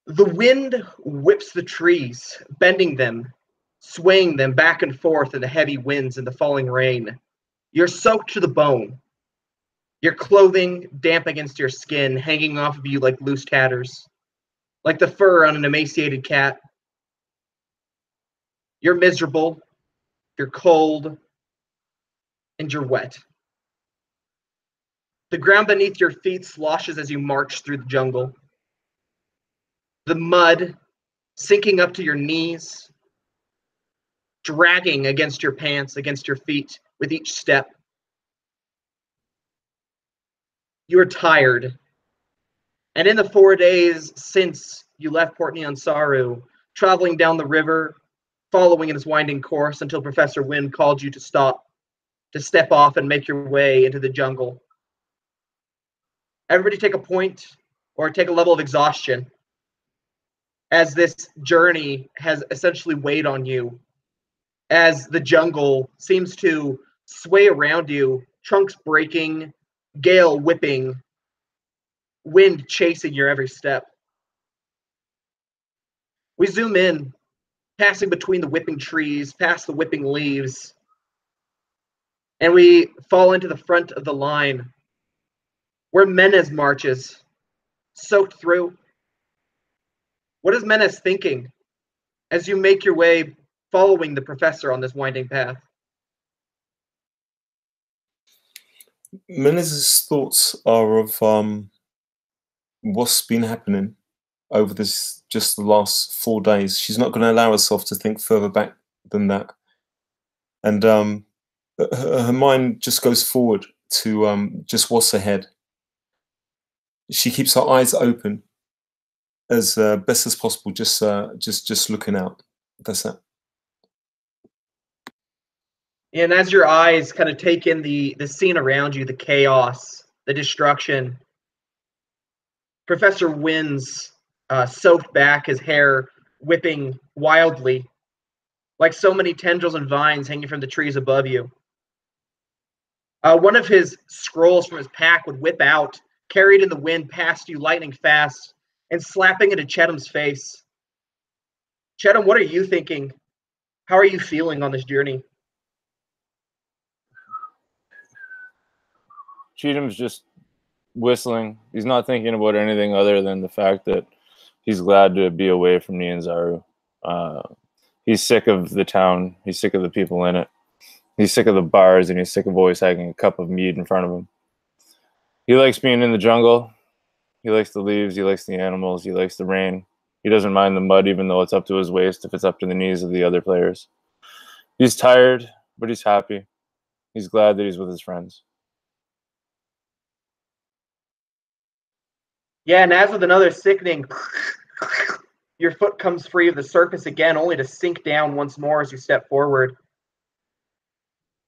The wind whips the trees, bending them, swaying them back and forth in the heavy winds and the falling rain. You're soaked to the bone. Your clothing damp against your skin, hanging off of you like loose tatters, like the fur on an emaciated cat. You're miserable, you're cold, and you're wet. The ground beneath your feet sloshes as you march through the jungle. The mud sinking up to your knees, dragging against your pants, against your feet with each step. You are tired. And in the 4 days since you left Port Nyansaru, traveling down the river, following in its winding course until Professor Winn called you to stop, to step off and make your way into the jungle. Everybody take a point or take a level of exhaustion, as this journey has essentially weighed on you, as the jungle seems to sway around you, trunks breaking, gale whipping, wind chasing your every step. We zoom in, passing between the whipping trees, past the whipping leaves, and we fall into the front of the line, where Menes marches, soaked through. What is Menes thinking as you make your way following the professor on this winding path? Menes's thoughts are of what's been happening over just the last 4 days. She's not going to allow herself to think further back than that. And her mind just goes forward to just what's ahead. She keeps her eyes open as best as possible, just looking out. That's it. And as your eyes kind of take in the scene around you, the chaos, the destruction, Professor Winn's soaked back, his hair whipping wildly, like so many tendrils and vines hanging from the trees above you. One of his scrolls from his pack would whip out, carried in the wind past you lightning fast, and slapping into Chetham's face. Chetham, what are you thinking? How are you feeling on this journey? Cheatham's just whistling. He's not thinking about anything other than the fact that he's glad to be away from Nyanzaru. He's sick of the town. He's sick of the people in it. He's sick of the bars, and he's sick of always having a cup of mead in front of him. He likes being in the jungle. He likes the leaves. He likes the animals. He likes the rain. He doesn't mind the mud, even though it's up to his waist if it's up to the knees of the other players. He's tired, but he's happy. He's glad that he's with his friends. Yeah, and as with another sickening, your foot comes free of the surface again, only to sink down once more as you step forward.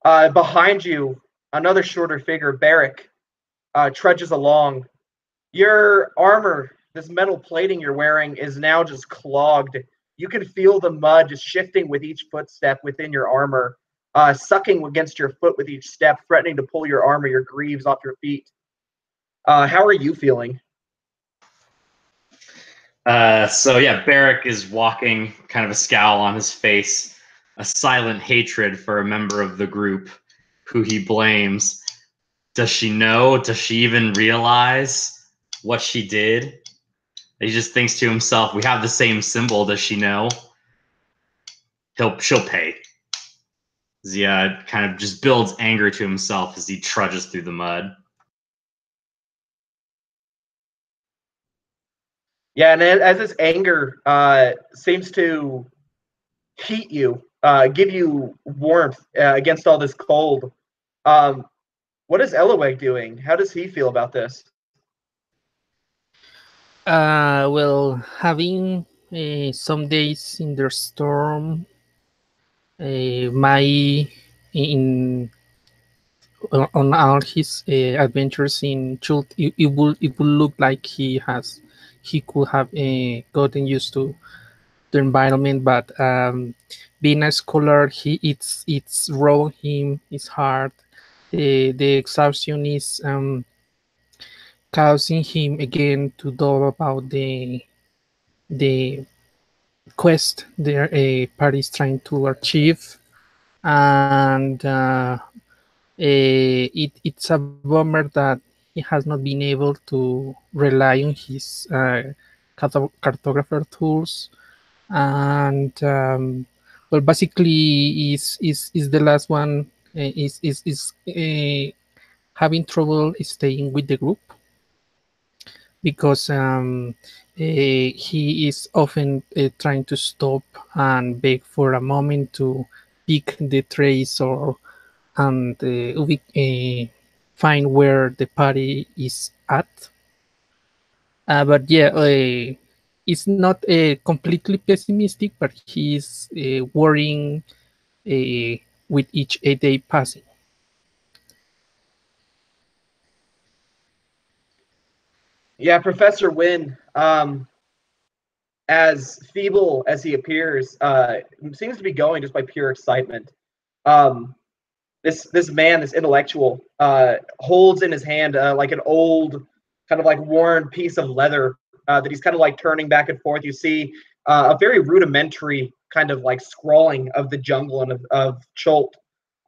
Behind you, another shorter figure, Barrick, trudges along. Your armor, this metal plating you're wearing, is now just clogged. You can feel the mud just shifting with each footstep within your armor, sucking against your foot with each step, threatening to pull your armor, your greaves off your feet. How are you feeling? So yeah, Barrick is walking, kind of a scowl on his face, a silent hatred for a member of the group who he blames. Does she know? Does she even realize what she did? He just thinks to himself, we have the same symbol. Does she know? She'll pay. Zia kind of just builds anger to himself as he trudges through the mud. Yeah, and as this anger seems to heat you, give you warmth against all this cold, what is Eloeg doing? How does he feel about this? Well, having some days in the storm, on all his adventures in Chult, it would look like he could have gotten used to the environment, but being a scholar, it's rowing him. It's hard. The exhaustion is causing him again to doubt about the the quest their party is trying to achieve, and it's a bummer that he has not been able to rely on his cartographer tools, and well, basically is the last one, is having trouble staying with the group, because he is often trying to stop and beg for a moment to pick the trace, or and find where the party is at. But yeah, it's not completely pessimistic, but he's worrying with each day passing. Yeah, Professor Winn, as feeble as he appears, seems to be going just by pure excitement. This man, this intellectual, holds in his hand like an old, kind of like worn piece of leather that he's kind of like turning back and forth. You see a very rudimentary kind of like scrawling of the jungle and of Chult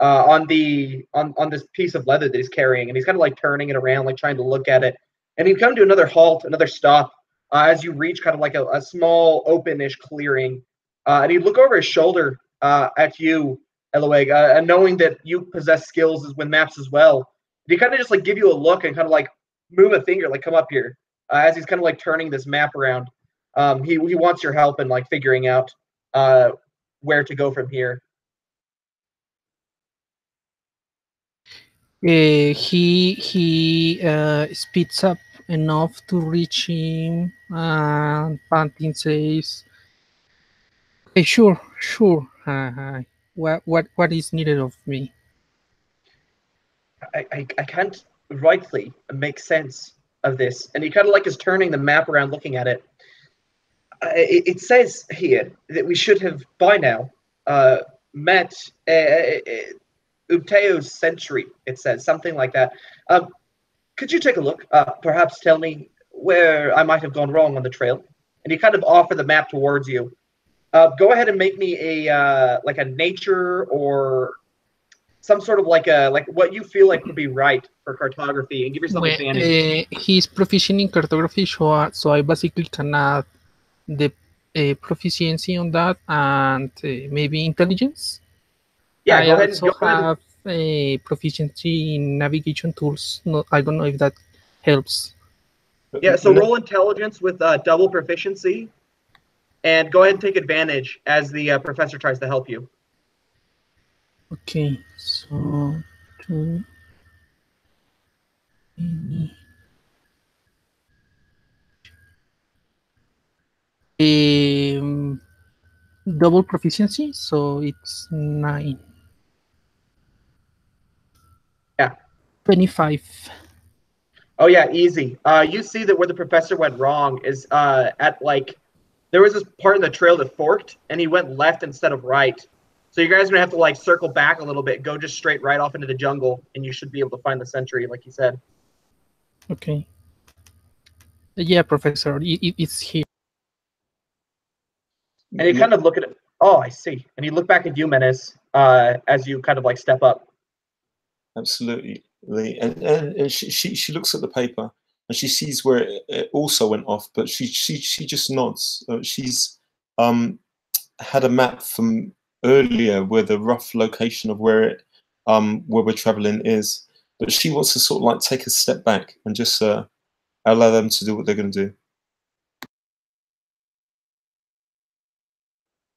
on this piece of leather that he's carrying, and he's kind of like turning it around, like trying to look at it. And you come to another halt, another stop, as you reach kind of like a small open-ish clearing, and he'd look over his shoulder at you, Eloeg, and knowing that you possess skills with maps as well, he kind of just like give you a look and kind of like move a finger, like come up here, as he's kind of like turning this map around. He wants your help in like figuring out where to go from here. He speeds up enough to reach him, and Pantin says, "Hey, sure. What is needed of me?" I can't rightly make sense of this. And he kind of like is turning the map around, looking at it. It says here that we should have by now met Ubteo's century. It says something like that. Could you take a look? Perhaps tell me where I might have gone wrong on the trail. And he kind of offer the map towards you. Go ahead and make me a like a nature or some sort of like what you feel like would be right for cartography, and give yourself advantage. He's proficient in cartography, so I basically can add the proficiency on that, and maybe intelligence. Yeah, I go ahead. also have a proficiency in navigation tools. No, I don't know if that helps. Yeah, so roll intelligence with double proficiency, and go ahead and take advantage as the professor tries to help you. Okay, so 2. Double proficiency, so it's 9. Yeah. 25. Oh yeah, easy. You see that where the professor went wrong is at like there was this part in the trail that forked, and he went left instead of right. So you guys are gonna have to like circle back a little bit, go just straight right off into the jungle, and you should be able to find the sentry, like he said. Okay. Yeah, Professor, it's here. And you kind of look at it. Oh, I see. And you look back at you, Menace, as you kind of like step up. Absolutely. And she looks at the paper and she sees where it also went off, but she just nods. She's had a map from earlier where the rough location of where we're traveling is, but she wants to sort of like take a step back and just allow them to do what they're going to do.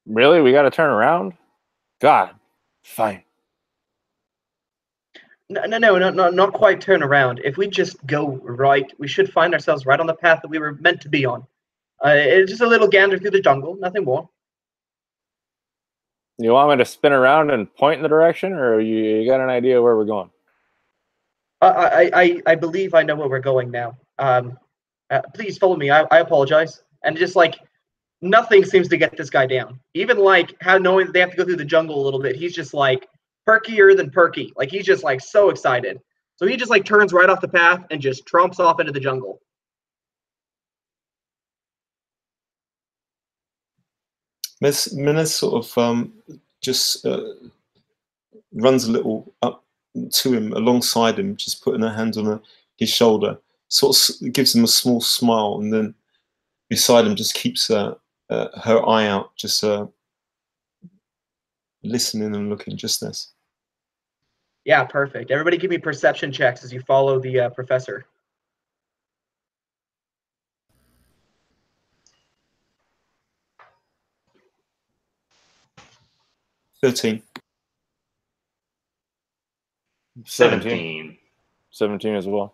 Really? We got to turn around? God, fine. No, not quite turn around. If we just go right, we should find ourselves right on the path that we were meant to be on. It's just a little gander through the jungle, nothing more. You want me to spin around and point in the direction, or you got an idea where we're going? I believe I know where we're going now. Please follow me. I apologize. And just like nothing seems to get this guy down. Even like how knowing that they have to go through the jungle a little bit, he's just like perkier than perky. Like he's just like so excited. So he just like turns right off the path and just tromps off into the jungle. Menez sort of just runs a little up to him, alongside him, just putting her hand on his shoulder, sort of gives him a small smile, and then beside him just keeps her eye out, just listening and looking, just this. Yeah, perfect. Everybody give me perception checks as you follow the professor. $13. 17 as well.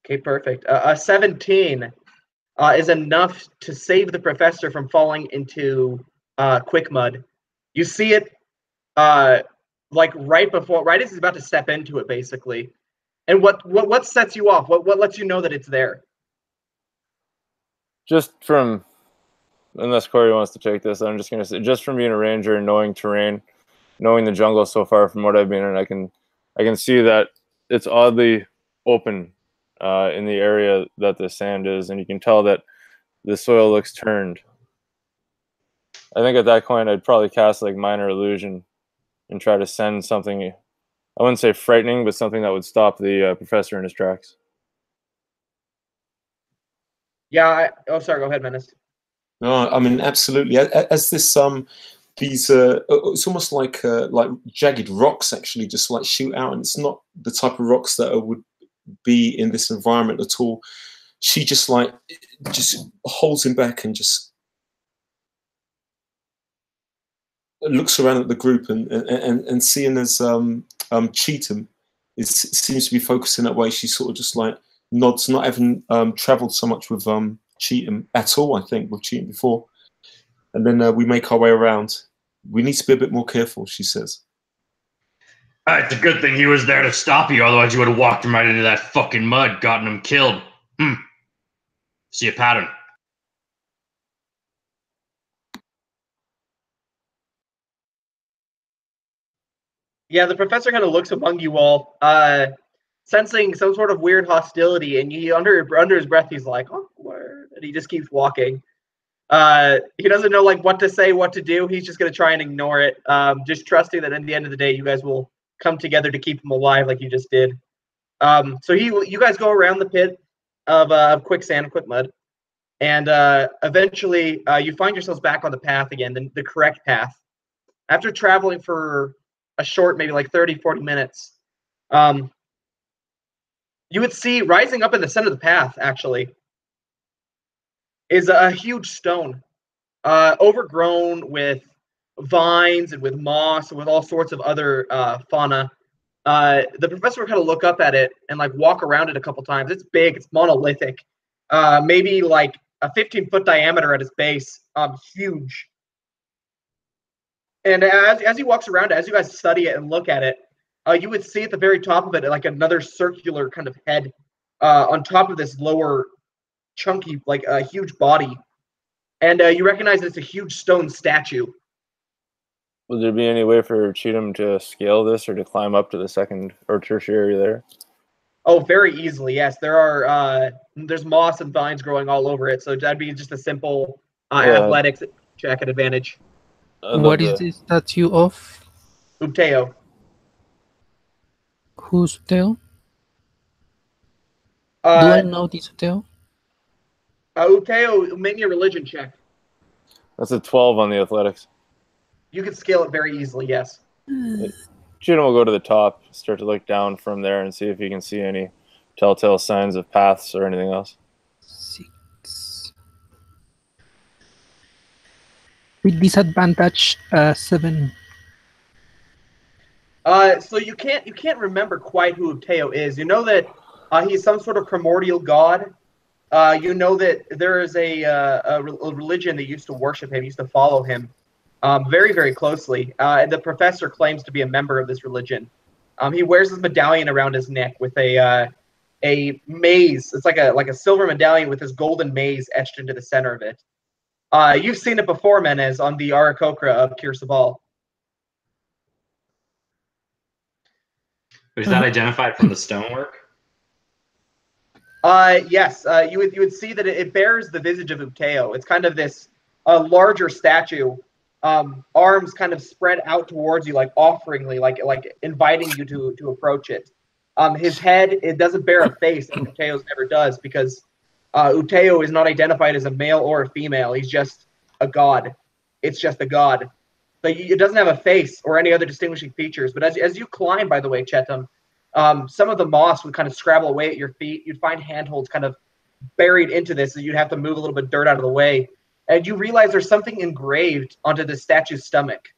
Okay, perfect. A 17 is enough to save the professor from falling into quick mud. You see it like right as he's about to step into it, basically. And what sets you off? What lets you know that it's there? Just from, unless Corey wants to take this, I'm just going to say, just from being a ranger and knowing terrain, knowing the jungle so far from what I've been in, I can see that it's oddly open in the area that the sand is, and you can tell that the soil looks turned. I think at that point I'd probably cast like minor illusion and try to send something, I wouldn't say frightening, but something that would stop the professor in his tracks. Yeah. Oh, sorry. Go ahead, Menace. No, I mean, absolutely. As this these it's almost like jagged rocks actually just like shoot out, and it's not the type of rocks that would be in this environment at all. She just holds him back and just looks around at the group, and seeing as Cheatham seems to be focusing that way, she sort of just like nods, not having traveled so much with Cheatham at all, I think, with Cheatham before. And then we make our way around. We need to be a bit more careful, she says. It's a good thing he was there to stop you, otherwise you would have walked him right into that fucking mud, gotten him killed. See a pattern. Yeah, the professor kind of looks among you all, sensing some sort of weird hostility, and he under his breath he's like, "Awkward," and he just keeps walking. He doesn't know like what to say, what to do. He's just gonna try and ignore it, just trusting that at the end of the day, you guys will come together to keep him alive, like you just did. So you guys go around the pit of quicksand, quick mud, and eventually you find yourselves back on the path again, the correct path. After traveling for a short, maybe like 30, 40 minutes, you would see rising up in the center of the path, actually, is a huge stone, overgrown with vines and with moss and with all sorts of other fauna. The professor would kind of look up at it and like walk around it a couple times. It's big, it's monolithic, maybe like a 15-foot diameter at its base, huge. And as he walks around, as you guys study it and look at it, you would see at the very top of it like another circular kind of head on top of this lower chunky, like a huge body. And you recognize it's a huge stone statue. Would there be any way for Cheatham to scale this or to climb up to the second or tertiary there? Oh, very easily, yes. There's moss and vines growing all over it, so that'd be just a simple athletics check at advantage. What is this statue of? Ubteo. Who's Ubteo? Do I know this Ubteo? Ubteo, make me a religion check. That's a 12 on the athletics. You can scale it very easily, yes. Cheatham will go to the top, start to look down from there and see if he can see any telltale signs of paths or anything else. 6. With disadvantage, 7. So you can't remember quite who Ubteo is. You know that he's some sort of primordial god. You know that there is a religion that used to worship him, used to follow him very, very closely. And the professor claims to be a member of this religion. He wears his medallion around his neck with a maze. It's like a silver medallion with this golden maze etched into the center of it. You've seen it before, Menez, on the Arakokra of Kir Sabal. Is that identified from the stonework? Yes. You would see that it bears the visage of Ubteo. It's kind of this a larger statue, arms kind of spread out towards you, like offeringly, like inviting you to approach it. His head, it doesn't bear a face, like Uteo's never does, because Uteo is not identified as a male or a female. He's just a god. It's just a god. But it doesn't have a face or any other distinguishing features. But as you climb, by the way, Chetam, some of the moss would kind of scrabble away at your feet. You'd find handholds kind of buried into this, so you'd have to move a little bit of dirt out of the way. And you realize there's something engraved onto the statue's stomach.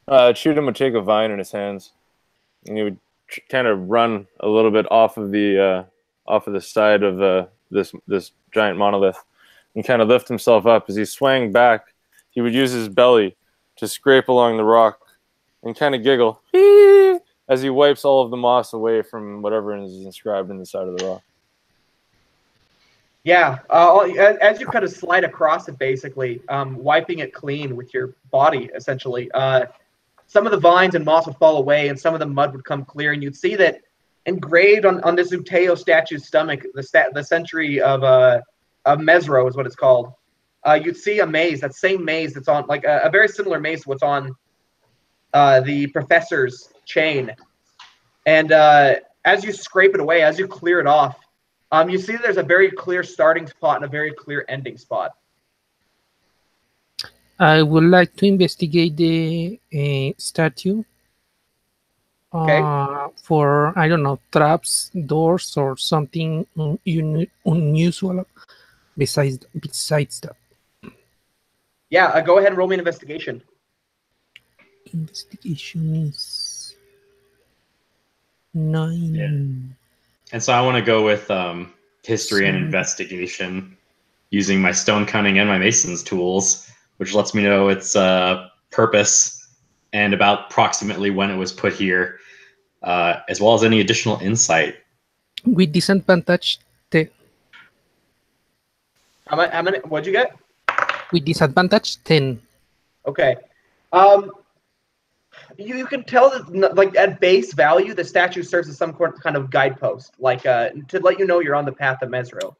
Chult would take a vine in his hands, and he would kind of run a little bit off of the side of this giant monolith, and kind of lift himself up. As he swang back, he would use his belly to scrape along the rock and kind of giggle as he wipes all of the moss away from whatever is inscribed in the side of the rock. Yeah, as you kind of slide across it, basically, wiping it clean with your body, essentially. Some of the vines and moss would fall away, and some of the mud would come clear, and you'd see that engraved on this Uteo statue's stomach, the century of Mezro is what it's called. You'd see a maze, that same maze that's on, like a very similar maze to what's on the professor's chain. And as you scrape it away, as you clear it off, you see that there's a very clear starting spot and a very clear ending spot. I would like to investigate the statue for, I don't know, traps, doors, or something unusual besides that. Yeah, go ahead and roll me an investigation. Investigation is 9. Yeah. And so I want to go with history and investigation using my stone cunning and my mason's tools, which lets me know its purpose and about approximately when it was put here, as well as any additional insight. With disadvantage 10. How many? What'd you get? With disadvantage 10. Okay. You can tell that, like, at base value, the statue serves as some kind of guidepost, like to let you know you're on the path of Mezro.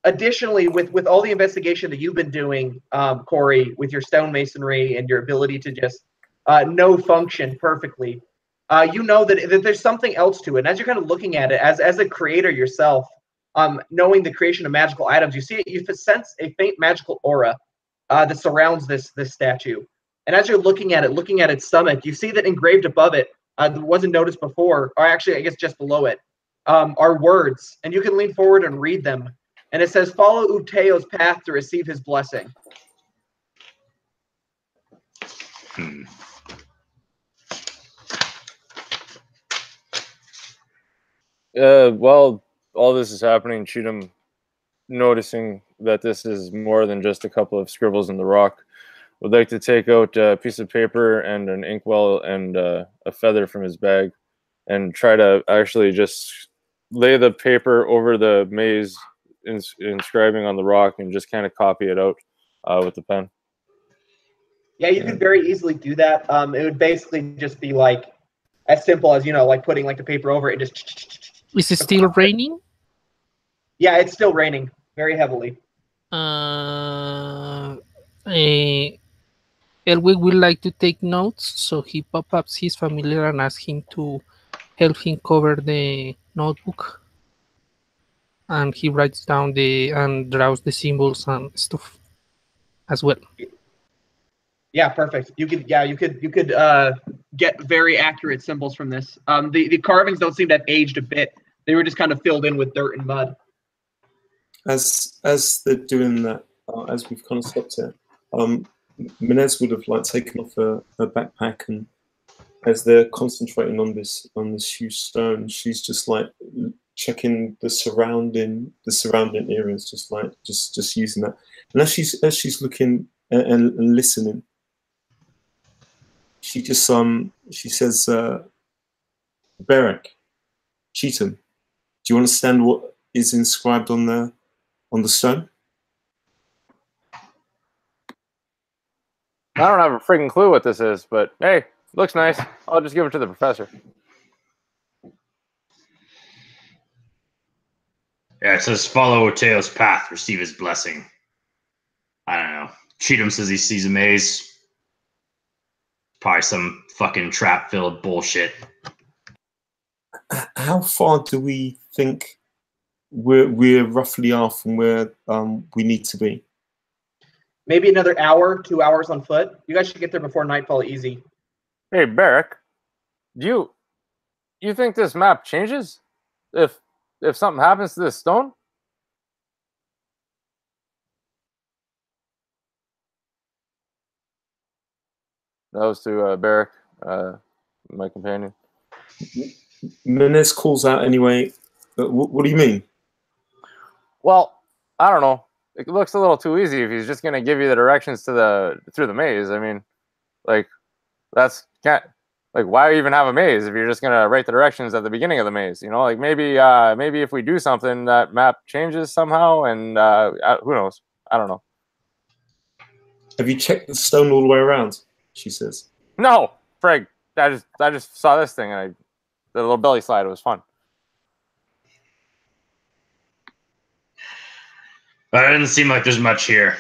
Additionally, with all the investigation that you've been doing, Corey, with your stonemasonry and your ability to just know function perfectly, you know that there's something else to it. And as you're kind of looking at it, as a creator yourself, knowing the creation of magical items, you sense a faint magical aura that surrounds this statue. And as you're looking at its stomach, you see that engraved above it, that wasn't noticed before, or actually, I guess just below it, are words. And you can lean forward and read them. And it says, "Follow Uteo's path to receive his blessing." While all this is happening, Chult, noticing that this is more than just a couple of scribbles in the rock, would like to take out a piece of paper and an inkwell and a feather from his bag and try to actually just lay the paper over the maze inscribing on the rock and just kind of copy it out with the pen. Yeah, you could very easily do that. It would basically just be like as simple as, like putting like the paper over it and just. Is it still raining? Yeah, it's still raining very heavily. Elwig would like to take notes, so he pop-ups his familiar and asks him to help him cover the notebook. And he writes down and draws the symbols and stuff as well. Yeah, perfect. You could get very accurate symbols from this. The carvings don't seem to have aged a bit. They were just kind of filled in with dirt and mud. As they're doing that, as we've kind of stopped here, Minez would have taken off her backpack, and as they're concentrating on this huge stone, she's just like checking the surrounding areas, just using that. And as she's looking and listening, she just she says, "Berek, Cheatham, do you understand what is inscribed on the stone?" I don't have a freaking clue what this is, but hey, looks nice. I'll just give it to the professor. Yeah, it says, "Follow Uteo's path, receive his blessing." Cheatham says he sees a maze. Probably some fucking trap-filled bullshit. How far do we think we're roughly are from where we need to be? Maybe another hour, 2 hours on foot. You guys should get there before nightfall easy. Hey, Barrick, do you think this map changes if something happens to this stone? That was to Barrick, my companion. Menez calls out anyway. What do you mean? Well, I don't know. It looks a little too easy if he's just going to give you the directions to through the maze. I mean, like why even have a maze if you're just going to write the directions at the beginning of the maze? You know, like maybe if we do something, that map changes somehow, and who knows? I don't know. Have you checked the stone all the way around? She says. No, Frank. I just saw this thing, and the little belly slide. It was fun. But it doesn't seem like there's much here.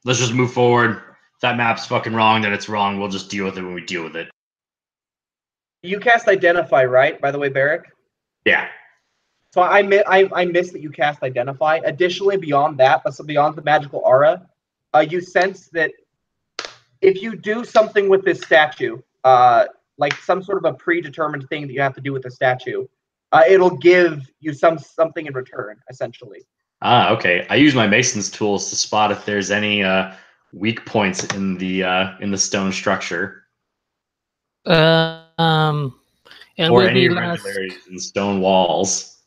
Let's just move forward. If that map's fucking wrong, then it's wrong. We'll just deal with it when we deal with it. You cast Identify, right? By the way, Barrick? Yeah. So I missed that you cast Identify. Additionally, beyond that, but so beyond the magical aura, you sense that if you do something with this statue, like some sort of a predetermined thing that you have to do with the statue, it'll give you something in return, essentially. Ah, okay. I use my Mason's tools to spot if there's any weak points in the stone structure. And or any we'll ask, irregularities in stone walls.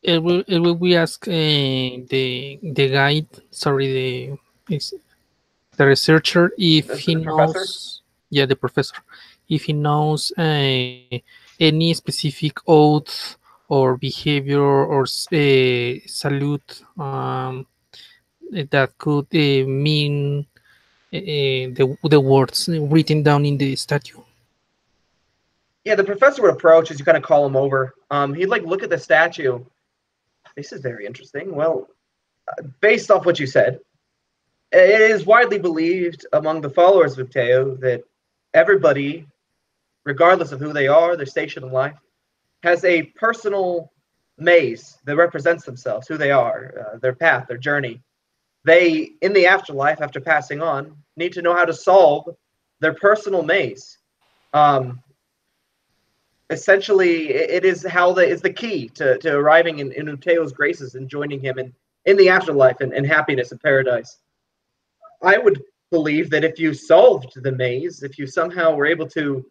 it will we ask the guide, sorry, the researcher, if he knows, professor? yeah, the professor, if he knows any specific oath or behavior or salute that could mean the words written down in the statue. Yeah, the professor would approach as you kind of call him over. He'd like look at the statue. This is very interesting. Well, based off what you said, it is widely believed among the followers of Teo that everybody, regardless of who they are, their station in life, has a personal maze that represents themselves, who they are, their path, their journey. They, in the afterlife, after passing on, need to know how to solve their personal maze. Essentially, it is is the key to arriving in Uteo's graces and joining him in the afterlife and happiness and paradise. I would believe that if you solved the maze, if you somehow were able to,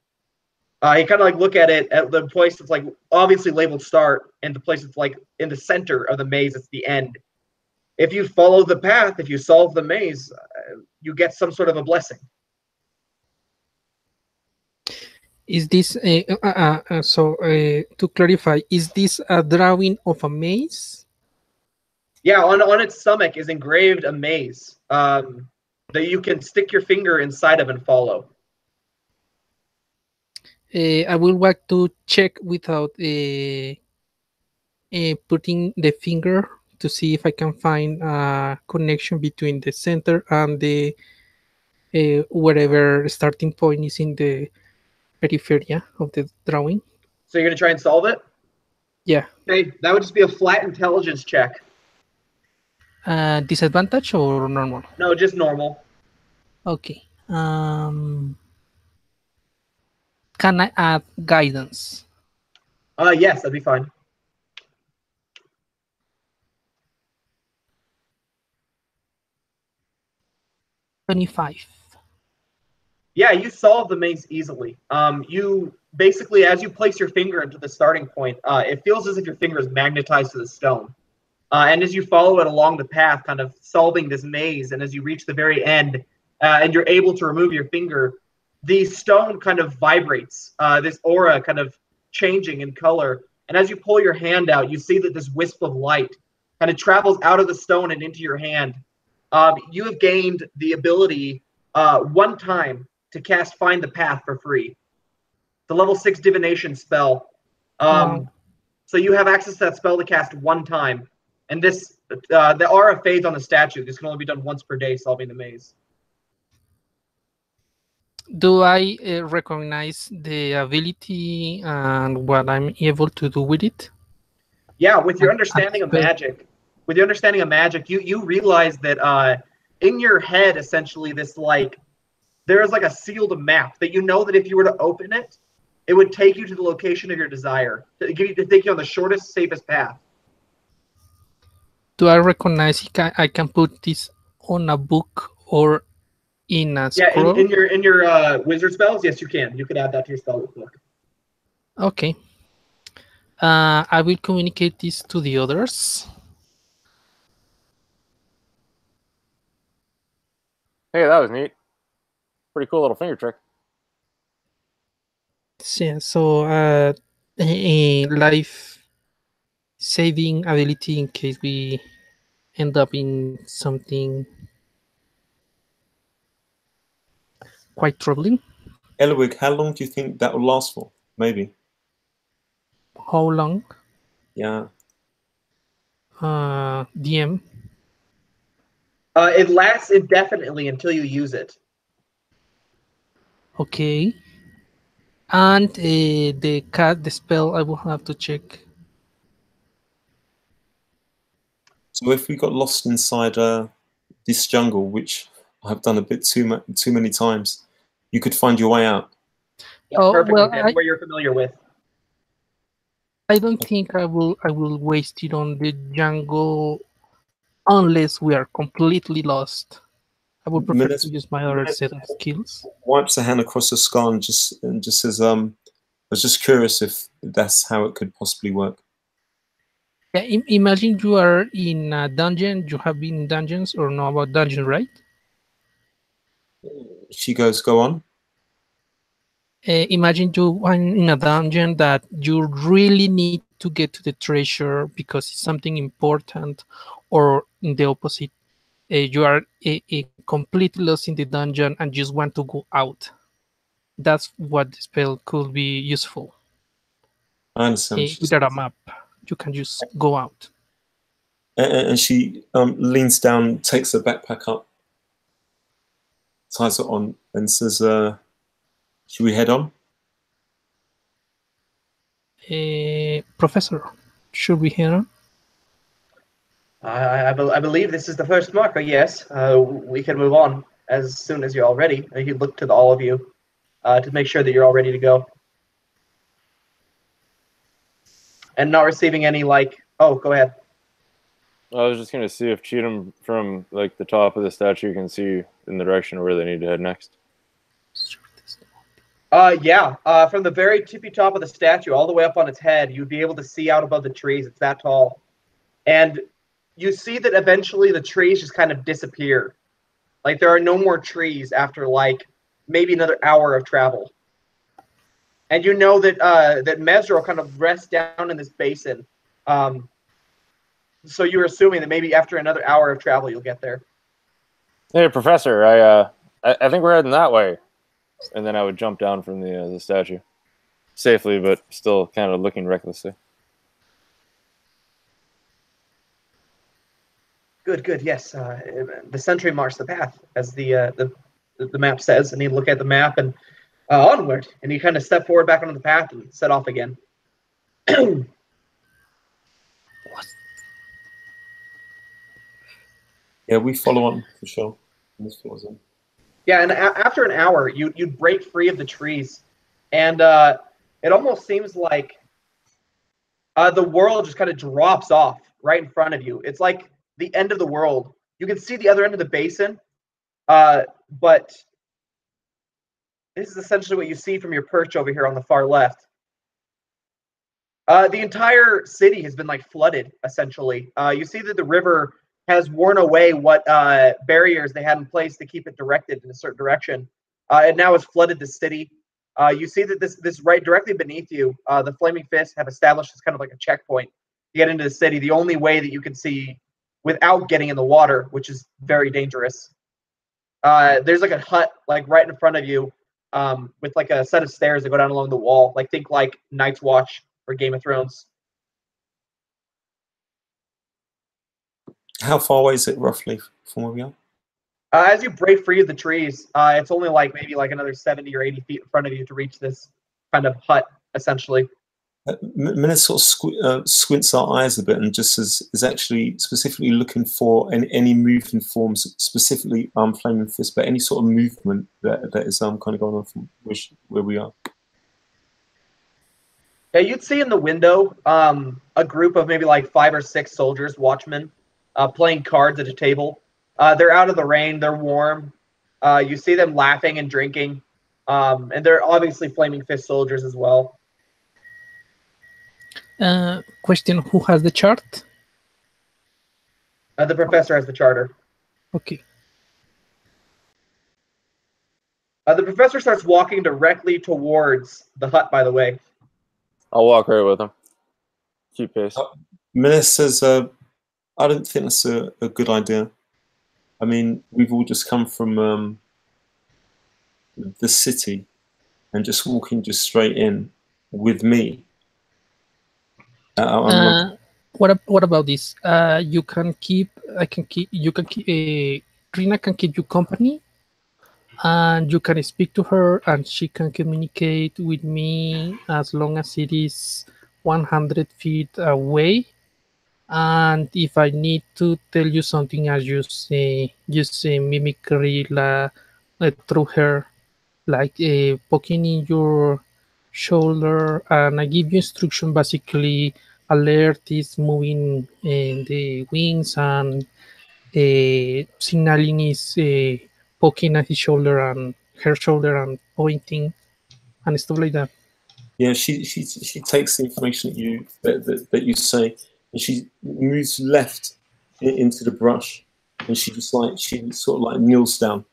you kind of like look at it at the place that's like obviously labeled start and the place that's like in the center of the maze, it's the end. If you follow the path, if you solve the maze, you get some sort of a blessing. Is this to clarify? Is this a drawing of a maze? Yeah, on its stomach is engraved a maze that you can stick your finger inside of and follow. I will want to check without putting the finger to see if I can find a connection between the center and the wherever starting point is in the periphery of the drawing. So you're going to try and solve it? Yeah. Okay, that would just be a flat intelligence check. Disadvantage or normal? No, just normal. Okay. Can I add guidance? Yes, that'd be fine. $25. Yeah, you solve the maze easily. You basically, as you place your finger into the starting point, it feels as if your finger is magnetized to the stone. And as you follow it along the path, kind of solving this maze, and as you reach the very end, and you're able to remove your finger, the stone kind of vibrates, this aura kind of changing in color. And as you pull your hand out, you see that this wisp of light kind of travels out of the stone and into your hand. You have gained the ability one time to cast Find the Path for free. The level 6 divination spell. Wow. So you have access to that spell to cast one time. And this, the aura fades on the statue. This can only be done once per day, solving the maze. Do I recognize the ability and what I'm able to do with it? Yeah, with your And understanding of spell. magic, you realize that in your head, essentially, there's like a sealed map that you know that if you were to open it, it would take you to the location of your desire, to take you on the shortest, safest path. Do I recognize I can put this on a book or in a Yeah, scroll? in your wizard spells, yes, you can. You could add that to your spell book. Okay. I will communicate this to the others. Hey, that was neat. Pretty cool little finger trick. Yeah, so a life saving ability in case we end up in something quite troubling. Elwig, how long do you think that will last for? Maybe. How long? Yeah. DM. It lasts indefinitely until you use it. Okay. And the spell I will have to check. So if we got lost inside this jungle, which I've done a bit too many times, you could find your way out. Yeah, Oh, perfectly. well, That's where you're familiar with. I don't think I will waste it on the jungle unless we are completely lost. I would prefer to use my other set of skills. Wipes a hand across the skull and just says, I was just curious if that's how it could possibly work. Yeah, imagine you are in a dungeon. You have been in dungeons or know about dungeons, right? She goes, go on. Imagine you are in a dungeon that you really need to get to the treasure because it's something important, or in the opposite, you are completely lost in the dungeon and just want to go out. That's what the spell could be useful. I understand. Without a map, you can just go out. And she leans down, takes her backpack up, ties it on, and says, should we head on? Professor, should we head on? I believe this is the first marker, yes. We can move on as soon as you're all ready. He looked to all of you to make sure that you're all ready to go. And not receiving any, oh, go ahead. I was just going to see if Cheatham from like the top of the statue can see in the direction where they need to head next. Yeah. From the very tippy top of the statue all the way up on its head, you'd be able to see out above the trees. It's that tall. And you see that eventually the trees just kind of disappear. Like there are no more trees after maybe another hour of travel. And you know that that Mezro kind of rests down in this basin. So you're assuming that maybe after another hour of travel you'll get there. Hey, Professor, I think we're heading that way. And then I would jump down from the statue, safely, but still kind of looking recklessly. Good. Yes, the sentry marks the path, as the map says, and you look at the map and onward, and you kind of step forward back onto the path and set off again. Yeah, we follow on for sure. Yeah, and after an hour, you'd break free of the trees, and it almost seems like the world just kind of drops off right in front of you. It's like the end of the world. You can see the other end of the basin, but this is essentially what you see from your perch over here on the far left. The entire city has been flooded, essentially. You see that the river has worn away what barriers they had in place to keep it directed in a certain direction. It now has flooded the city. You see that this right directly beneath you, the Flaming Fists have established as kind of like a checkpoint to get into the city. The only way that you can see without getting in the water, which is very dangerous. There's a hut right in front of you with a set of stairs that go down along the wall. Think Night's Watch or Game of Thrones. How far away is it roughly from where we are? As you break free of the trees, it's only like maybe like another 70 or 80 feet in front of you to reach this kind of hut, essentially. Mina sort of squints our eyes a bit and just is actually specifically looking for any moving forms, specifically Flaming Fist, but any sort of movement that is kind of going on from where we are. Yeah, you'd see in the window a group of maybe like 5 or 6 soldiers, watchmen, playing cards at a table. They're out of the rain. They're warm. You see them laughing and drinking. And they're obviously Flaming Fist soldiers as well. Question, who has the chart? The professor has the charter. Okay. The professor starts walking directly towards the hut, by the way. I'll walk right with him. Keep pace. Mina says, I don't think that's a good idea. I mean, we've all just come from the city, and just walking just straight in with me. What about this? You can keep. I can keep. You can keep. Rina can keep you company, and you can speak to her, and she can communicate with me as long as it is 100 feet away. And if I need to tell you something, I use mimicry through her, like poking in your shoulder, and I give you instruction. Basically, alert is moving the wings, and signaling is poking at his shoulder and her shoulder and pointing and stuff like that. Yeah, she takes the information that you say, and she moves left into the brush, and she sort of like kneels down.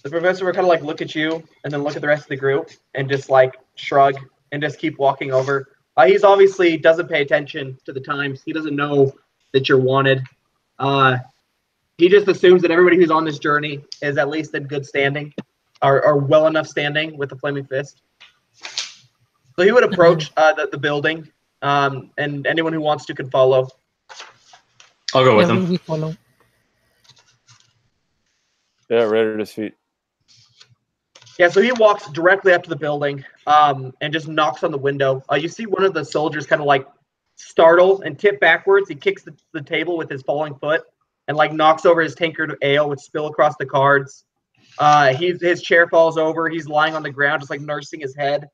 The professor will kind of like look at you and then look at the rest of the group and just like shrug and just keep walking over. He's obviously doesn't pay attention to the times. He doesn't know that you're wanted. He just assumes that everybody who's on this journey is at least in good standing or well enough standing with the Flaming Fist. So he would approach the building, and anyone who wants to can follow. I'll go with him. We follow. Yeah, right at his feet. Yeah, so he walks directly up to the building and just knocks on the window. You see one of the soldiers kind of like startle and tip backwards. He kicks the table with his falling foot and like knocks over his tankard of ale, which spill across the cards. His chair falls over. He's lying on the ground, just like nursing his head.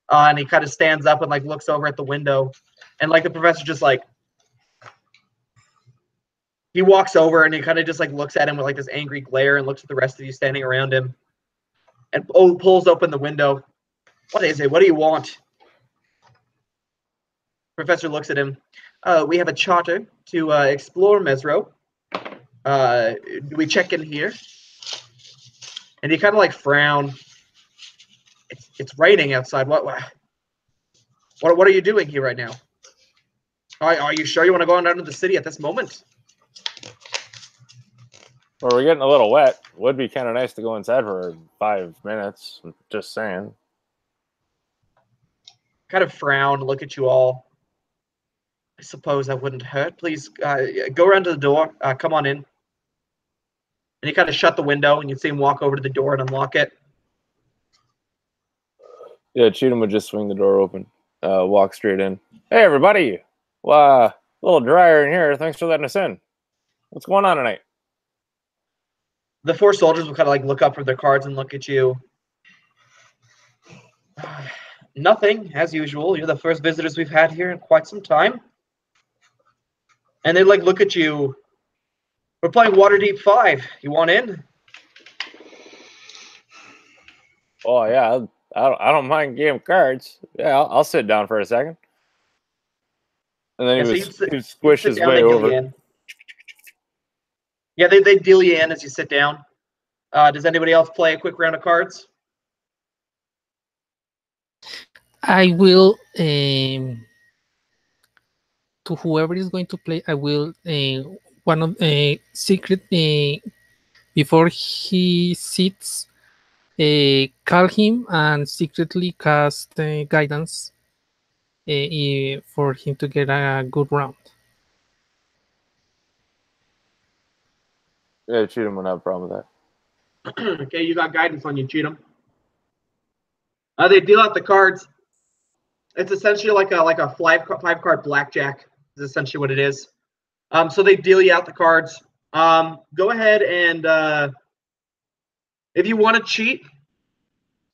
And he kind of stands up and like looks over at the window. And like the professor just like, he walks over and he kind of just like looks at him with like this angry glare and looks at the rest of you standing around him. And pulls open the window. What is it? What do you want? Professor looks at him. We have a charter to explore Mezro. Do we check in here? And he kind of like frown. It's raining outside. What are you doing here right now? Are you sure you want to go on down to the city at this moment? Well, we're getting a little wet. Would be kind of nice to go inside for 5 minutes. Just saying. Kind of frown, look at you all. I suppose that wouldn't hurt. Please go around to the door. Come on in. And he kind of shut the window, and you see him walk over to the door and unlock it. Yeah, Cheatham would just swing the door open, walk straight in. Hey, everybody. Well, a little drier in here. Thanks for letting us in. What's going on tonight? The 4 soldiers will kind of like look up from their cards and look at you. Nothing, as usual. You're the first visitors we've had here in quite some time. And they like look at you. We're playing Waterdeep 5. You want in? Oh, yeah. I don't mind game cards. Yeah, I'll sit down for a second. And then he would squish his way over. Yeah, they deal you in as you sit down. Does anybody else play a quick round of cards? I will, to whoever is going to play, I will, one of secret, before he sits, call him and secretly cast guidance for him to get a good round. Yeah, Cheatham wouldn't have a problem with that. Okay, you got guidance on you, Cheatham. They deal out the cards. It's essentially like a five card blackjack. Is essentially what it is. So they deal you out the cards. Go ahead and if you want to cheat,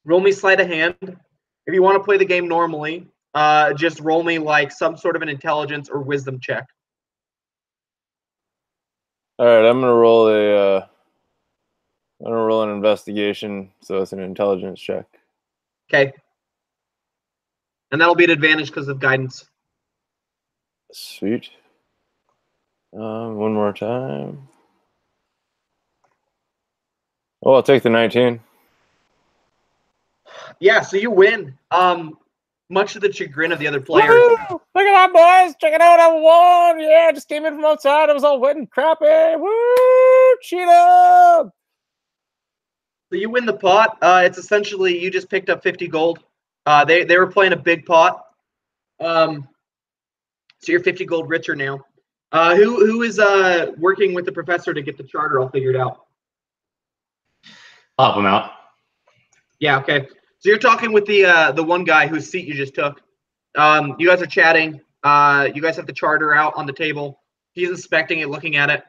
roll me sleight of hand. If you want to play the game normally, just roll me like some sort of an intelligence or wisdom check. All right, I'm gonna roll an investigation, so it's an intelligence check. Okay. And that'll be an advantage because of guidance. Sweet. One more time. Oh, I'll take the 19. Yeah, so you win. Much to the chagrin of the other players. Woo! Look at that, boys! Check it out, I won! Yeah, just came in from outside. It was all wet and crappy. Woo! Cheetah! So you win the pot. It's essentially you just picked up 50 gold. They were playing a big pot. So you're 50 gold richer now. Who is working with the professor to get the charter all figured out? I'll help him out. Yeah, okay. So you're talking with the one guy whose seat you just took. You guys are chatting. You guys have the charter out on the table. He's inspecting it, looking at it.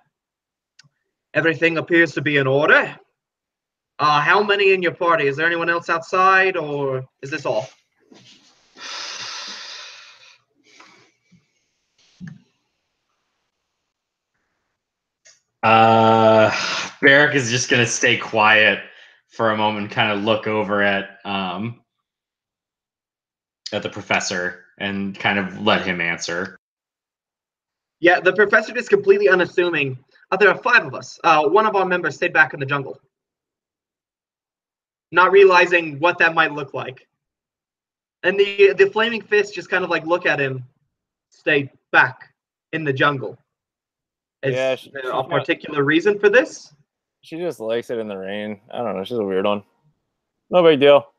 Everything appears to be in order. How many in your party? Is there anyone else outside, or is this all? Barrick is just gonna stay quiet for a moment, kind of look over at the professor and kind of let him answer. Yeah, the professor is completely unassuming. There are 5 of us. One of our members stayed back in the jungle, not realizing what that might look like. And the flaming fist just kind of like look at him, stay back in the jungle. Is there a particular reason for this? She just likes it in the rain. I don't know. She's a weird one. No big deal.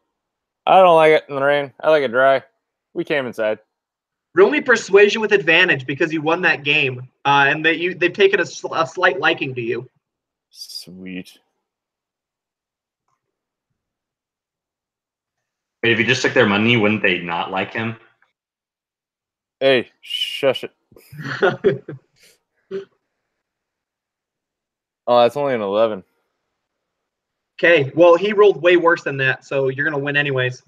I don't like it in the rain. I like it dry. We came inside. Roll me persuasion with advantage because you won that game, and they've taken a slight liking to you. Sweet. Wait, if he just took their money, wouldn't they not like him? Hey, shush it. Oh, that's only an 11. Okay, well, he rolled way worse than that, so you're gonna win anyways.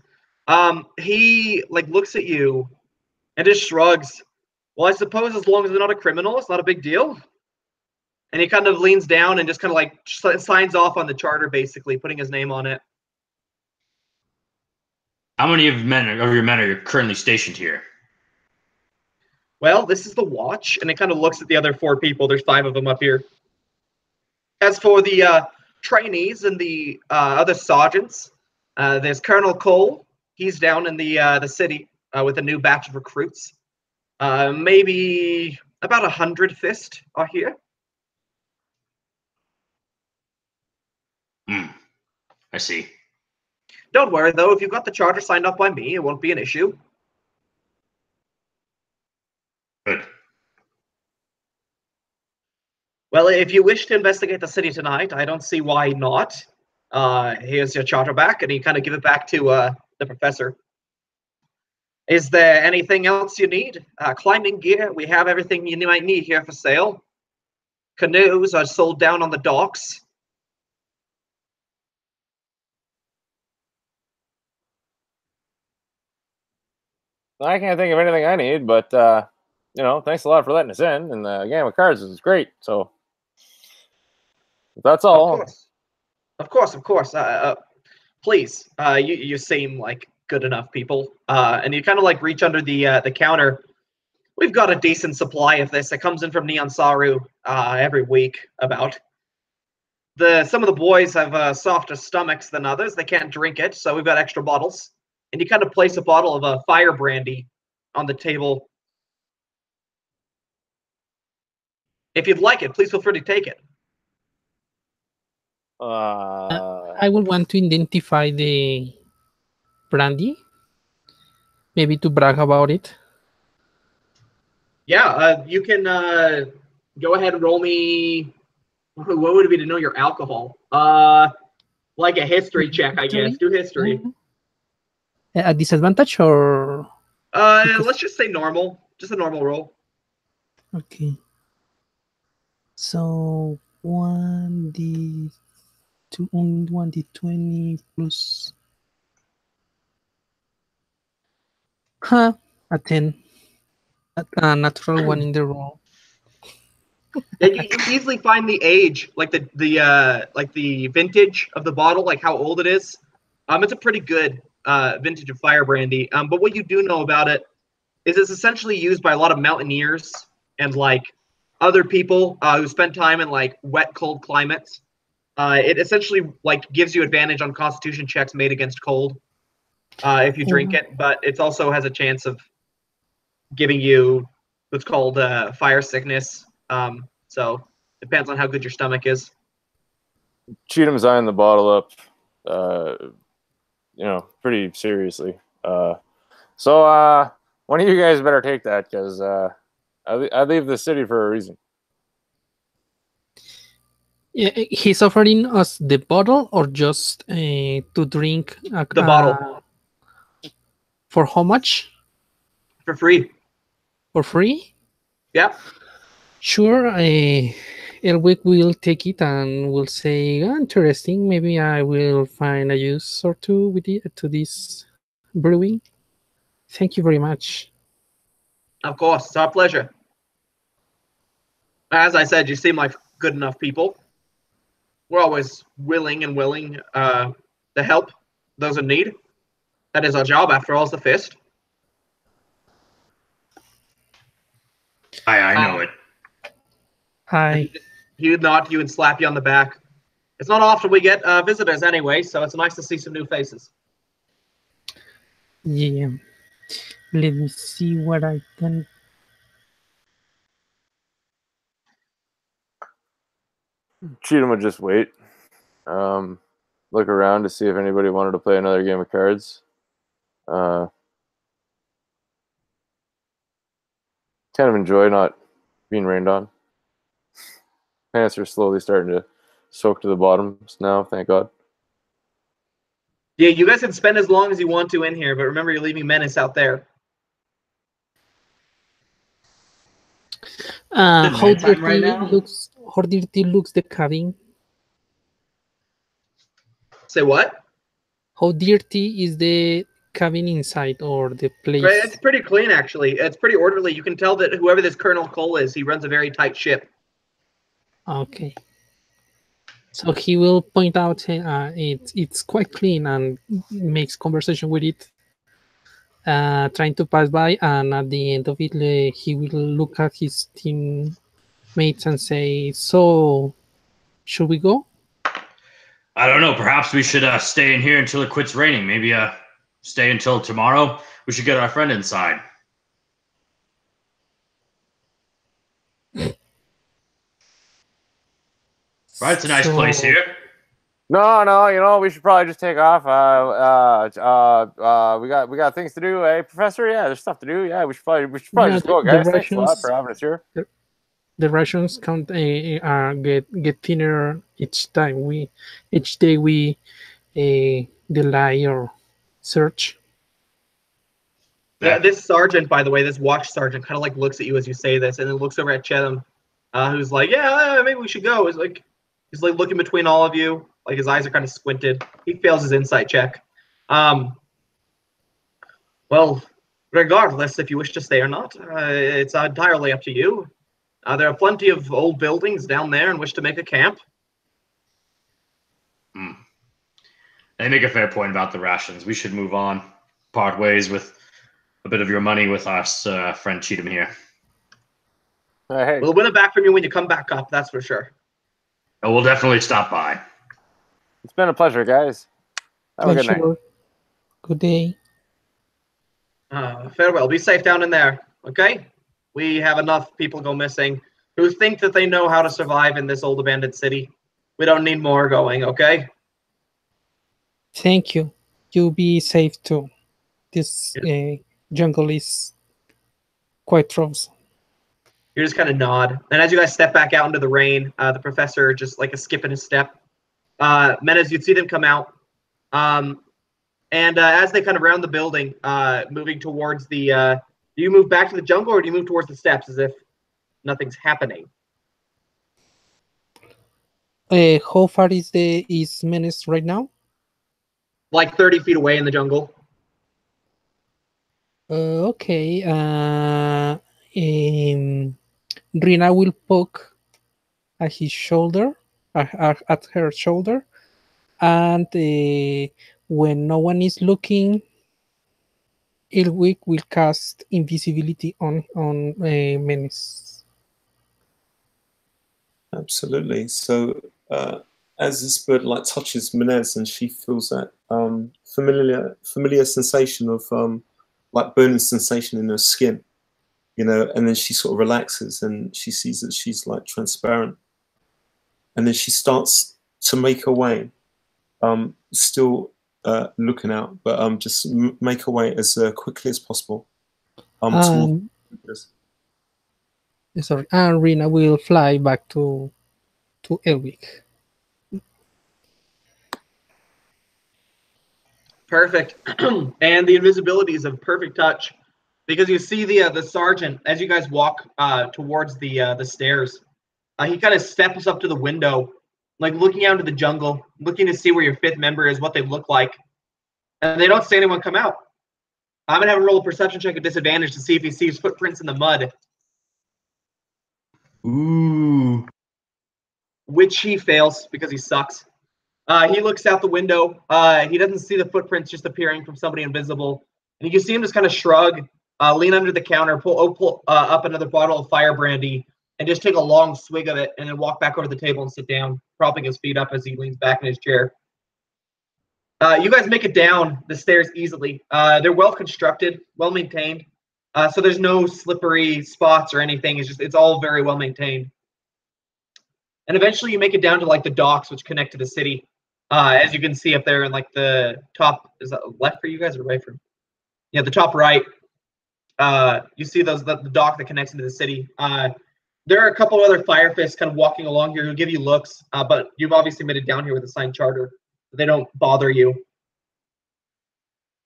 He like looks at you and just shrugs. Well, I suppose as long as they're not a criminal, it's not a big deal. And he kind of leans down and just kind of like signs off on the charter, basically putting his name on it. How many of your men are currently stationed here? Well, this is the watch, and it kind of looks at the other 4 people. There's 5 of them up here. As for the trainees and the other sergeants, there's Colonel Cole. He's down in the city with a new batch of recruits. Maybe about 100 fist are here. I see. Don't worry, though. If you've got the charter signed off by me, it won't be an issue. Good. Well, if you wish to investigate the city tonight, I don't see why not. Here's your charter back, and you kind of give it back to the professor. Is there anything else you need? Climbing gear, we have everything you might need here for sale. Canoes are sold down on the docks. I can't think of anything I need, but thanks a lot for letting us in. And the game of cards is great. So that's all. Of course. Please, you seem like good enough people. And you kind of like reach under the counter. We've got a decent supply of this. It comes in from Neon Saru every week. About some of the boys have softer stomachs than others. They can't drink it, so we've got extra bottles. And you kind of place a bottle of fire brandy on the table. If you'd like it, please feel free to take it. I would want to identify the brandy, maybe to brag about it. Yeah, you can go ahead and roll me What would it be to know your alcohol? Like a history check, I guess. Do history. A disadvantage or because- Let's just say normal. Just a normal roll. okay. So 1d2 1d20 plus a 10. A natural one in the roll. Yeah, you easily find the age, like the vintage of the bottle, like how old it is. It's a pretty good vintage of fire brandy. But what you do know about it is it's essentially used by a lot of mountaineers and like other people who spend time in like wet, cold climates. It essentially like gives you advantage on Constitution checks made against cold if you drink it, but it also has a chance of giving you what's called fire sickness. So depends on how good your stomach is. Cheatham's eyeing the bottle up, pretty seriously. So one of you guys better take that because I leave the city for a reason. Yeah, he's offering us the bottle or just to drink The bottle. For how much? For free. For free? Yeah. Sure. Elwick will take it and will say, interesting. Maybe I will find a use or two with it to this brewing. Thank you very much. Of course, it's our pleasure. As I said, you seem like good enough people. We're always willing to help those in need. That is our job, after all, is the fist. I know it. Hi. He would nod to you and slap you on the back. It's not often we get visitors anyway, so it's nice to see some new faces. Yeah. Let me see what I can. Cheatham would just wait, look around to see if anybody wanted to play another game of cards. Kind of enjoy not being rained on. Pants are slowly starting to soak to the bottoms now, thank God. Yeah, you guys can spend as long as you want to in here, but remember you're leaving Menace out there. How dirty right now? looks the cabin? Say what? How dirty is the cabin inside or the place? Right, it's pretty clean, actually. It's pretty orderly. You can tell that whoever this Colonel Cole is, he runs a very tight ship. Okay. So he will point out it's quite clean and makes conversation with it, trying to pass by. And at the end of it, he will look at his teammates and say, "So, should we go?" I don't know. Perhaps we should stay in here until it quits raining. Maybe stay until tomorrow. We should get our friend inside. Right, it's a nice place here. No, we should probably just take off. We got things to do, eh, Professor? Yeah, there's stuff to do. Yeah, we should probably just go, guys. Thanks a lot for having us here. The rations get thinner each time. Each day we delay our search. Yeah, this sergeant, by the way, this watch sergeant, kind of like looks at you as you say this, and then looks over at Cheatham, who's like, "Yeah, maybe we should go." He's like looking between all of you, like his eyes are kind of squinted. He fails his insight check. Well, regardless, if you wish to stay or not, it's entirely up to you. There are plenty of old buildings down there in which to make a camp. They make a fair point about the rations. We should move on, part ways with a bit of your money with us, friend Cheatham here. Hey. We'll win it back from you when you come back up, that's for sure. Oh, we'll definitely stop by. It's been a pleasure, guys. Have a good night. Good day. Farewell. Be safe down in there, okay? We have enough people go missing who think that they know how to survive in this old abandoned city. We don't need more going, okay? Thank you. You be safe too. This jungle is quite frozen. You just kind of nod. And as you guys step back out into the rain, the professor just like a skip in his step. Menace, you'd see them come out. And as they kind of round the building, moving towards the, do you move back to the jungle or do you move towards the steps as if nothing's happening? How far is Menace right now? Like 30 feet away in the jungle. Okay. Rina will poke at his shoulder, at her shoulder, and when no one is looking, Ilwick will cast invisibility on Menace. Absolutely. So as this bird like touches Menez, and she feels that familiar sensation of like burning sensation in her skin, you know, and then she sort of relaxes and she sees that she's like transparent, and then she starts to make her way, still looking out, but just make her way as quickly as possible towards. Sorry, and Rina will fly back to Elwick. Perfect. And the invisibility is a perfect touch because you see the sergeant as you guys walk towards the stairs. He kind of steps up to the window, like looking out into the jungle, looking to see where your fifth member is, what they look like, and they don't see anyone come out. I'm gonna have a roll a perception check at disadvantage to see if he sees footprints in the mud. Ooh. Which he fails because he sucks. He looks out the window. He doesn't see the footprints just appearing from somebody invisible. And you can see him just kind of shrug, lean under the counter, pull up another bottle of fire brandy, and just take a long swig of it, and then walk back over to the table and sit down, propping his feet up as he leans back in his chair. You guys make it down the stairs easily. They're well constructed, well maintained. So there's no slippery spots or anything. It's all very well maintained. And eventually you make it down to like the docks, which connect to the city. As you can see up there in like the top, is that left for you guys or right for? Yeah, the top right. You see the dock that connects into the city. There are a couple other fire fists kind of walking along here who give you looks, but you've obviously made it down here with a signed charter. They don't bother you.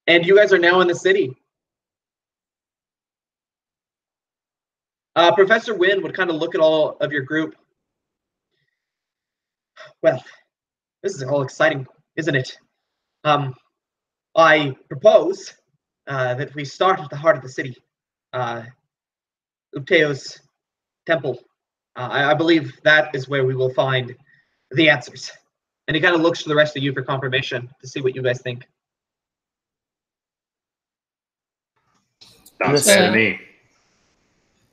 And you guys are now in the city. Professor Winn would kind of look at all of your group. Well, this is all exciting, isn't it? I propose that we start at the heart of the city, Upteo's temple. I believe that is where we will find the answers. And he kind of looks to the rest of you for confirmation to see what you guys think. Sounds fair to me.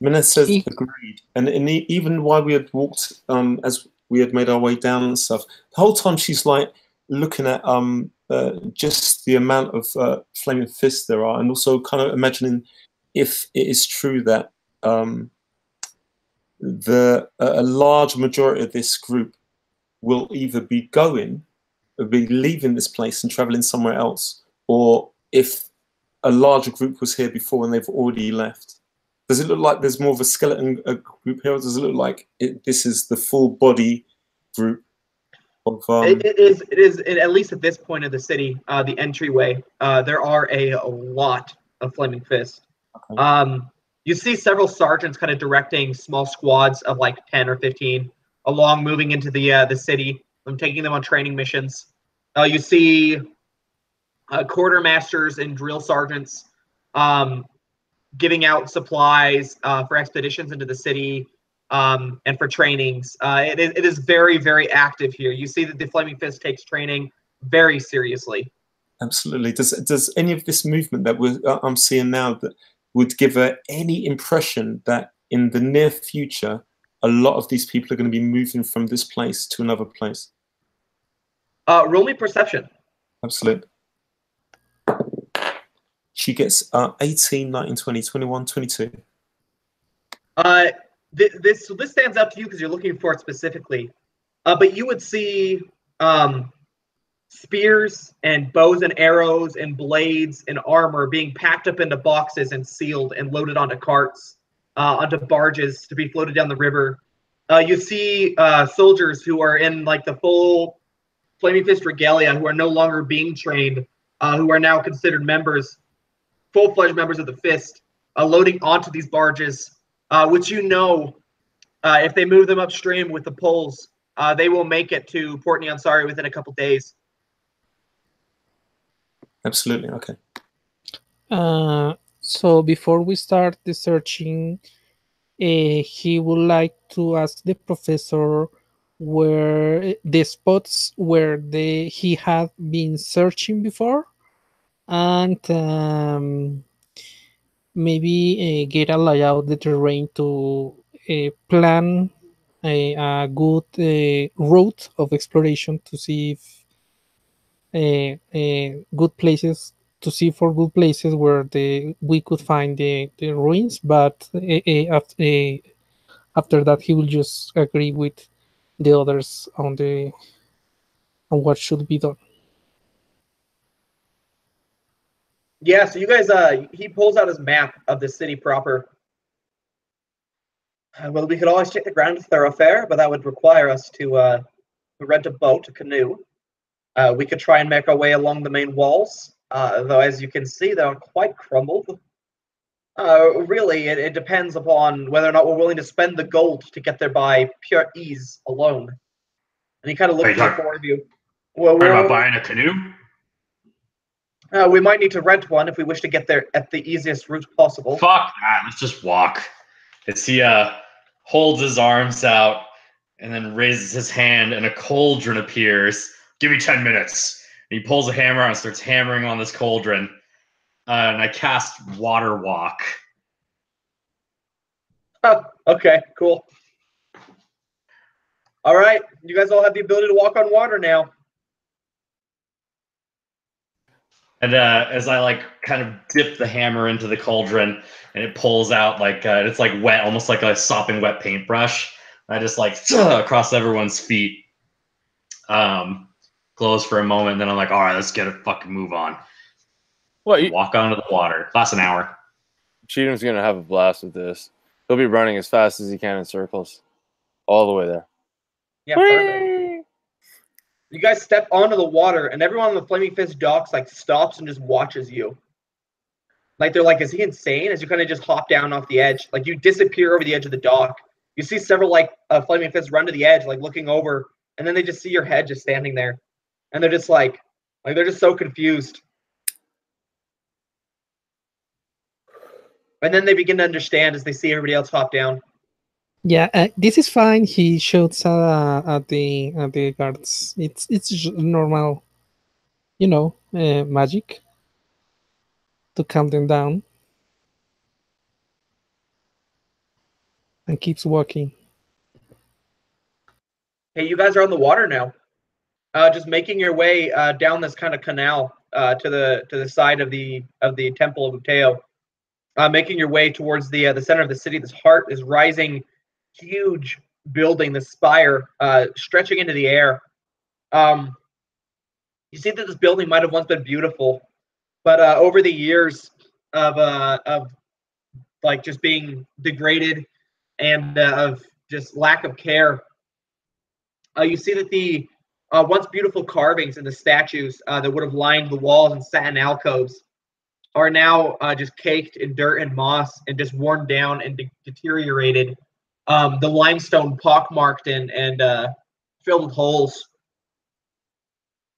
Menes says agreed, and even while we had walked, as we had made our way down and stuff, the whole time she's like looking at just the amount of flaming fists there are, and also kind of imagining if it is true that a large majority of this group will either be leaving this place and traveling somewhere else, or if a larger group was here before and they've already left. Does it look like there's more of a skeleton group here, or does it look like this is the full body group of? It is at least at this point of the city, the entryway. There are a lot of flaming fists. Okay. You see several sergeants kind of directing small squads of like 10 or 15 along, moving into the city and taking them on training missions. You see quartermasters and drill sergeants giving out supplies for expeditions into the city and for trainings. It is very, very active here. You see that the Flaming Fist takes training very seriously. Absolutely. Does any of this movement that I'm seeing now that would give her any impression that in the near future, a lot of these people are going to be moving from this place to another place? Roll me perception. Absolutely. She gets 18, 19, 20, 21, 22. This stands out to you because you're looking for it specifically. But you would see spears and bows and arrows and blades and armor being packed up into boxes and sealed and loaded onto carts onto barges to be floated down the river. You see soldiers who are in like the full Flaming Fist regalia, who are no longer being trained, who are now considered members, full-fledged members of the Fist, loading onto these barges, which if they move them upstream with the poles, they will make it to Port Nyansari within a couple days. Absolutely, okay. So before we start the searching, he would like to ask the professor where the spots where he had been searching before, and maybe get a layout the terrain to plan a good route of exploration to see if good places to see for good places where we could find the ruins, but after that he will just agree with the others on what should be done. Yeah, so you guys, he pulls out his map of the city proper. Well, we could always take the Grand Thoroughfare, but that would require us to rent a boat, a canoe. We could try and make our way along the main walls, though as you can see, they're quite crumbled. Really, it depends upon whether or not we're willing to spend the gold to get there by pure ease alone. And he kind of looks at the four of you. Well, Talking about buying a canoe? We might need to rent one if we wish to get there at the easiest route possible. Fuck that. Let's just walk. As he holds his arms out and then raises his hand, and a cauldron appears. Give me 10 minutes. And he pulls a hammer out and starts hammering on this cauldron. And I cast Water Walk. Oh, okay, cool. All right, you guys all have the ability to walk on water now. And as I like kind of dip the hammer into the cauldron, and it pulls out like it's like wet, almost like a sopping wet paintbrush. I just like across everyone's feet. Glows for a moment, and then I'm like, all right, let's get a fucking move on. Walk onto the water. Lasts an hour. Cheatham's gonna have a blast with this. He'll be running as fast as he can in circles, all the way there. Yeah, perfect. You guys step onto the water, and everyone on the Flaming Fist docks like stops and just watches you. Like they're like, "Is he insane?" As you kind of just hop down off the edge, like you disappear over the edge of the dock. You see several like Flaming Fists run to the edge, like looking over, and then they just see your head just standing there, and they're just like they're just so confused. And then they begin to understand as they see everybody else hop down. Yeah, this is fine. He shoots at the guards. It's normal, magic to calm them down, and keeps walking. Hey, you guys are on the water now. Just making your way down this kind of canal to the side of the Temple of Uteo. Making your way towards the center of the city. This heart is rising. Huge building, the spire stretching into the air. You see that this building might have once been beautiful, but over the years of like just being degraded and of just lack of care, you see that the once beautiful carvings and the statues that would have lined the walls and sat in alcoves are now just caked in dirt and moss and just worn down and deteriorated. The limestone pockmarked and filled with holes.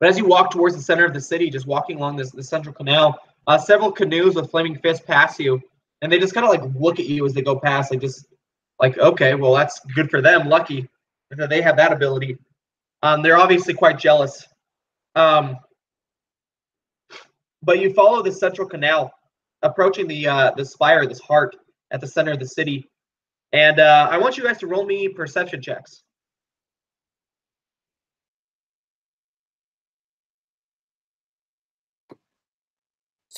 But as you walk towards the center of the city, just walking along the central canal, several canoes with Flaming Fists pass you, and they just kind of like look at you as they go past, like just like, okay, well that's good for them, lucky that they have that ability. They're obviously quite jealous. But you follow the central canal, approaching the spire, this heart at the center of the city. And I want you guys to roll me perception checks.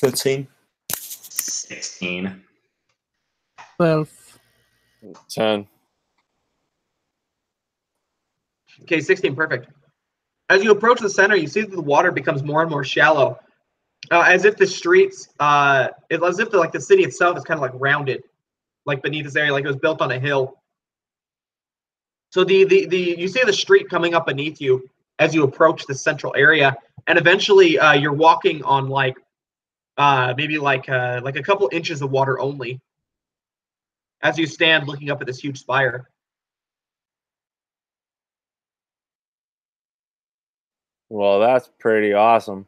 $13. 16. 12. 10. Okay, 16, perfect. As you approach the center, you see that the water becomes more and more shallow, as if the streets, as if the city itself is kind of like rounded. like beneath this area, like it was built on a hill. So you see the street coming up beneath you as you approach the central area, and eventually you're walking on like maybe like a couple inches of water only as you stand looking up at this huge spire. Well, that's pretty awesome.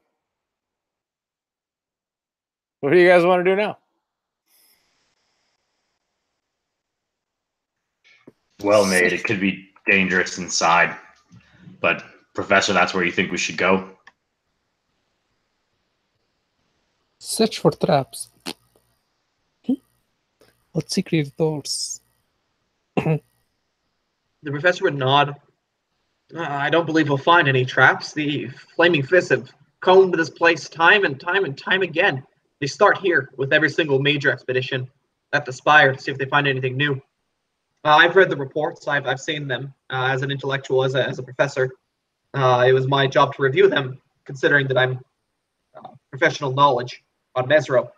What do you guys want to do now? Well made. It could be dangerous inside, but Professor, that's where you think we should go? Search for traps. Or secret doors. The professor would nod. I don't believe we'll find any traps. The flaming fists have combed this place time and time and time again. They start here with every single major expedition at the Spire to see if they find anything new. I've read the reports. I've seen them as an intellectual, as a professor. It was my job to review them, considering that I'm professional knowledge on Mezro.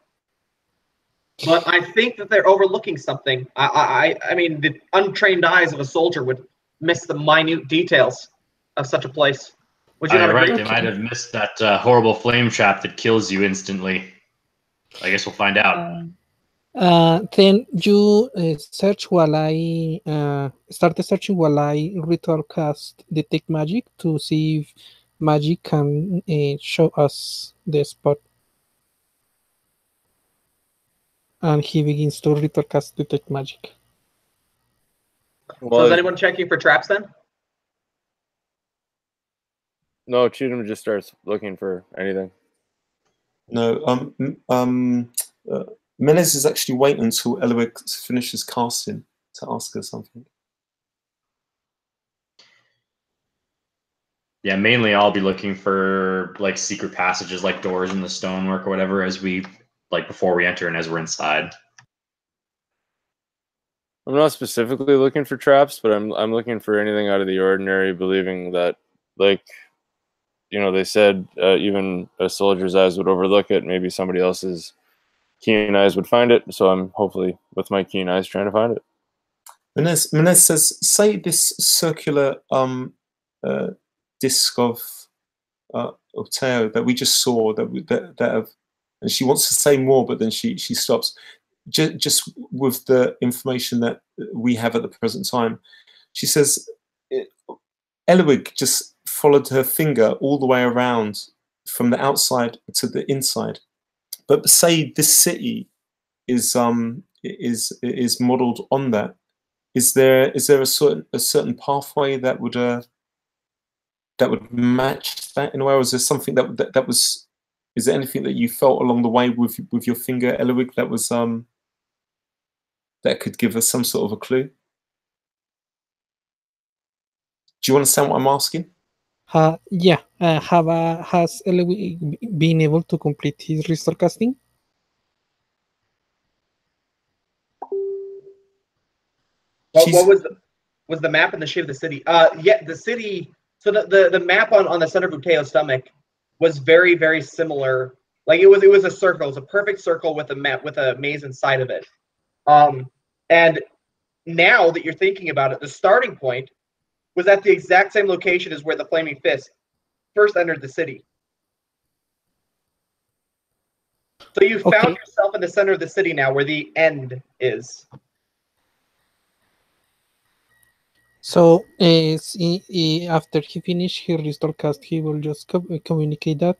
But I think that they're overlooking something. I mean, the untrained eyes of a soldier would miss the minute details of such a place. Would you not Right, agree? they might have missed that horrible flame trap that kills you instantly. I guess we'll find out. Then you search while I start searching while I ritual cast detect magic to see if magic can show us the spot. And he begins to ritual cast detect magic. So is anyone checking for traps then? No, Cheatham just starts looking for anything. No, Menez is actually waiting until Eloic finishes casting to ask her something. Yeah, mainly I'll be looking for like secret passages, like doors in the stonework or whatever, as we like before we enter and as we're inside. I'm not specifically looking for traps, but I'm looking for anything out of the ordinary, believing that, like, you know, they said even a soldier's eyes would overlook it. Maybe somebody else's keen eyes would find it. So I'm hopefully, with my keen eyes, trying to find it. Menez says, say this circular disc of Teo that we just saw, and she wants to say more, but then she stops. Just with the information that we have at the present time, she says, Eloig just followed her finger all the way around from the outside to the inside. But say this city is modeled on that. Is there a certain pathway that would match that in a way? Or is there something that was? Is there anything that you felt along the way with your finger, Eloig, that was that could give us some sort of a clue? Do you understand what I'm asking? Yeah. Has Eloy been able to complete his restore casting? What was the map in the shape of the city? Yeah, the city. So the map on the center of Uteo's stomach was very, very similar. Like it was a circle. It was a perfect circle with a map with a maze inside of it. And now that you're thinking about it, the starting point was at the exact same location as where the Flaming Fist first entered the city. So you found yourself in the center of the city now, where the end is. So after he finishes his restore cast, he will just communicate that.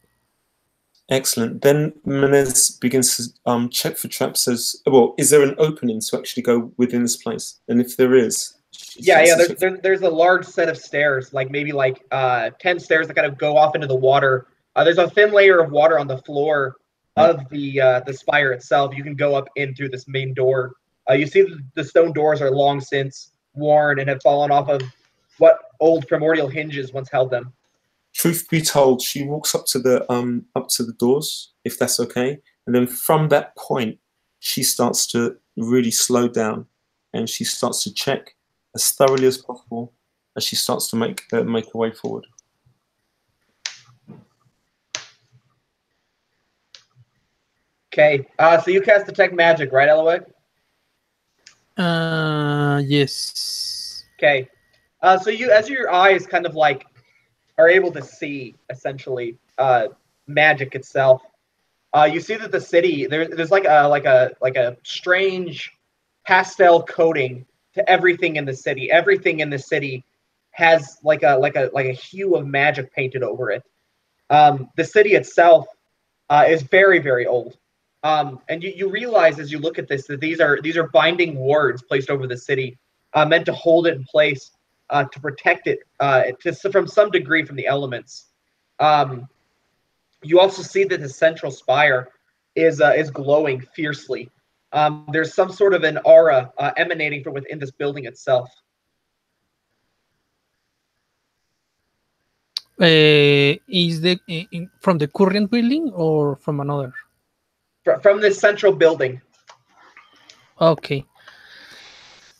Excellent. Then Menez begins to check for traps. Says, "Well, is there an opening to actually go within this place? And if there is, yeah. There's a large set of stairs, like maybe 10 stairs that kind of go off into the water. There's a thin layer of water on the floor of the spire itself. You can go up in through this main door. You see the stone doors are long since worn and have fallen off of what old primordial hinges once held them. Truth be told, she walks up to the doors, if that's okay, and then from that point, she starts to really slow down, and she starts to check as thoroughly as possible as she starts to make her way forward. Okay, so you cast detect magic, right, Eloy? Yes. Okay. So you, as your eyes kind of like are able to see essentially magic itself, you see that the city there's like a strange pastel coating to everything in the city. Everything in the city has like a hue of magic painted over it. The city itself is very, very old. And you realize as you look at this that these are binding wards placed over the city, meant to hold it in place, to protect it from some degree from the elements. You also see that the central spire is glowing fiercely. There's some sort of an aura emanating from within this building itself. Is from the current building or from another? From this central building. Okay.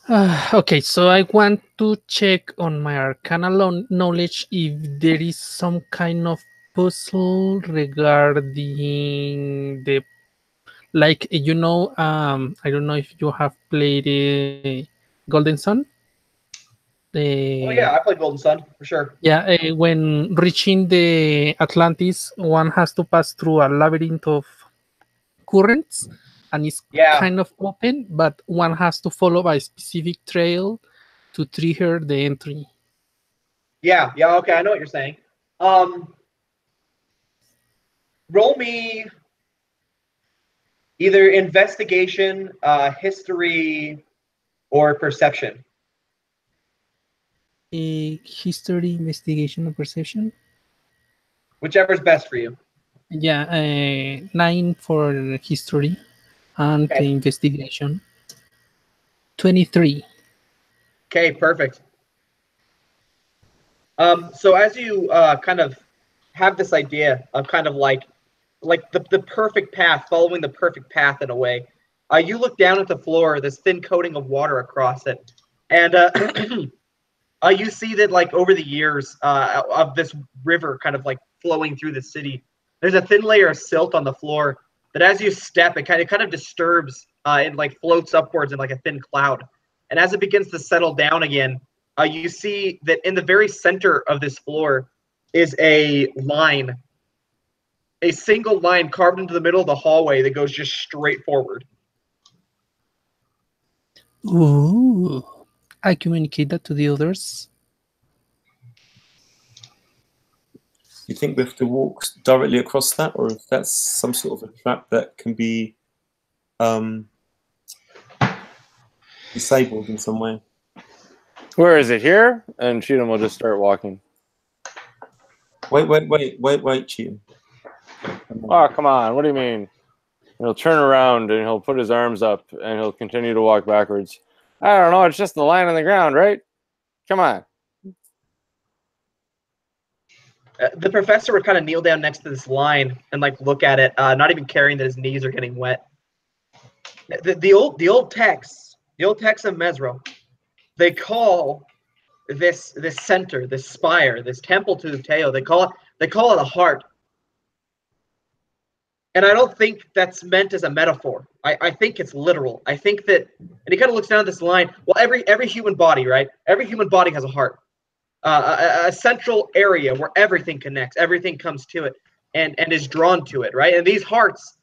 Okay, so I want to check on my arcana knowledge if there is some kind of puzzle regarding the, like, I don't know if you have played Golden Sun. Oh yeah, I played Golden Sun for sure. Yeah, when reaching the Atlantis, one has to pass through a labyrinth of currents, and it's kind of open, but one has to follow a specific trail to trigger the entry. Yeah, okay, I know what you're saying. Roll me either investigation, history, or perception. History, investigation, or perception? Whichever is best for you. Yeah, 9 for history and investigation. 23. Okay, perfect. So as you kind of have this idea of kind of like the perfect path, following the perfect path in a way, you look down at the floor, this thin coating of water across it, and you see that like over the years of this river kind of like flowing through the city, there's a thin layer of silt on the floor that as you step, it kind of disturbs, it like floats upwards in like a thin cloud. And as it begins to settle down again, you see that in the very center of this floor is a line, a single line carved into the middle of the hallway that goes just straight forward. Ooh, I communicate that to the others. You think we have to walk directly across that, or if that's some sort of a trap that can be disabled in some way? Where is it? Here? And Cheatham will just start walking. Wait, Cheatham. Oh, come on. What do you mean? He'll turn around and he'll put his arms up and he'll continue to walk backwards. I don't know. It's just the line on the ground, right? Come on. The professor would kind of kneel down next to this line and like look at it, not even caring that his knees are getting wet. The old texts of Mezro, they call this center, this spire, this temple to Teo, they call it a heart. And I don't think that's meant as a metaphor. I think it's literal. I think that, and he kind of looks down at this line. Well, every human body, right? Every human body has a heart. A central area where everything connects, everything comes to it, and is drawn to it, right? And these hearts,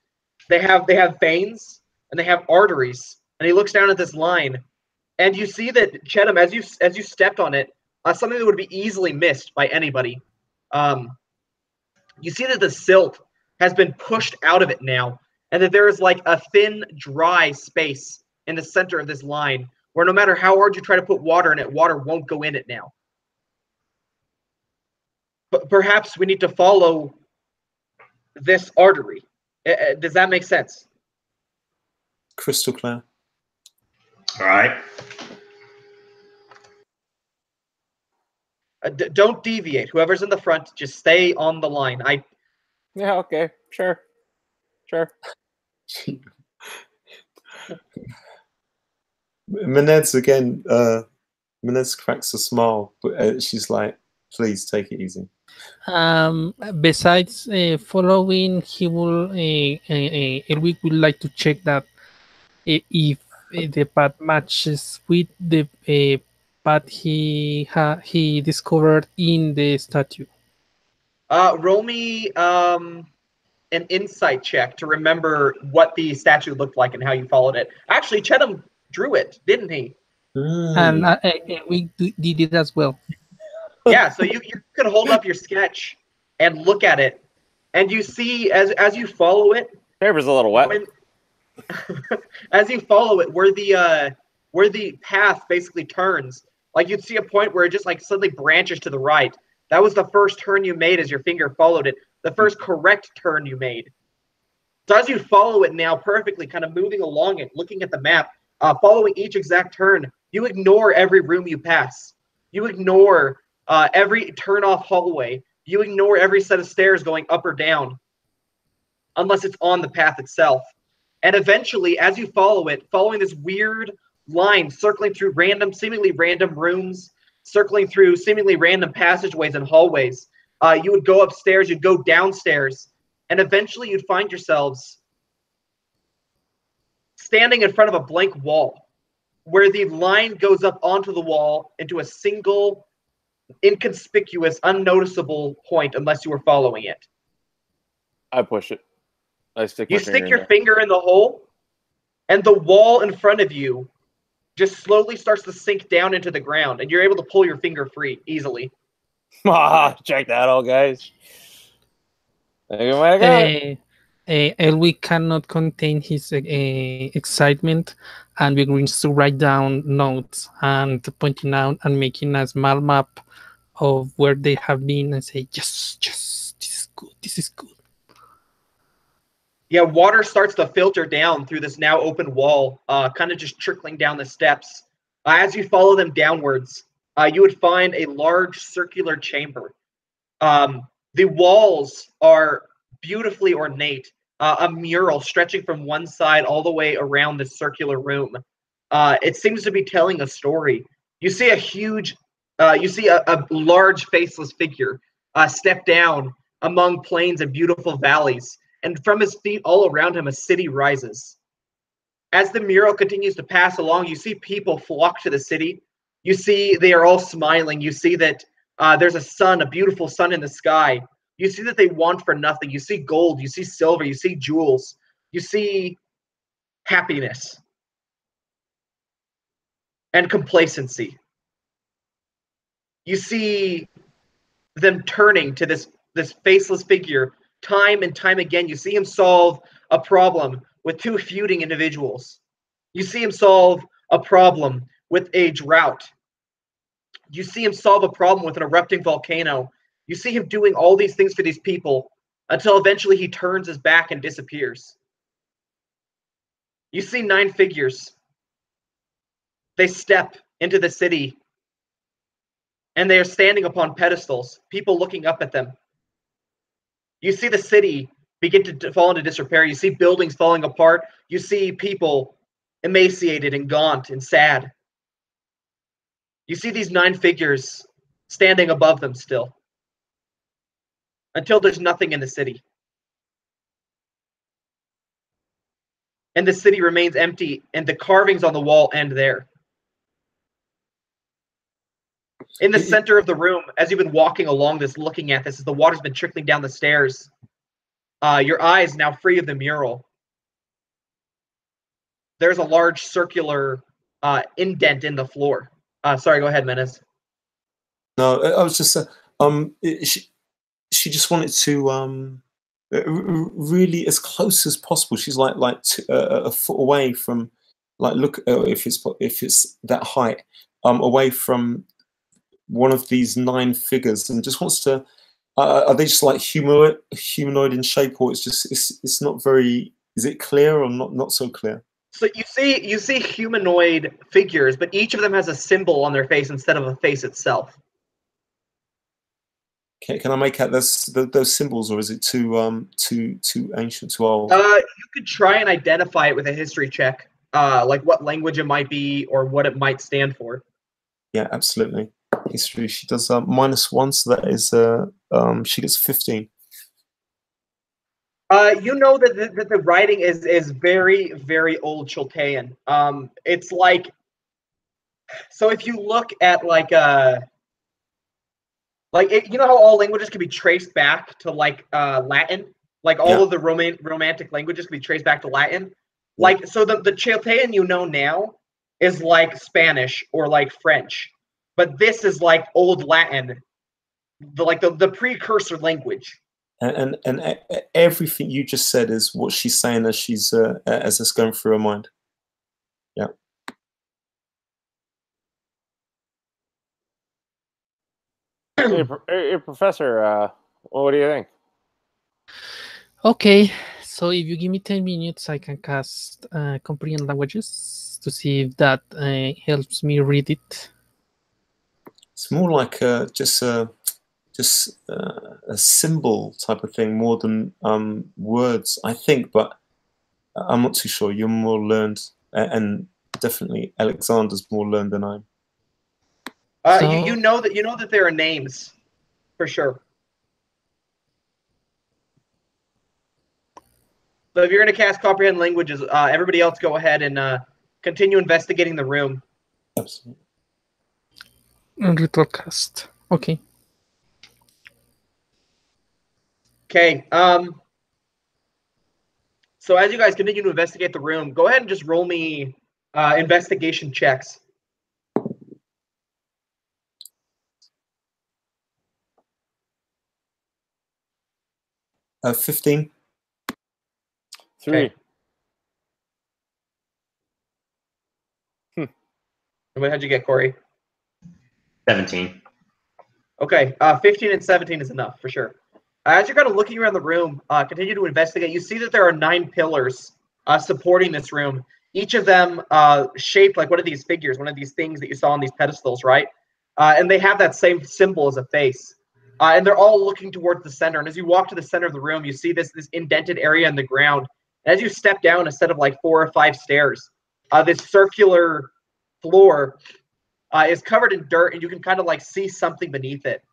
they have veins and they have arteries. And he looks down at this line, and you see that Cheatham, as you stepped on it, something that would be easily missed by anybody. You see that the silt has been pushed out of it now, and that there is like a thin, dry space in the center of this line, where no matter how hard you try to put water in it, water won't go in it now. But perhaps we need to follow this artery. Does that make sense? Crystal clear. All right. Don't deviate. Whoever's in the front, just stay on the line. Yeah, okay. Sure. Menez again. Menez cracks a smile, but she's like, "Please take it easy." Besides following, he will. Elwick would like to check that if the path matches with the path he discovered in the statue. Roll me an insight check to remember what the statue looked like and how you followed it. Actually, Chetham drew it, didn't he? And we did it as well. Yeah, so you could hold up your sketch and look at it, and you see as you follow it. Paper's a little wet. As you follow it, where the path basically turns, like you'd see a point where it just like suddenly branches to the right. That was the first turn you made as your finger followed it. The first correct turn you made. So as you follow it now perfectly, kind of moving along it, looking at the map, following each exact turn, you ignore every room you pass. You ignore every turn-off hallway. You ignore every set of stairs going up or down, unless it's on the path itself. And eventually, as you follow it, following this weird line, circling through seemingly random rooms, circling through seemingly random passageways and hallways, you would go upstairs, you'd go downstairs, and eventually you'd find yourselves standing in front of a blank wall, where the line goes up onto the wall into a single, inconspicuous, unnoticeable point unless you were following it. I push it. You stick your finger in the hole, and the wall in front of you just slowly starts to sink down into the ground, and you're able to pull your finger free easily. Check that out, guys. Elwick cannot contain his excitement, and begins to write down notes and pointing out and making a small map of where they have been, and say, yes, this is good, this is good. Yeah, water starts to filter down through this now open wall, kind of just trickling down the steps. As you follow them downwards, you would find a large circular chamber. The walls are beautifully ornate, a mural stretching from one side all the way around the circular room. It seems to be telling a story. You see a large faceless figure step down among plains and beautiful valleys. And from his feet all around him, a city rises. As the mural continues to pass along, you see people flock to the city. You see they are all smiling. You see that there's a beautiful sun in the sky. You see that they want for nothing. You see gold. You see silver. You see jewels. You see happiness and complacency. You see them turning to this faceless figure. Time and time again, you see him solve a problem with two feuding individuals. You see him solve a problem with a drought. You see him solve a problem with an erupting volcano. You see him doing all these things for these people until eventually he turns his back and disappears. You see 9 figures. They step into the city, and they are standing upon pedestals, people looking up at them. You see the city begin to fall into disrepair. You see buildings falling apart. You see people emaciated and gaunt and sad. You see these 9 figures standing above them still, until there's nothing in the city. And the city remains empty, and the carvings on the wall end there. In the center of the room, as you've been walking along this, looking at this, as the water's been trickling down the stairs, your eyes now free of the mural. There's a large circular indent in the floor. Sorry, go ahead, Menace. No, I was just she just wanted to really as close as possible. She's like a foot away from, like, look, if it's that height, away from one of these 9 figures, and just wants to. Are they just like humanoid in shape, or it's not very? Is it clear or not so clear? So you see humanoid figures, but each of them has a symbol on their face instead of a face itself. Can I make out those symbols, or is it too ancient, too old? You could try and identify it with a history check, like what language it might be or what it might stand for. Yeah, absolutely. History. She does -1, so that is she gets 15. You know that the writing is very, very old Chultean. It's like, so if you look at like you know how all languages can be traced back to like Latin, like all of the romantic languages can be traced back to Latin. Like, so the Chultean you know now is like Spanish or like French, but this is like old Latin, the precursor language. And everything you just said is what she's saying as she's as it's going through her mind. Yeah. Hey, Professor, what do you think? Okay, so if you give me 10 minutes, I can cast Comprehend Languages to see if that helps me read it. It's more like just a symbol type of thing, more than words, I think. But I'm not too sure. You're more learned, and definitely Alexander's more learned than I am. You know that there are names, for sure. So if you're going to cast Comprehend Languages, everybody else go ahead and continue investigating the room. Absolutely. Ritual cast. Okay. Okay. So as you guys continue to investigate the room, go ahead and just roll me investigation checks. 15. 3. Okay. What how'd you get, Corey? 17. Okay, 15 and 17 is enough for sure. As you're kind of looking around the room, continue to investigate. You see that there are 9 pillars supporting this room. Each of them shaped like one of these figures, one of these things that you saw on these pedestals, right? And they have that same symbol as a face. And they're all looking towards the center. And as you walk to the center of the room, you see this indented area in the ground. And as you step down a set of like 4 or 5 stairs, this circular floor is covered in dirt, and you can kind of like see something beneath it.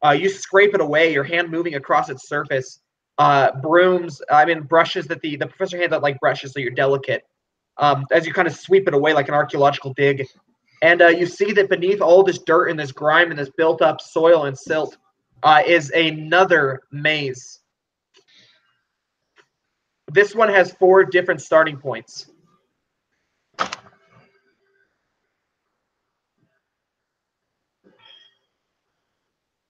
You scrape it away, your hand moving across its surface. Brushes that the professor hands out like brushes, so you're delicate. As you kind of sweep it away like an archaeological dig. And you see that beneath all this dirt and this grime and this built up soil and silt is another maze. This one has 4 different starting points.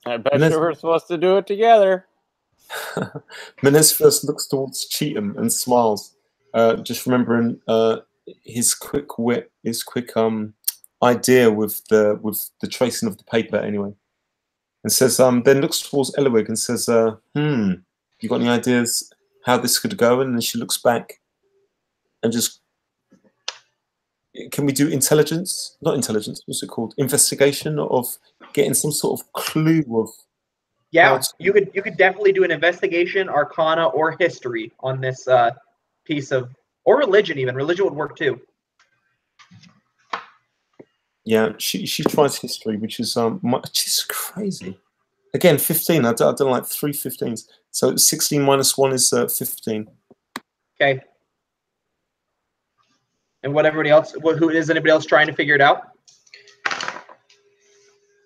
I bet you we're supposed to do it together. Menez first looks towards Cheatham and smiles, just remembering his quick wit, his quick idea with the tracing of the paper anyway, and says then looks towards Eloig and says, you got any ideas how this could go? And then she looks back and just, can we do intelligence? Not intelligence, what's it called? Investigation of getting some sort of clue of. Yeah, you could definitely do an investigation, arcana, or history on this piece of, or religion even. Religion would work too. Yeah, she tries history, which is just crazy. Again, 15. I've done like 3 15s. So 16 minus 1 is 15. Okay. And what everybody else? Who is anybody else trying to figure it out?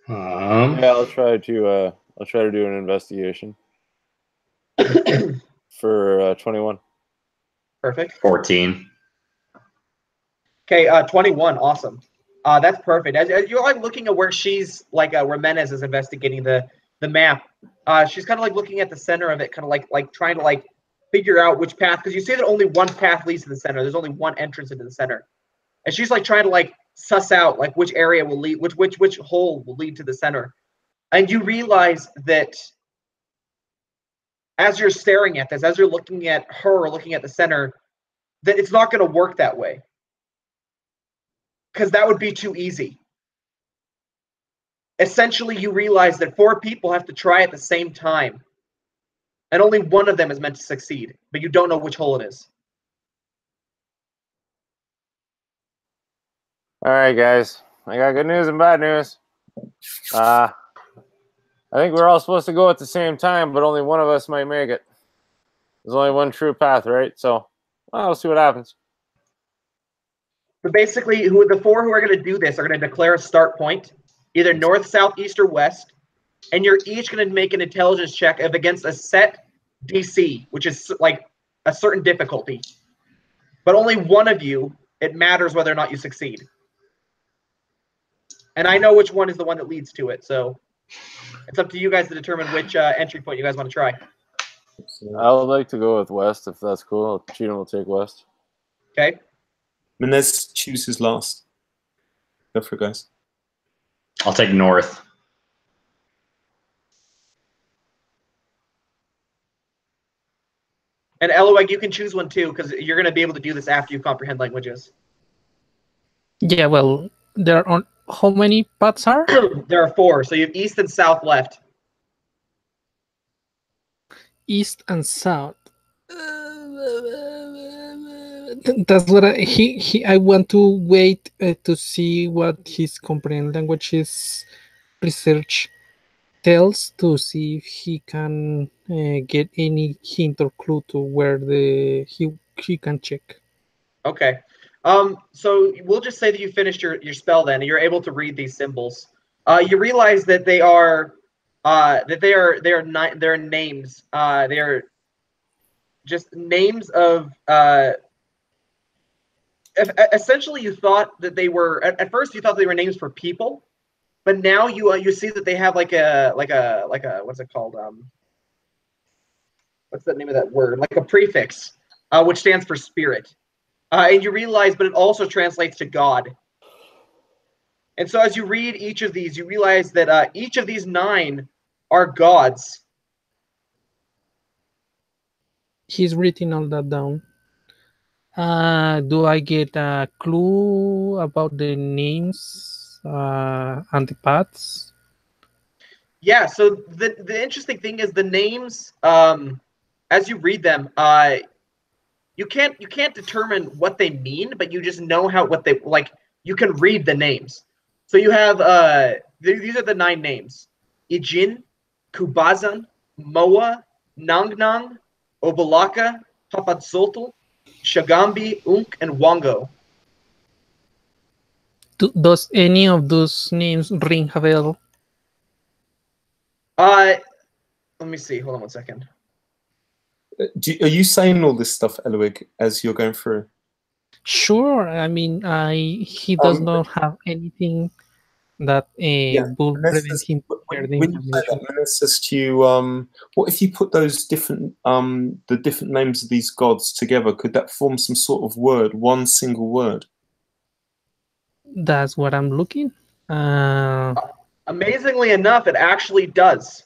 Yeah, I'll try to do an investigation for 21. Perfect. 14. Okay, 21. Awesome. That's perfect. As you're like looking at where she's like where Menez is investigating the map, she's kind of like looking at the center of it, kind of like trying to like figure out which path, because you see that only one path leads to the center. There's only one entrance into the center, and she's like trying to like suss out like which area will lead, which hole will lead to the center. And you realize that as you're staring at this, as you're looking at her, looking at the center, that it's not going to work that way, because that would be too easy. Essentially, you realize that 4 people have to try at the same time, and only one of them is meant to succeed, but you don't know which hole it is. All right, guys. I got good news and bad news. I think we're all supposed to go at the same time, but only one of us might make it. There's only one true path, right? So, well, we'll see what happens. But basically, the four who are going to do this are going to declare a start point, either north, south, east, or west, and you're each going to make an intelligence check of against a set DC, which is like a certain difficulty. But only one of you, it matters whether or not you succeed. And I know which one is the one that leads to it, so it's up to you guys to determine which entry point you guys want to try. I would like to go with west if that's cool. Cheatham will take west. Okay. Menez chooses last. Go for it, guys. I'll take north. And Eloeg, you can choose one too, because you're going to be able to do this after you comprehend languages. Yeah, well, there are how many paths are? There are four, so you have east and south left. East and south. That's what I want to wait to see what his comprehend languages research tells, to see if he can get any hint or clue to where he can check. Okay. So we'll just say that you finished your spell then, and you're able to read these symbols. You realize that they are names. They are just names of essentially you thought that they were at first you thought they were names for people, but now you see that they have like a what's it called? What's the name of that word? Like a prefix, which stands for spirit. And you realize, but it also translates to God. And so as you read each of these, you realize that each of these 9 are gods. He's written all that down. Do I get a clue about the names and the paths? Yeah, so the interesting thing is the names, as you read them, you can't determine what they mean, but you just know what they like. You can read the names. So you have these are the 9 names: Ijin, Kubazan, MoA, Nangnang, Obalaka, Papatzoltl, Shagambi, Unk, and Wango. Does any of those names ring a bell? Let me see. Hold on one second. Are you saying all this stuff, Eloig, as you're going through? Sure. I mean, he does not have anything that will prevent him from sharing when you say that, Menez says to you, what if you put those different the different names of these gods together? Could that form some sort of word, one single word? That's what I'm looking. Amazingly enough, it actually does.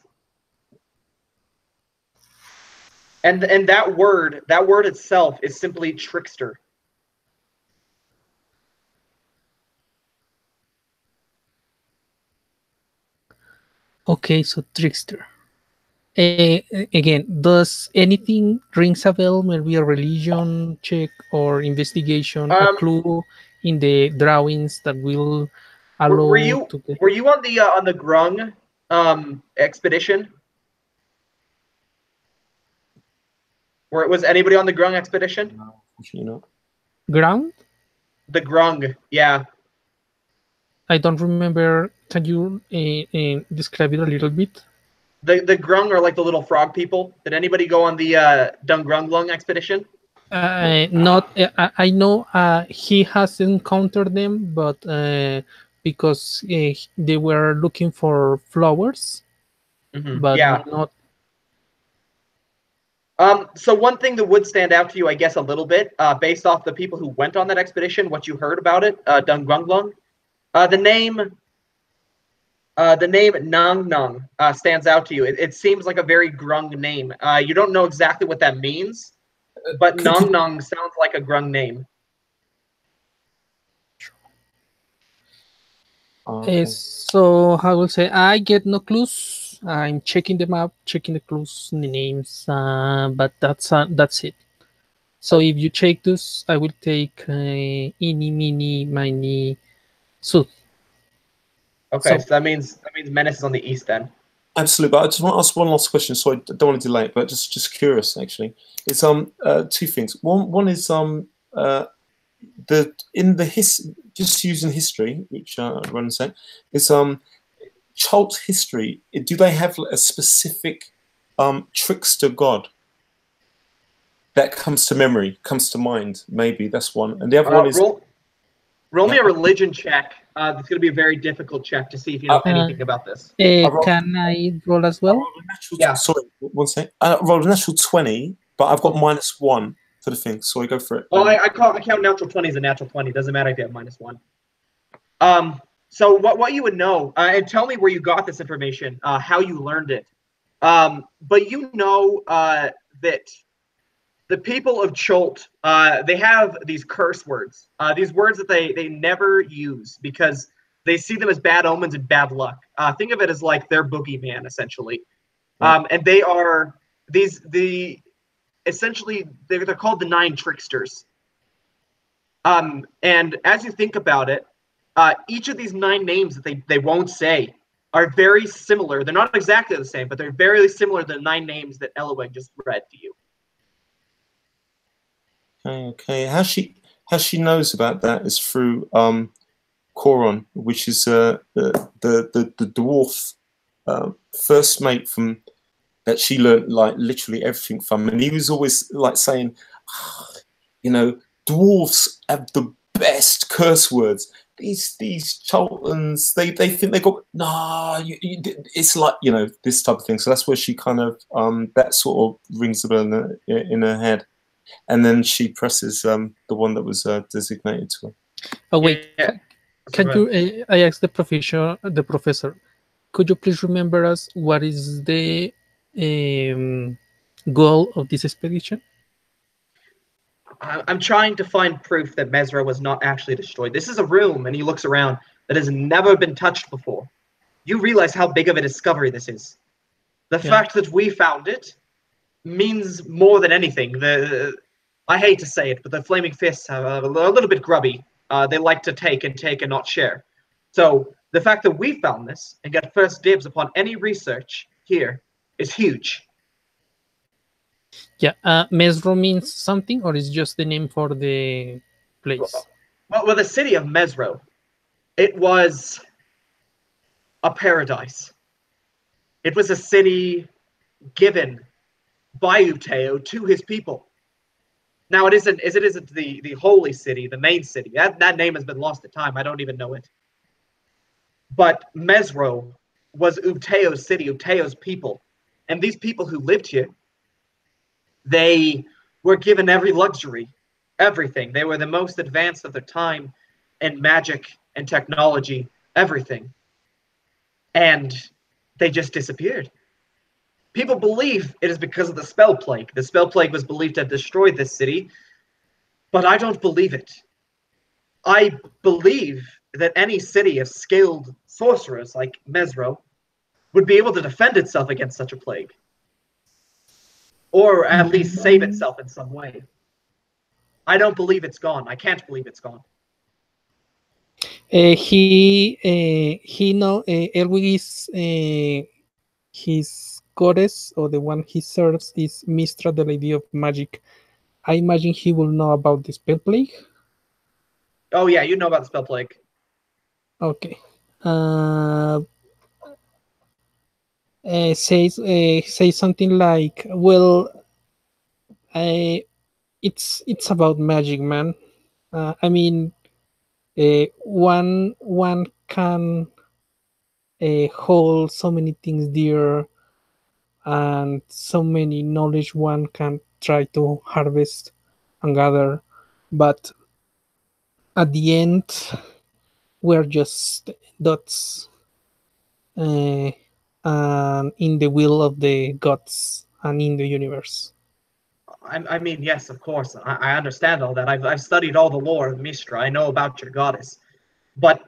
And that word itself is simply trickster. Okay, so trickster. Again, does anything rings a bell? Maybe a religion check or investigation, a clue in the drawings that will allow. Were you on the Grung expedition? Was anybody on the Grung expedition? No, unfortunately not. Ground? The Grung, yeah. I don't remember. Can you describe it a little bit? The Grung are like the little frog people. Did anybody go on the Dungrunglung expedition? Not. I know he has encountered them, but because they were looking for flowers, but yeah. not. So one thing that would stand out to you, I guess, a little bit, based off the people who went on that expedition, what you heard about it, Dungrunglung, the name Nang Nang stands out to you. It seems like a very Grung name. You don't know exactly what that means, but Nang Nang sounds like a Grung name. Okay. So I will say I get no clues. I'm checking them up, checking the clues, the names, but that's it. So if you check this, I will take eeny, meeny, miny, south. Okay, so that means Menace is on the east then. Absolutely. But I just want to ask one last question, so I don't want to delay it, but just curious actually. It's two things. One is just using history, which I want to say, is Chult history. Do they have a specific trickster god that comes to memory, comes to mind? Maybe that's one. And the other one is roll me a religion check. It's going to be a very difficult check to see if you know anything about this. Can I roll as well? Sorry, one second. I rolled a natural 20, but I've got -1 for the thing, so I go for it. Well, I count natural 20 as a natural 20. Doesn't matter if you have -1. So what you would know, and tell me where you got this information, how you learned it. But you know that the people of Chult, they have these curse words, these words that they never use because they see them as bad omens and bad luck. Think of it as like their boogeyman, essentially. And they are essentially they're called the 9 tricksters. And as you think about it, each of these 9 names that they won't say are very similar. They're not exactly the same, but they're very similar to the 9 names that Elowen just read to you. Okay. How she knows about that is through Coron, which is the dwarf first mate from that she learned like literally everything from, and he was always like saying, you know, dwarves have the best curse words. These Chultans, they think they got it's like, you know, this type of thing. So that's where she kind of that sort of rings the bell in her head. And then she presses the one that was designated to her. Oh wait, can you? I asked the professor. Could you please remember us what is the goal of this expedition? I'm trying to find proof that Mezro was not actually destroyed. This is a room, and he looks around, that has never been touched before. You realize how big of a discovery this is. The fact that we found it means more than anything. I hate to say it, but the Flaming Fists are a little bit grubby. They like to take and not share. So the fact that we found this and get first dibs upon any research here is huge. Yeah, Mezro means something, or is just the name for the place? Well, the city of Mezro, it was a paradise. It was a city given by Uteo to his people. Now, it isn't the holy city, the main city. That name has been lost to time. I don't even know it. But Mezro was Uteo's city, Uteo's people. And these people who lived here, they were given every luxury, everything. They were the most advanced of their time in magic and technology, everything. And they just disappeared. People believe it is because of the spell plague. The spell plague was believed to have destroyed this city, but I don't believe it. I believe that any city of skilled sorcerers like Mezro would be able to defend itself against such a plague. Or at least save itself in some way. I don't believe it's gone. I can't believe it's gone. Elwig is his goddess, or the one he serves, is Mistra, the Lady of Magic. I imagine he will know about the spell plague. Oh yeah, you know about the spell plague. Okay. Say something like, well, it's about magic, man. I mean, one can hold so many things dear, and so many knowledge one can try to harvest and gather, but at the end we're just dots and in the will of the gods and in the universe. I mean, yes, of course. I understand all that. I've studied all the lore of Mistra. I know about your goddess. But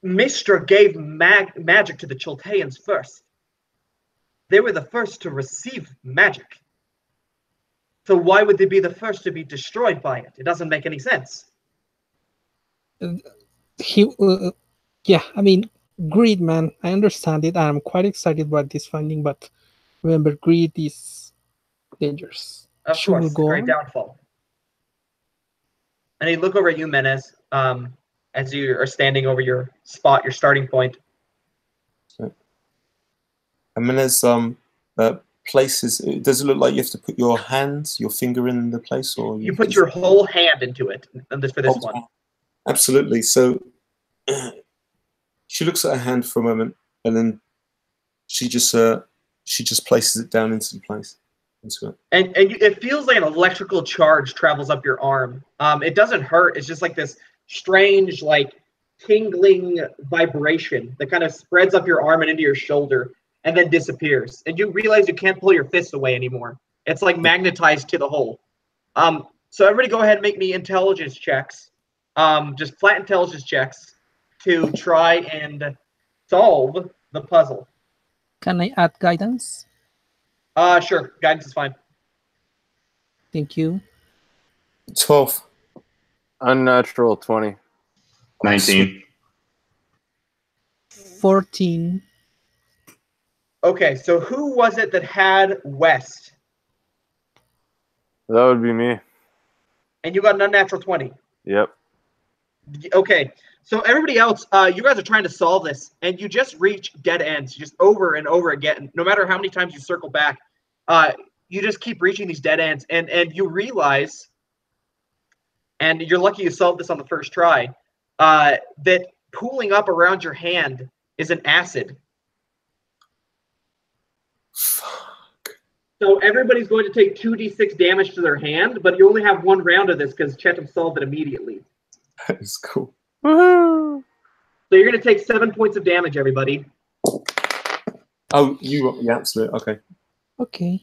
Mistra gave magic to the Chulteans first. They were the first to receive magic. So why would they be the first to be destroyed by it? It doesn't make any sense. Yeah, I mean, Greed, man. I understand it. I'm quite excited about this finding, but remember, greed is dangerous. Of Should we course, the go great on? downfall. And you look over at you, Menes, as you are standing over your spot, your starting point. And then there's places. Does it look like you have to put your hands, your finger in the place, or You put your whole hand into it for this one. Absolutely. So she looks at her hand for a moment, and then she just places it down into the place. Into it. And it feels like an electrical charge travels up your arm. It doesn't hurt. It's just like this strange, like tingling vibration that kind of spreads up your arm and into your shoulder and then disappears. And you realize you can't pull your fist away anymore. It's like magnetized to the hole. So everybody go ahead and make me intelligence checks. Just flat intelligence checks to try and solve the puzzle. Can I add guidance? Sure. Guidance is fine. Thank you. 12. Unnatural 20. 19. 14. Okay, so who was it that had West? That would be me. And you got an unnatural 20. Yep. Okay, so everybody else, you guys are trying to solve this, and you just reach dead ends, just over and over again. No matter how many times you circle back, you just keep reaching these dead ends, and you realize, and you're lucky you solved this on the first try, that pooling up around your hand is an acid. Fuck. So everybody's going to take 2d6 damage to their hand, but you only have one round of this because Chetam solved it immediately. That is cool. Woohoo! So you're going to take 7 points of damage, everybody. Oh, yeah, absolutely. Okay. Okay.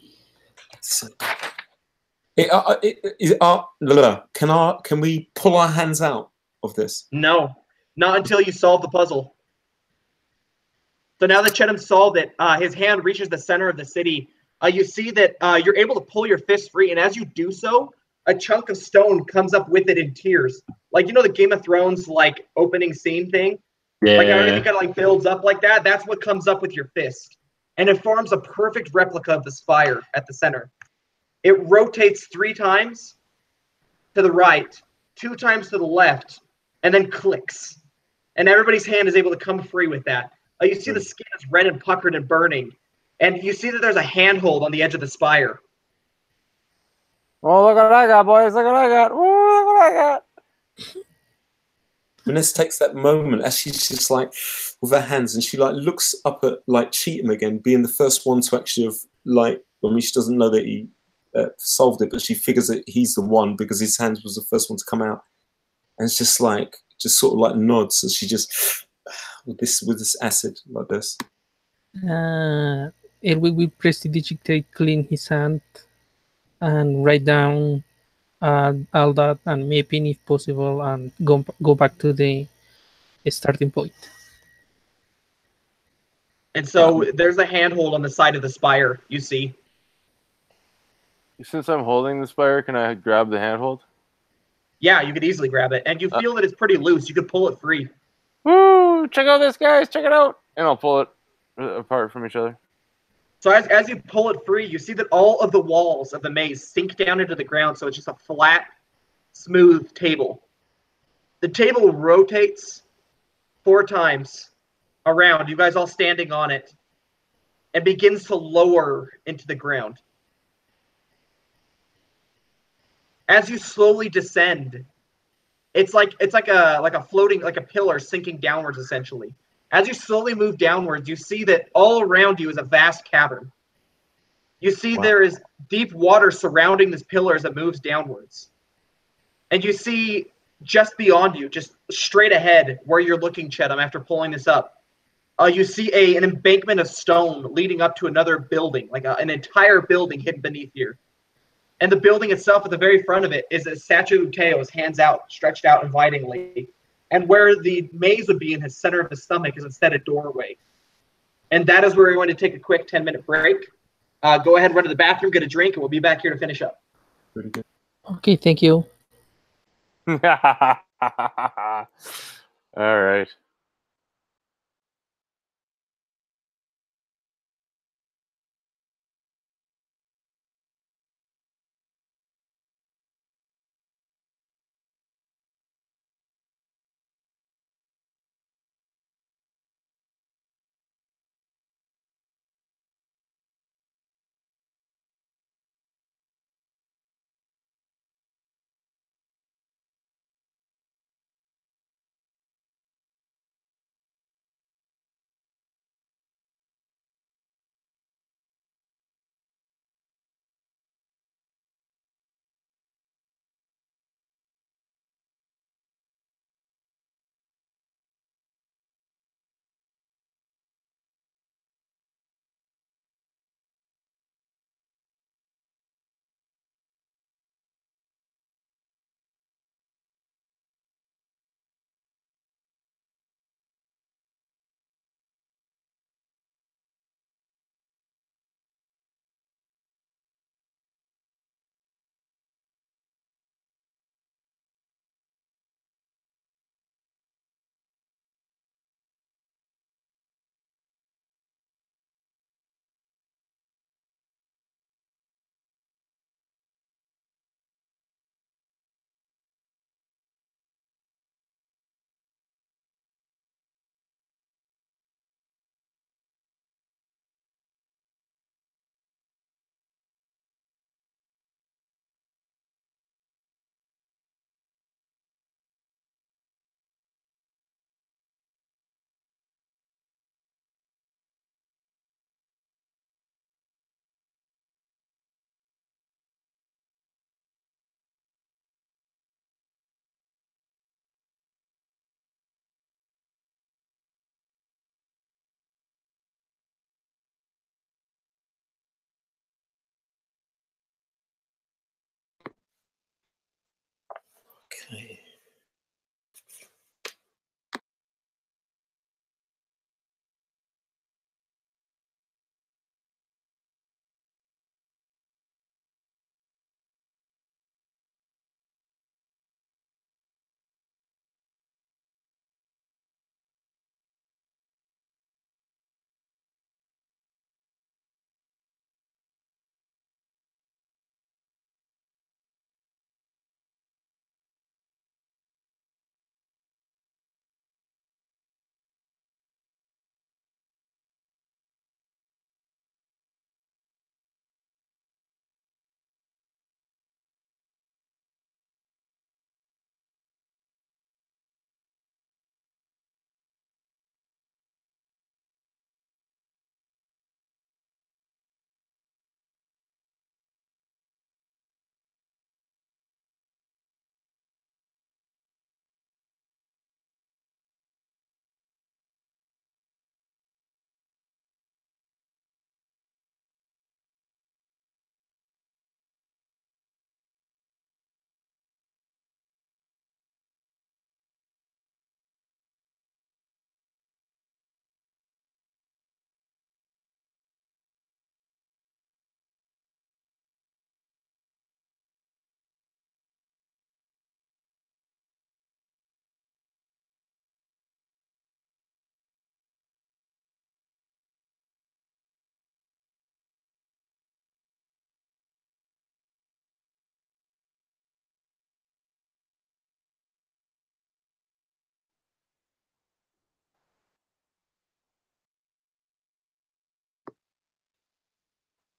Can we pull our hands out of this? No, not until you solve the puzzle. So now that Chetam solved it, his hand reaches the center of the city. You see that you're able to pull your fist free, and as you do so, a chunk of stone comes up with it in tears. Like, you know, the Game of Thrones, like, opening scene thing? Yeah. Like, how everything kind of, like, builds up like that? That's what comes up with your fist. And it forms a perfect replica of the spire at the center. It rotates 3 times to the right, 2 times to the left, and then clicks. And everybody's hand is able to come free with that. You see the skin is red and puckered and burning. And you see that there's a handhold on the edge of the spire. Oh, look what I got, boys. Look what I got. Ooh, look what I got. Vanessa takes that moment as she's just like with her hands, and she like looks up at like Cheatham again, being the first one to actually have like. I mean, she doesn't know that he solved it, but she figures that he's the one because his hand was the first one to come out, and it's just like sort of like nods as she just with this acid like this. Edwin will prestidigitate, clean his hand, and write down all that and mapping if possible, and go back to the starting point. And so there's a handhold on the side of the spire, you see. Since I'm holding the spire, can I grab the handhold? Yeah, you could easily grab it. And you feel that it's pretty loose. You could pull it free. Woo! Check out this, guys. Check it out. And I'll pull it apart from each other. So as you pull it free, you see that all of the walls of the maze sink down into the ground, so it's just a flat, smooth table. The table rotates 4 times around, you guys all standing on it, and begins to lower into the ground. As you slowly descend, it's like a floating, like a pillar sinking downwards, essentially. As you slowly move downwards, you see that all around you is a vast cavern. You see there is deep water surrounding this pillar as it moves downwards. And you see just beyond you, just straight ahead where you're looking, Chetam, after pulling this up, you see an embankment of stone leading up to another building, like an entire building hidden beneath here. And the building itself, at the very front of it, is a statue of Teo's, hands out, stretched out invitingly. And where the maze would be in his center of his stomach is instead a doorway. And that is where we're going to take a quick 10-minute break. Go ahead, run to the bathroom, get a drink, and we'll be back here to finish up. Pretty good. Okay, thank you. All right. Okay.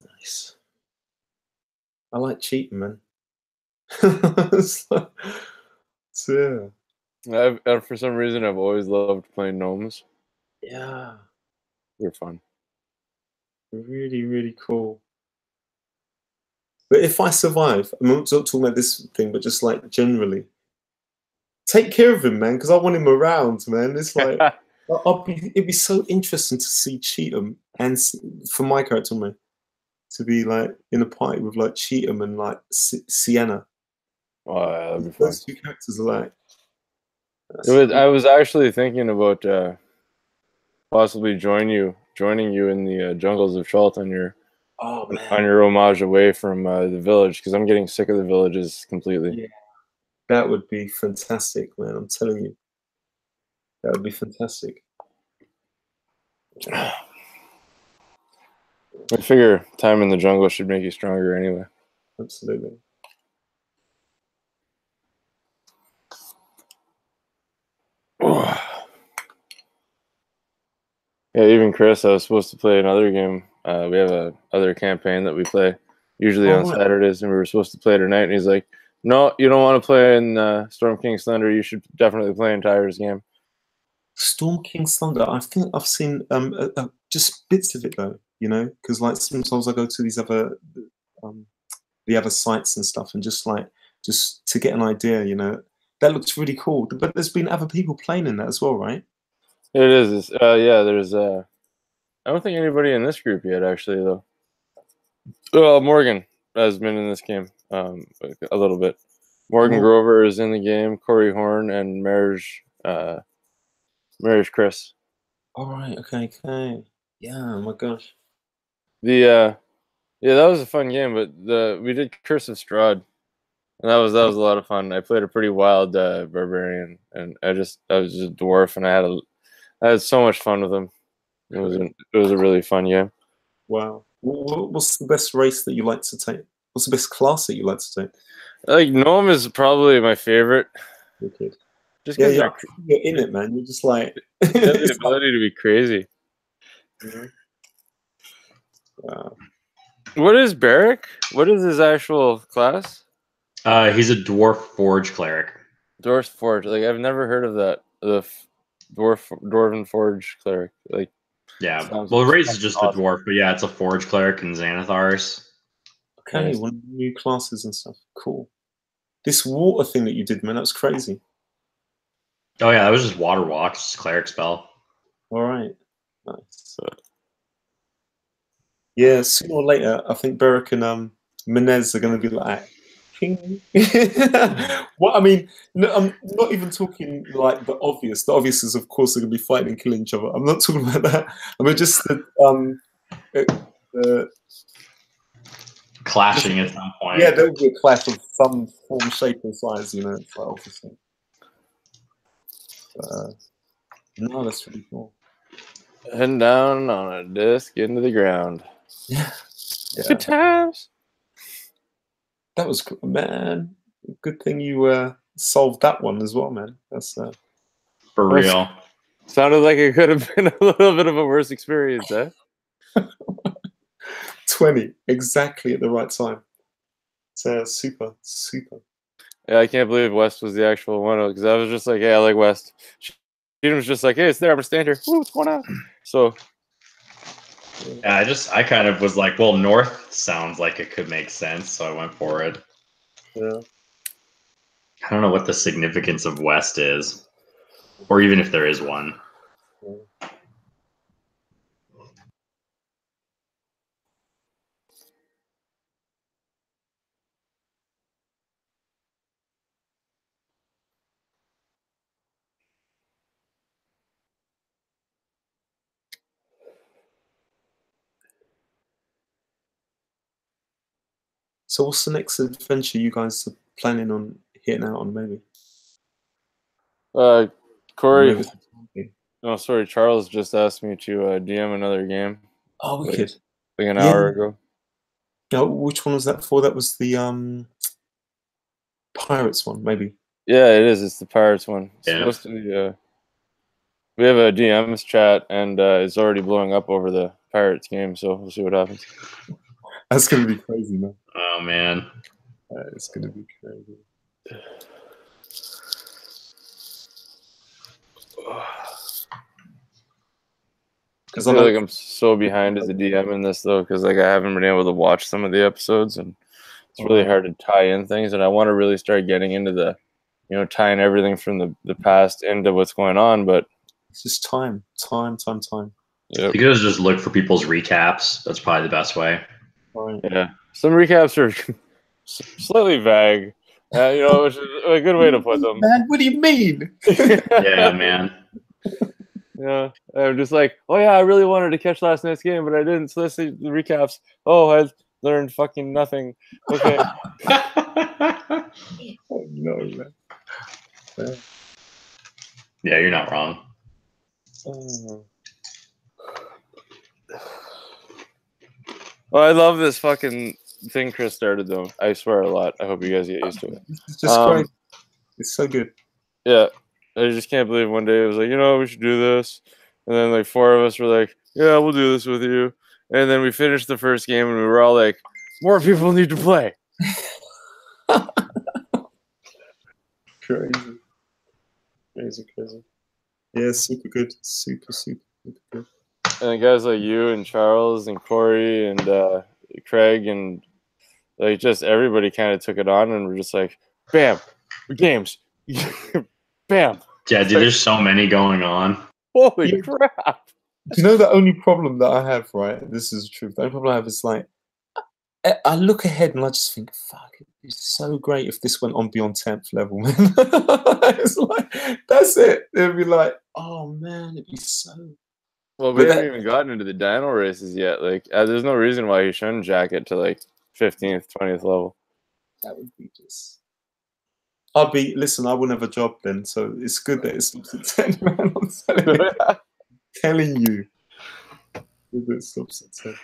Nice. I like cheating, man. So, yeah. For some reason, I've always loved playing gnomes. Yeah. They're fun. Really, really cool. But if I survive, I'm not talking about this thing, but just like generally, take care of him, man, because I want him around, man. It's like it'd be so interesting to see Cheatham and for my character, man, to be like in a party with like Cheatham and like Sienna. Oh, yeah, that'd be fun. Those two characters are like. I was actually thinking about possibly joining you in the jungles of Chult on your homage away from the village, because I'm getting sick of the villages completely. Yeah, that would be fantastic, man. I'm telling you, that would be fantastic. I figure time in the jungle should make you stronger anyway. Absolutely. Yeah, even Chris, I was supposed to play another game. We have a other campaign that we play usually on Saturdays, and we were supposed to play tonight. And he's like, "No, you don't want to play in Storm King's Thunder. You should definitely play in Tyre's game." Storm King's Thunder. I think I've seen just bits of it though. You know, because like sometimes I go to these other the other sites and stuff, and just to get an idea. You know, that looks really cool. But there's been other people playing in that as well, right? It is. Yeah, there's. I don't think anybody in this group yet, actually, though. Well, Morgan has been in this game a little bit. Morgan Grover is in the game. Corey Horn and Marriage Chris. All right. Okay. Yeah. Oh my gosh. Yeah, that was a fun game. But we did Curse of Strahd, and that was a lot of fun. I played a pretty wild barbarian, and I was just a dwarf, and I had so much fun with him. It was a really fun game. Wow. What's the best race that you like to take? What's the best class that you like to take? Like Gnome is probably my favorite. Wicked. Just because you're in it, man. You're just like the ability to be crazy. Mm-hmm. Wow. What is Barrick? What is his actual class? He's a dwarf forge cleric. Dwarf forge. Like I've never heard of that. The dwarven forge cleric. Like yeah. Well, Raze is just awesome. A dwarf, but yeah, it's a forge cleric in Xanathars. Okay, nice. One new classes and stuff. Cool. This water thing that you did, man, that was crazy. Oh yeah, that was just water walk, just a cleric spell. All right. Nice. Yeah, sooner or later, I think Beric and Menez are going to be like King. Well, I mean, no, I'm not even talking like the obvious. The obvious is, of course, they're going to be fighting and killing each other. I'm not talking about that. I mean, just the Clashing at some point. yeah, there will be a clash of some form, shape, and size. You know, it's like obviously. No, that's really cool. Heading down on a disc into the ground. Yeah. Good times. That was cool, man. Good thing you solved that one as well, man. That's For real. Sounded like it could have been a little bit of a worse experience, eh? 20 exactly at the right time. So super. Yeah, I can't believe West was the actual one because I was just like, hey, I like West. She was just like, hey, it's there. I'm gonna stand here. Ooh, what's going on? So Yeah, I kind of was like, well, North sounds like it could make sense, so I went for it. Yeah. I don't know what the significance of West is, or even if there is one. Yeah. So what's the next adventure you guys are planning on hitting out on, maybe? Corey, Maybe. no, sorry, Charles just asked me to DM another game. Oh, wicked. Like an hour ago. No, which one was that for? That was the Pirates one, maybe. Yeah, it is. It's the Pirates one. It's Yeah. supposed to be, we have a DM's chat, and it's already blowing up over the Pirates game, so we'll see what happens. That's gonna be crazy, man. Oh man. It's gonna be crazy. I feel like I'm so behind as a DM in this though, because like I haven't been able to watch some of the episodes, and it's really hard to tie in things. And I want to really start getting into the, tying everything from the past into what's going on. But it's just time. Yep. You could just look for people's recaps. That's probably the best way. Right. Yeah, some recaps are slightly vague. Which is a good way to put them. Man, what do you mean? Yeah, man. Yeah, I'm just like, oh yeah, I really wanted to catch last night's game, but I didn't. So let's see the recaps. Oh, I learned fucking nothing. Okay. Oh no, man. Yeah, you're not wrong. Oh, I love this fucking thing Chris started though. I swear a lot. I hope you guys get used to it. It's just great. It's so good. Yeah. I just can't believe one day it was like, we should do this. And then like 4 of us were like, yeah, we'll do this with you. And then we finished the first game and we were all like, more people need to play. Crazy. Yeah, super good. Super good. And guys like you and Charles and Corey and Craig and like just everybody kind of took it on and we're just like, bam, games. Bam. Yeah, dude, there's so many going on. Holy crap. You know the only problem that I have, right? This is the truth. The only problem I have is like I look ahead and I just think, fuck, it'd be so great if this went on beyond 10th level, man. It's like that's it. It'd be like, oh man, it'd be so. Well, we haven't even gotten into the dino races yet. Like, there's no reason why you shouldn't jack it to like 15th, 20th level. That would be just. Listen, I wouldn't have a job then, so it's good that it stops at 10, man. I'm telling you. It stops at 10.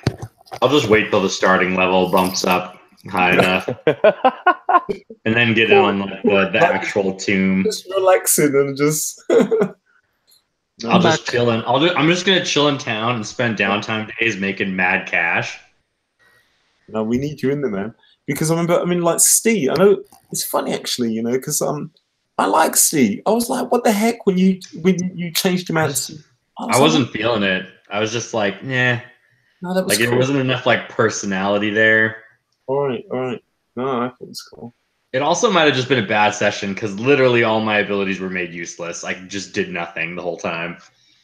I'll just wait till the starting level bumps up high enough. And then get on like the actual tomb. Just relaxing and just. I'll just chill in. I'm just gonna chill in town and spend downtime days making mad cash. No, we need you in there, man. Because like Steve. I know it's funny actually, because I like Steve. I was like, what the heck when you changed him out? I wasn't feeling it. I was just like, yeah. No, that was like cool. There wasn't enough like personality there. All right. No, I thought it was cool. It also might have just been a bad session because literally all my abilities were made useless. I just did nothing the whole time.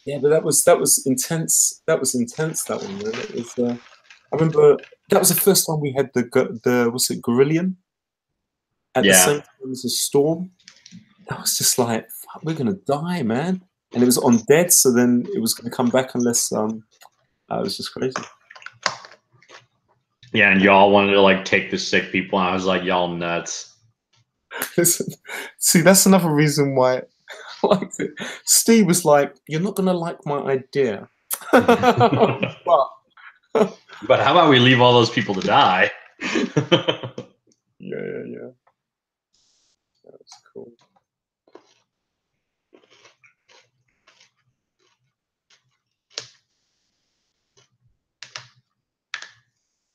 Yeah, but that was intense. That was intense. That one, man. It was. I remember that was the first time we had the was it Gorillion? at the Yeah. same time as a storm. I was just like, fuck, we're gonna die, man. And it was on dead, so then it was gonna come back unless it was just crazy. Yeah, and y'all wanted to like take the sick people, and I was like, y'all nuts. Listen, see, that's another reason why I liked it. Steve was like, "You're not gonna like my idea." But But how about we leave all those people to die? yeah. That's cool.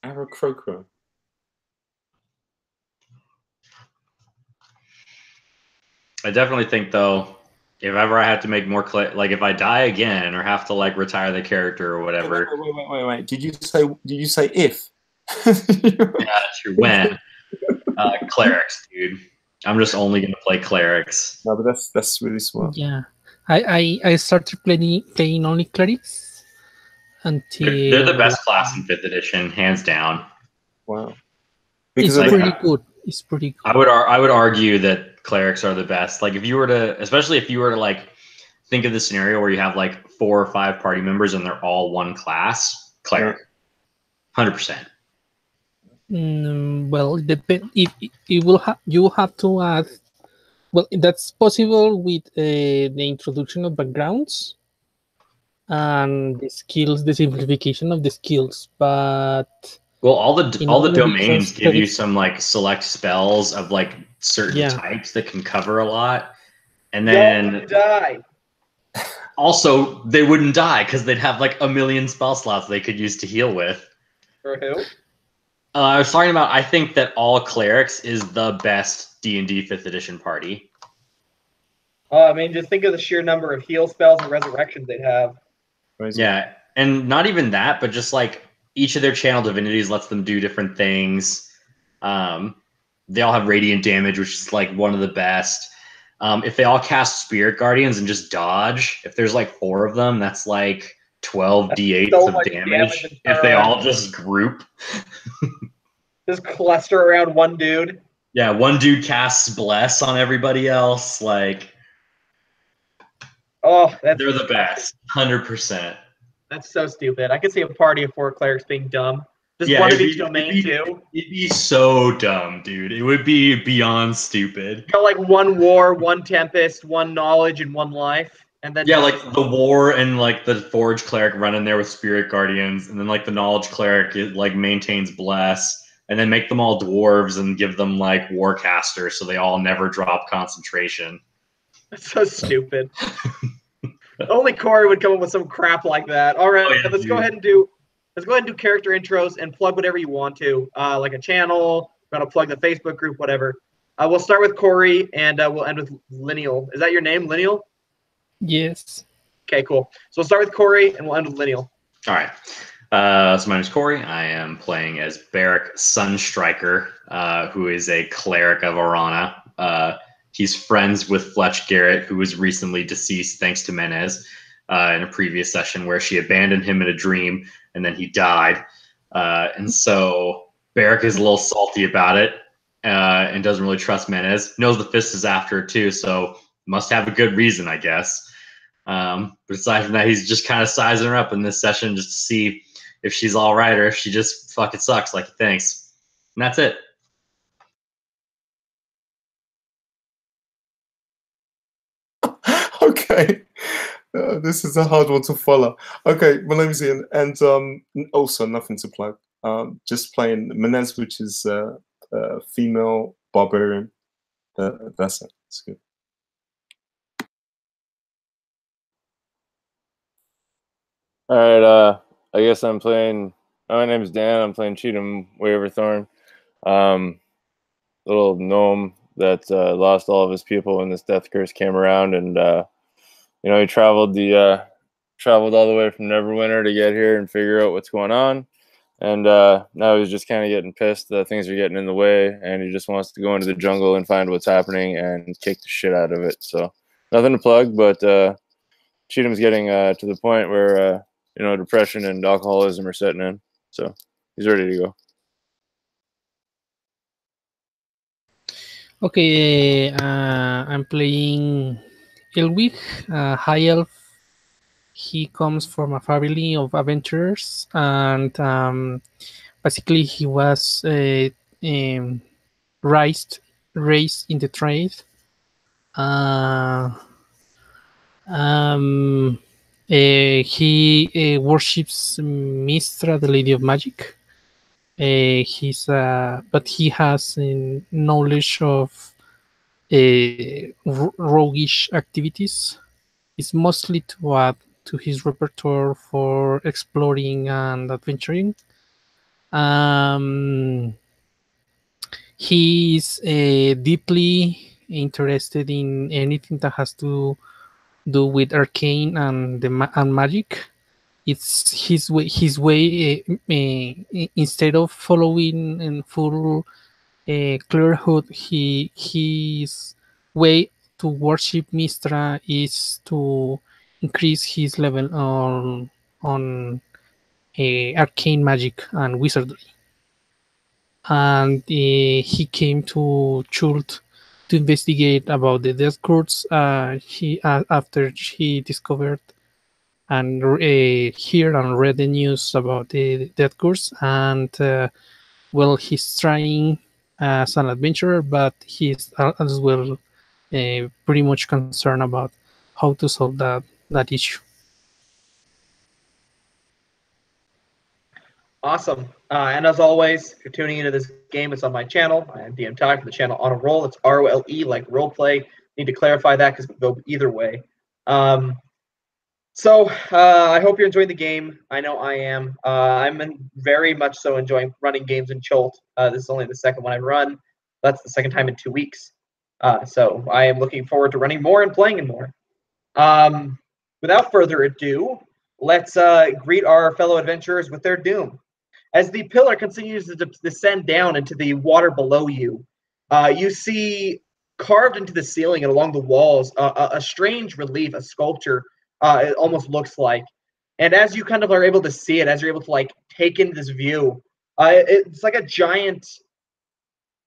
Aarakocra. I definitely think though, if ever I have to make more like if I die again or have to like retire the character or whatever. Wait. Did you say if? Yeah, that's true. When clerics, dude. I'm just only gonna play clerics. No, but that's really smart. Yeah, I started playing only clerics until They're the best class in 5th edition, hands down. Wow. It's Because pretty good. It's pretty good. I would argue that clerics are the best. Like if you were to, especially if you were to like think of the scenario where you have like 4 or 5 party members and they're all one class, cleric, 100%. Well, it depend. If you will have, you have to add. Well, that's possible with the introduction of backgrounds and the skills, the simplification of the skills. But Well, all the other domains reasons, give you some like select spells of like certain Yeah. types that can cover a lot, and Y'all then would die. also they wouldn't die because they'd have like a million spell slots they could use to heal with. For who? I was talking about. I think that all clerics is the best D&D 5th edition party. I mean, just think of the sheer number of heal spells and resurrections they'd have. crazy. Yeah, and not even that, but just like each of their channel divinities lets them do different things. They all have radiant damage, which is like one of the best. If they all cast Spirit Guardians and just dodge, if there's like 4 of them, that's like 12 d8s so of much damage. damage If they all just group. Just cluster around one dude. Yeah, one dude casts Bless on everybody else. Like, Oh, that's they're the best. 100%. That's so stupid. I could see a party of 4 clerics being dumb. Just Yeah, one of it'd each be- domain it'd be- too. It'd be so dumb, dude. It would be beyond stupid. Got like 1 war, 1 tempest, 1 knowledge, and 1 life, and then Yeah, like the war and like the forge cleric run in there with spirit guardians, and then like the knowledge cleric it like maintains bless, and then make them all dwarves and give them like warcaster so they all never drop concentration. That's so stupid. Only Corey would come up with some crap like that. All right, Oh, yeah, let's go dude. ahead and do character intros and plug whatever you want to, like a channel. Gonna plug the Facebook group, whatever. We'll start with Corey and we'll end with Lineal. Is that your name, Lineal? Yes. Okay, cool. So we'll start with Corey and we'll end with Lineal. All right. So my name is Corey. I am playing as Barrick Sunstriker, who is a cleric of Arana. He's friends with Fletch Garrett, who was recently deceased thanks to Menez in a previous session where she abandoned him in a dream and then he died. And so Barrick is a little salty about it and doesn't really trust Menez. Knows the Fist is after it too, so must have a good reason, I guess. But aside from that, he's just kind of sizing her up in this session just to see if she's all right or if she just fucking sucks like he thinks. And that's it. Okay. This is a hard one to follow. Okay, my name's Ian, and also nothing to plug. Just playing Menez, which is female barbarian. That's it. It's good. All right, I guess I'm playing. My name's Dan. I'm playing Cheatham Waverthorn, little gnome that lost all of his people when this death curse came around, and he traveled all the way from Neverwinter to get here and figure out what's going on. And now he's just kind of getting pissed that things are getting in the way, and he just wants to go into the jungle and find what's happening and kick the shit out of it. So nothing to plug, but Cheatham's getting to the point where depression and alcoholism are setting in. So he's ready to go. Okay, I'm playing Elwig, High Elf. He comes from a family of adventurers, and basically he was um, raised raised in the trade. Uh, um, he worships Mistra, the Lady of Magic. But he has knowledge of roguish activities. It's mostly to add to his repertoire for exploring and adventuring. Um, he is deeply interested in anything that has to do with arcane and and magic. It's his way. Instead of following in full clearhood, his way to worship Mistra is to increase his level on arcane magic and wizardry. And he came to Chult to investigate about the death courts. He After he discovered and heard and read the news about the death courts, and well, he's trying as an adventurer, but he's as well pretty much concerned about how to solve that issue. Awesome. And as always, if you're tuning into this game, it's on my channel. I am DM Ty for the channel On a Roll. It's ROLE, like roleplay. Need to clarify that because it can go either way. So I hope you're enjoying the game. I know I am. Very much so enjoying running games in Chult. This is only the second one I've run. That's the second time in 2 weeks. So I am looking forward to running more and playing in more. Without further ado, let's greet our fellow adventurers with their doom. As the pillar continues to descend down into the water below you, you see carved into the ceiling and along the walls a strange relief, a sculpture, it almost looks like. And as you kind of are able to see it, as you're able to like take in this view, it's like a giant.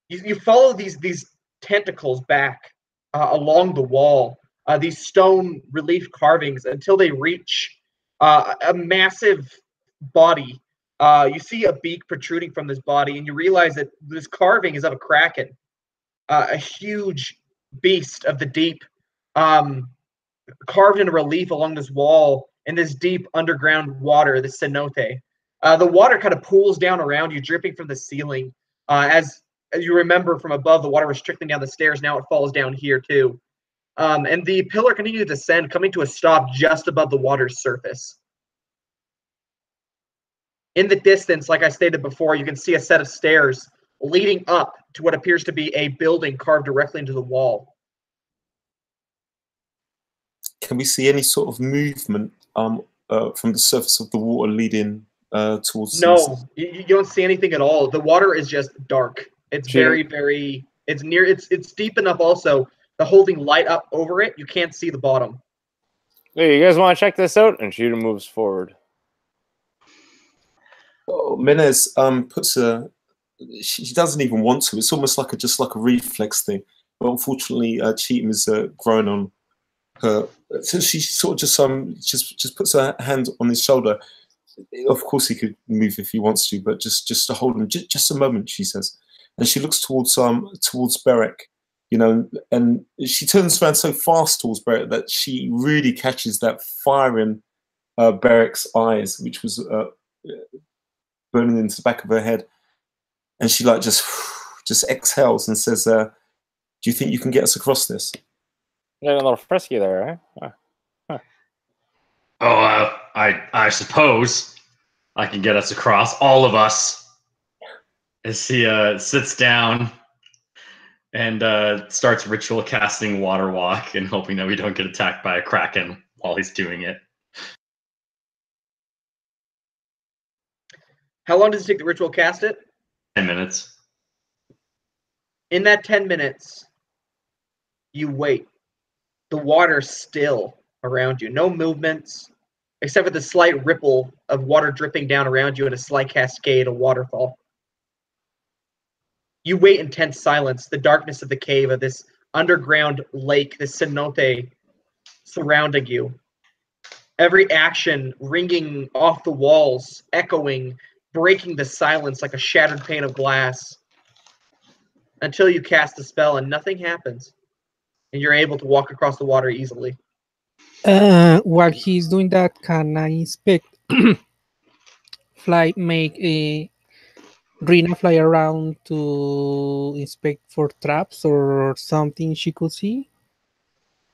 You follow these tentacles back along the wall, these stone relief carvings until they reach a massive body. You see a beak protruding from this body, and you realize that this carving is of a kraken, a huge beast of the deep, carved in relief along this wall in this deep underground water, the cenote. The water kind of pools down around you, dripping from the ceiling. As you remember from above, the water was trickling down the stairs. Now it falls down here too. And the pillar continues to descend, coming to a stop just above the water's surface. In the distance, like I stated before, you can see a set of stairs leading up to what appears to be a building carved directly into the wall. Can we see any sort of movement from the surface of the water leading towards? No, you don't see anything at all. The water is just dark. It's very. It's near. It's deep enough. Also, the holding light up over it, you can't see the bottom. Hey, you guys want to check this out? And Cheetah moves forward. Oh, Menez puts a. She doesn't even want to. It's almost like just like a reflex thing. But unfortunately, Cheetah is grown on her. So she sort of just puts her hand on his shoulder. Of course, he could move if he wants to, but just to hold him just a moment, she says. And she looks towards Beric, you know, and she turns around so fast towards Beric that she really catches that fire in Beric's eyes, which was burning into the back of her head. And she like just exhales and says, "Do you think you can get us across this?" Getting a little frisky there, eh? Huh. Oh, I suppose I can get us across, all of us. As he sits down and starts ritual casting Water Walk and hoping that we don't get attacked by a kraken while he's doing it. How long does it take the ritual cast it? 10 minutes. In that 10 minutes, you wait. The water's still around you. No movements, except for the slight ripple of water dripping down around you in a slight cascade, a waterfall. You wait in tense silence, the darkness of the cave of this underground lake, this cenote surrounding you. Every action ringing off the walls, echoing, breaking the silence like a shattered pane of glass. Until you cast a spell and nothing happens. And you're able to walk across the water easily. While he's doing that, can I inspect make a Rina fly around to inspect for traps or something she could see?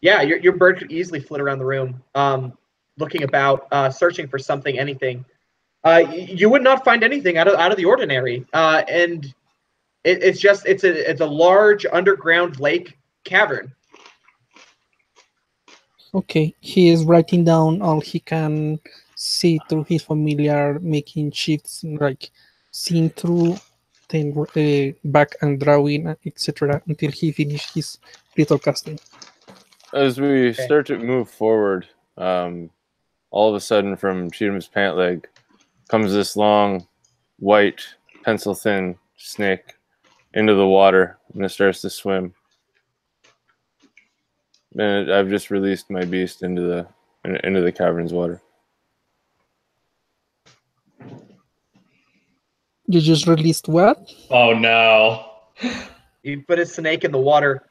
Yeah, your bird could easily flit around the room, looking about, searching for something, anything. You would not find anything out of the ordinary, and it's a large underground lake cavern. Okay, he is writing down all he can see through his familiar, making shifts like seeing through, then back and drawing, etc. until he finishes his ritual casting. As we start to move forward, all of a sudden from Cheatham's pant leg comes this long, white, pencil-thin snake into the water, and it starts to swim. And I've just released my beast into the cavern's water. You just released what? Oh no. You put a snake in the water.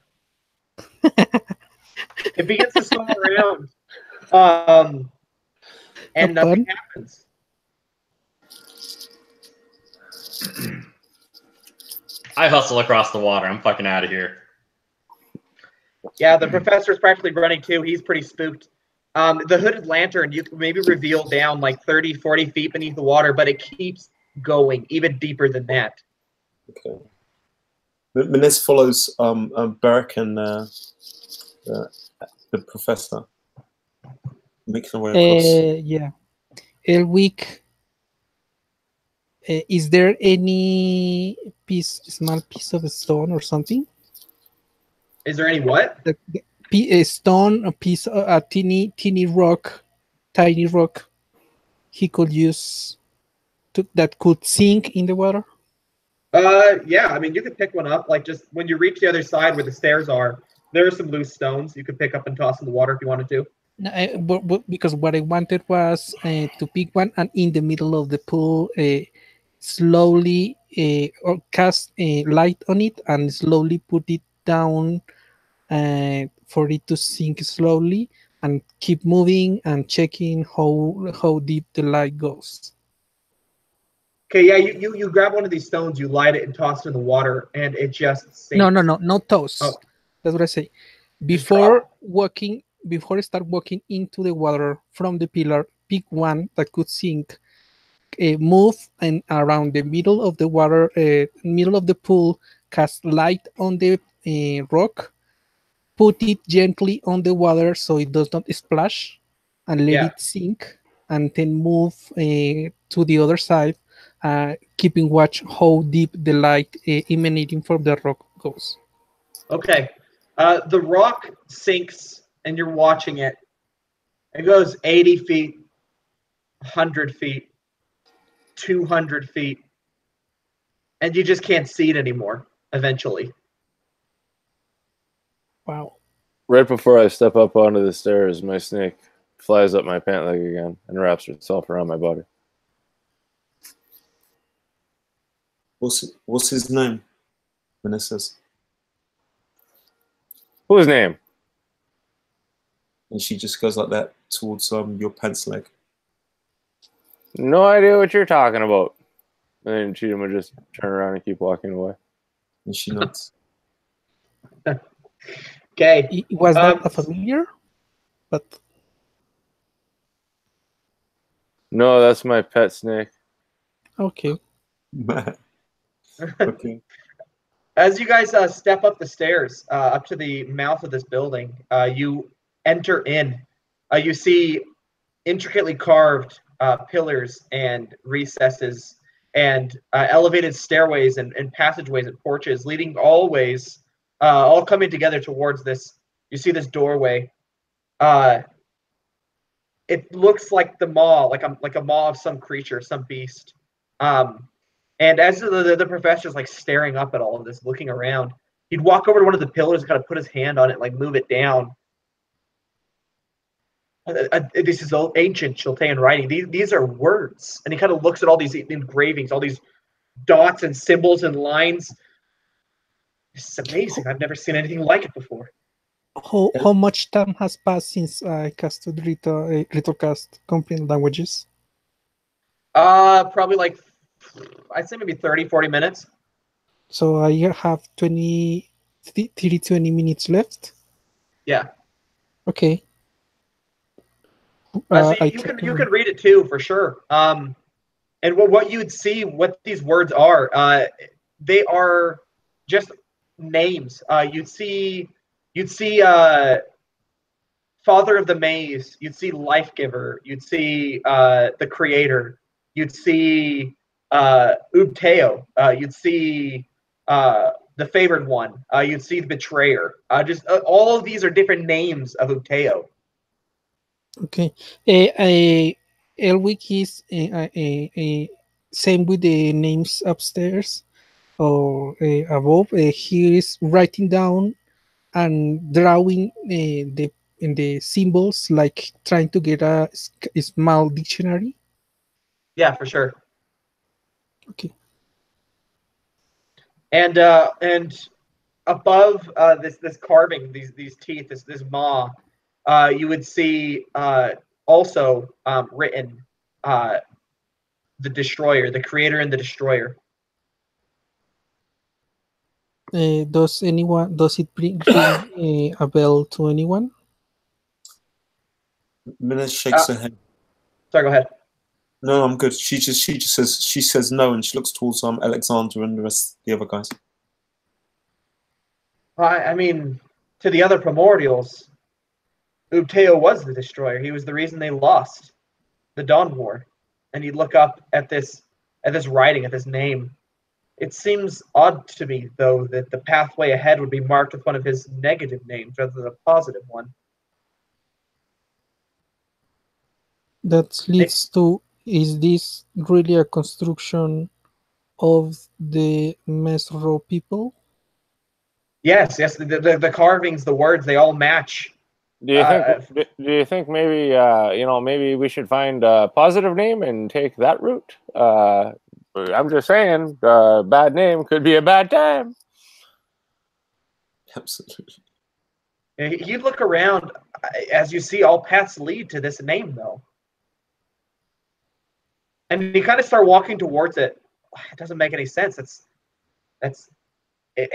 It begins to swim around, and nothing happens. I hustle across the water. I'm fucking out of here. Yeah, the professor's practically running too. He's pretty spooked. The hooded lantern, you can maybe reveal down like 30, 40 feet beneath the water, but it keeps going even deeper than that. Okay. Menes follows Beric and the professor. Making their way across. Yeah. Elwick, is there any small piece of stone or something? Is there any what? A stone, a piece, a tiny rock he could use that could sink in the water? Yeah, I mean, you could pick one up. Like, just when you reach the other side where the stairs are, there are some loose stones you could pick up and toss in the water if you wanted to. No, but because what I wanted was to pick one and in the middle of the pool, slowly or cast light on it and slowly put it down for it to sink slowly and keep moving and checking how deep the light goes. Okay, yeah, you grab one of these stones, you light it and toss it in the water, and it just sinks. No, not toss. Oh. That's what I say. Before I start walking into the water from the pillar, pick one that could sink, move and around the middle of the water, middle of the pool, cast light on the rock, put it gently on the water so it does not splash, and let it sink, and then move to the other side, keeping watch how deep the light emanating from the rock goes. Okay. The rock sinks, and you're watching it. It goes 80 feet, 100 feet, 200 feet, and you just can't see it anymore, eventually. Wow. Right before I step up onto the stairs, my snake flies up my pant leg again and wraps itself around my body. What's his name? Vanessa's. Whose name? And she just goes like that towards your pants leg. No idea what you're talking about. And then Cheatham would just turn around and keep walking away. And she nods. Okay. Was that a familiar? But no, that's my pet snake. Okay. Okay. As you guys step up the stairs, up to the mouth of this building, you enter in. You see intricately carved pillars and recesses and elevated stairways and passageways and porches leading all coming together towards this. You see this doorway. It looks like the maw, like a maw of some creature, some beast. And as the professor's like staring up at all of this, looking around, he'd walk over to one of the pillars and kind of put his hand on it, like move it down. This is old, ancient Chultean writing. These are words. And he kind of looks at all these engravings, all these dots and symbols and lines. This is amazing. I've never seen anything like it before. How much time has passed since I casted Retrocast Comprehend Languages? Probably like, I'd say maybe 30, 40 minutes. So I have 20 minutes left. Yeah. Okay. So you can read it too, for sure. And what you would see, what these words are, they are just names. You'd see Father of the Maze. You'd see Life Giver. You'd see the Creator. You'd see Ubteo. You'd see the Favored One. You'd see the Betrayer. Just all of these are different names of Ubteo. Okay. Elwick is same with the names upstairs or above. He is writing down and drawing the symbols, like trying to get a small dictionary. Yeah, for sure. Okay. And above this carving, these teeth, this maw, you would see also written the Destroyer, the Creator and the Destroyer. Does it bring a bell to anyone? Mina shakes her head. Sorry, go ahead. No, I'm good. She just says no, and she looks towards Alexander and the other guys. I mean, to the other primordials, Ubteo was the Destroyer. He was the reason they lost the Dawn War. And you look up at this writing, at this name. It seems odd to me, though, that the pathway ahead would be marked with one of his negative names rather than a positive one. That leads to, is this really a construction of the Mezro people? Yes. The carvings, the words, they all match. Do you think maybe maybe we should find a positive name and take that route? I'm just saying, bad name could be a bad time. Absolutely. You look around, as you see, all paths lead to this name, though. And you kind of start walking towards it. It doesn't make any sense. That's it.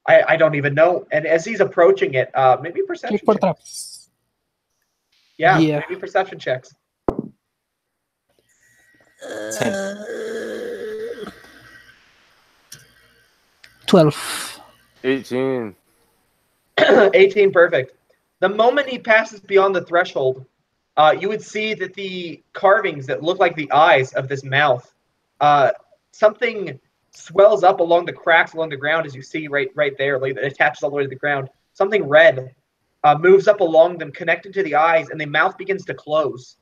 I don't even know. And as he's approaching it, maybe perception checks. Yeah, maybe perception checks. 10. 12. 18. 18, perfect. The moment he passes beyond the threshold, you would see that the carvings that look like the eyes of this mouth, something swells up along the cracks along the ground, as you see right there, like it attaches all the way to the ground. Something red moves up along them, connected to the eyes, and the mouth begins to close.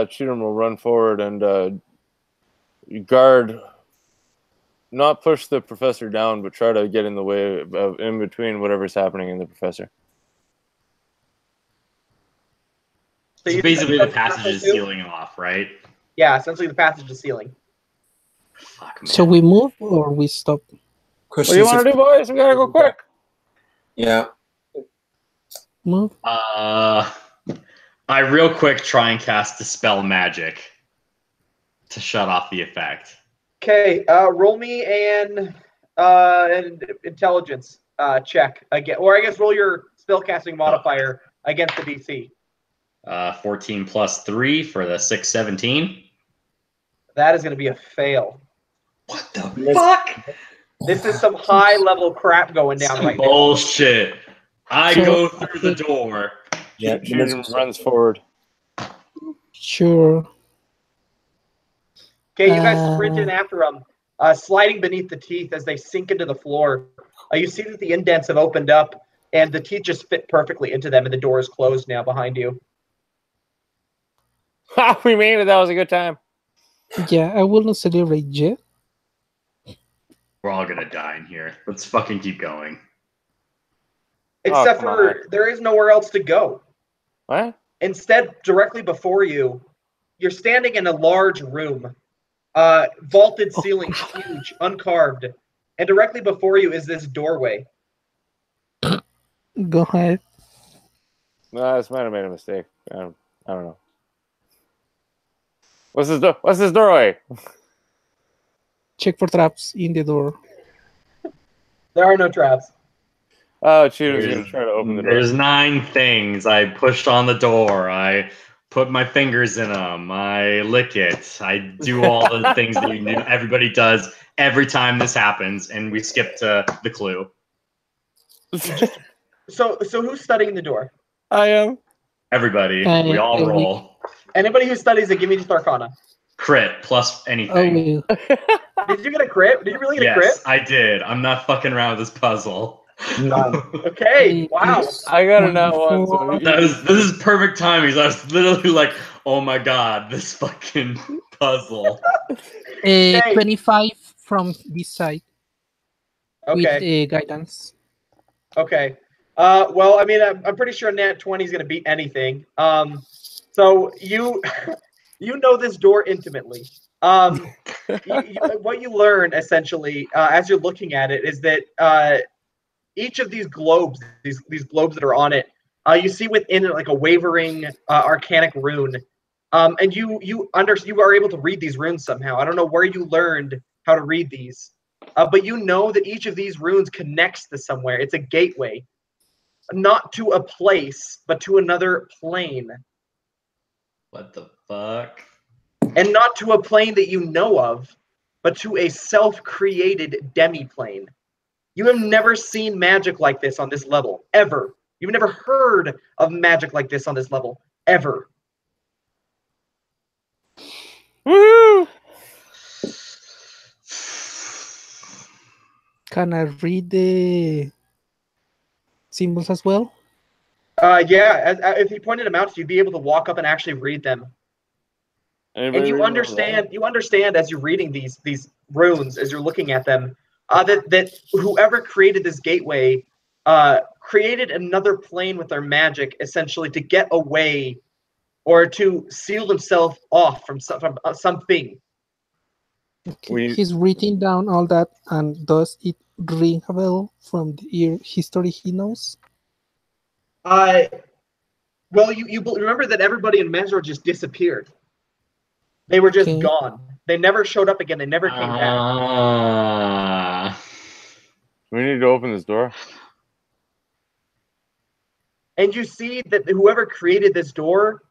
Cheatham will run forward and guard, not push the professor down, but try to get in the way of in between whatever's happening in the professor. So basically the passage is sealing off, right? Yeah, essentially the passage is sealing. Fuck, man. So we move or we stop? What do you want to do, boys? We gotta go quick. Yeah. Move. I real quick try and cast Dispel Magic to shut off the effect. Okay, roll me an intelligence check again, or I guess roll your spellcasting modifier against the DC. 14 plus 3 for the 617. That is going to be a fail. What the fuck? This is some high level crap going down right now. Bullshit. I go through the door. Yeah, Cheatham runs forward. Sure. Okay, you guys sprint in after them, sliding beneath the teeth as they sink into the floor. You see that the indents have opened up, and the teeth just fit perfectly into them, and the door is closed now behind you. Ha! We made it. That was a good time. Yeah, I will not celebrate yet. We're all gonna die in here. Let's fucking keep going. Except come for there is nowhere else to go. What? Instead, directly before you, you're standing in a large room, vaulted ceiling, huge, uncarved, and directly before you is this doorway. Go ahead. No, this might have made a mistake. I don't know. What's this door? What's this doorway? Check for traps in the door. There are no traps. Oh, cheater's gonna try to open the door. There's 9 things. I pushed on the door. I put my fingers in them. I lick it. I do all the things that everybody does every time this happens, and we skip to the clue. So who's studying the door? I am. Everybody, we all Eric. roll. Anybody who studies it, give me just Arcana. Crit plus Oh, anything. Did you get a crit? Did you really get a Yes, crit? I did. I'm not fucking around with this puzzle. None. Okay. Wow. I got a nat one. So Wonderful. This is perfect timing. I was literally like, oh my god, this fucking puzzle. Okay. 25 from this side Okay. with guidance. Okay. Well, I mean, I'm pretty sure Nat 20 is going to beat anything. So you you know this door intimately. What you learn essentially as you're looking at it is that each of these globes, these globes that are on it, you see within it like a wavering arcanic rune, and you are able to read these runes somehow. I don't know where you learned how to read these, but you know that each of these runes connects to somewhere. It's a gateway, not to a place, but to another plane, What the fuck? and not to a plane that you know of, but to a self-created demi-plane. You have never seen magic like this on this level, ever. You've never heard of magic like this on this level, ever. Woo! Can I read the symbols as well? Yeah, if you pointed them out to you, you'd be able to walk up and actually read them. Anybody And you reading all that? understand as you're reading these runes, as you're looking at them, that whoever created this gateway created another plane with their magic, essentially to get away or to seal themselves off from something. Okay. He's writing down all that, and does it ring a bell from the history he knows? Well, you remember that everybody in Mezro just disappeared. They were just gone. They never showed up again. They never came back. We need to open this door. And you see that whoever created this door,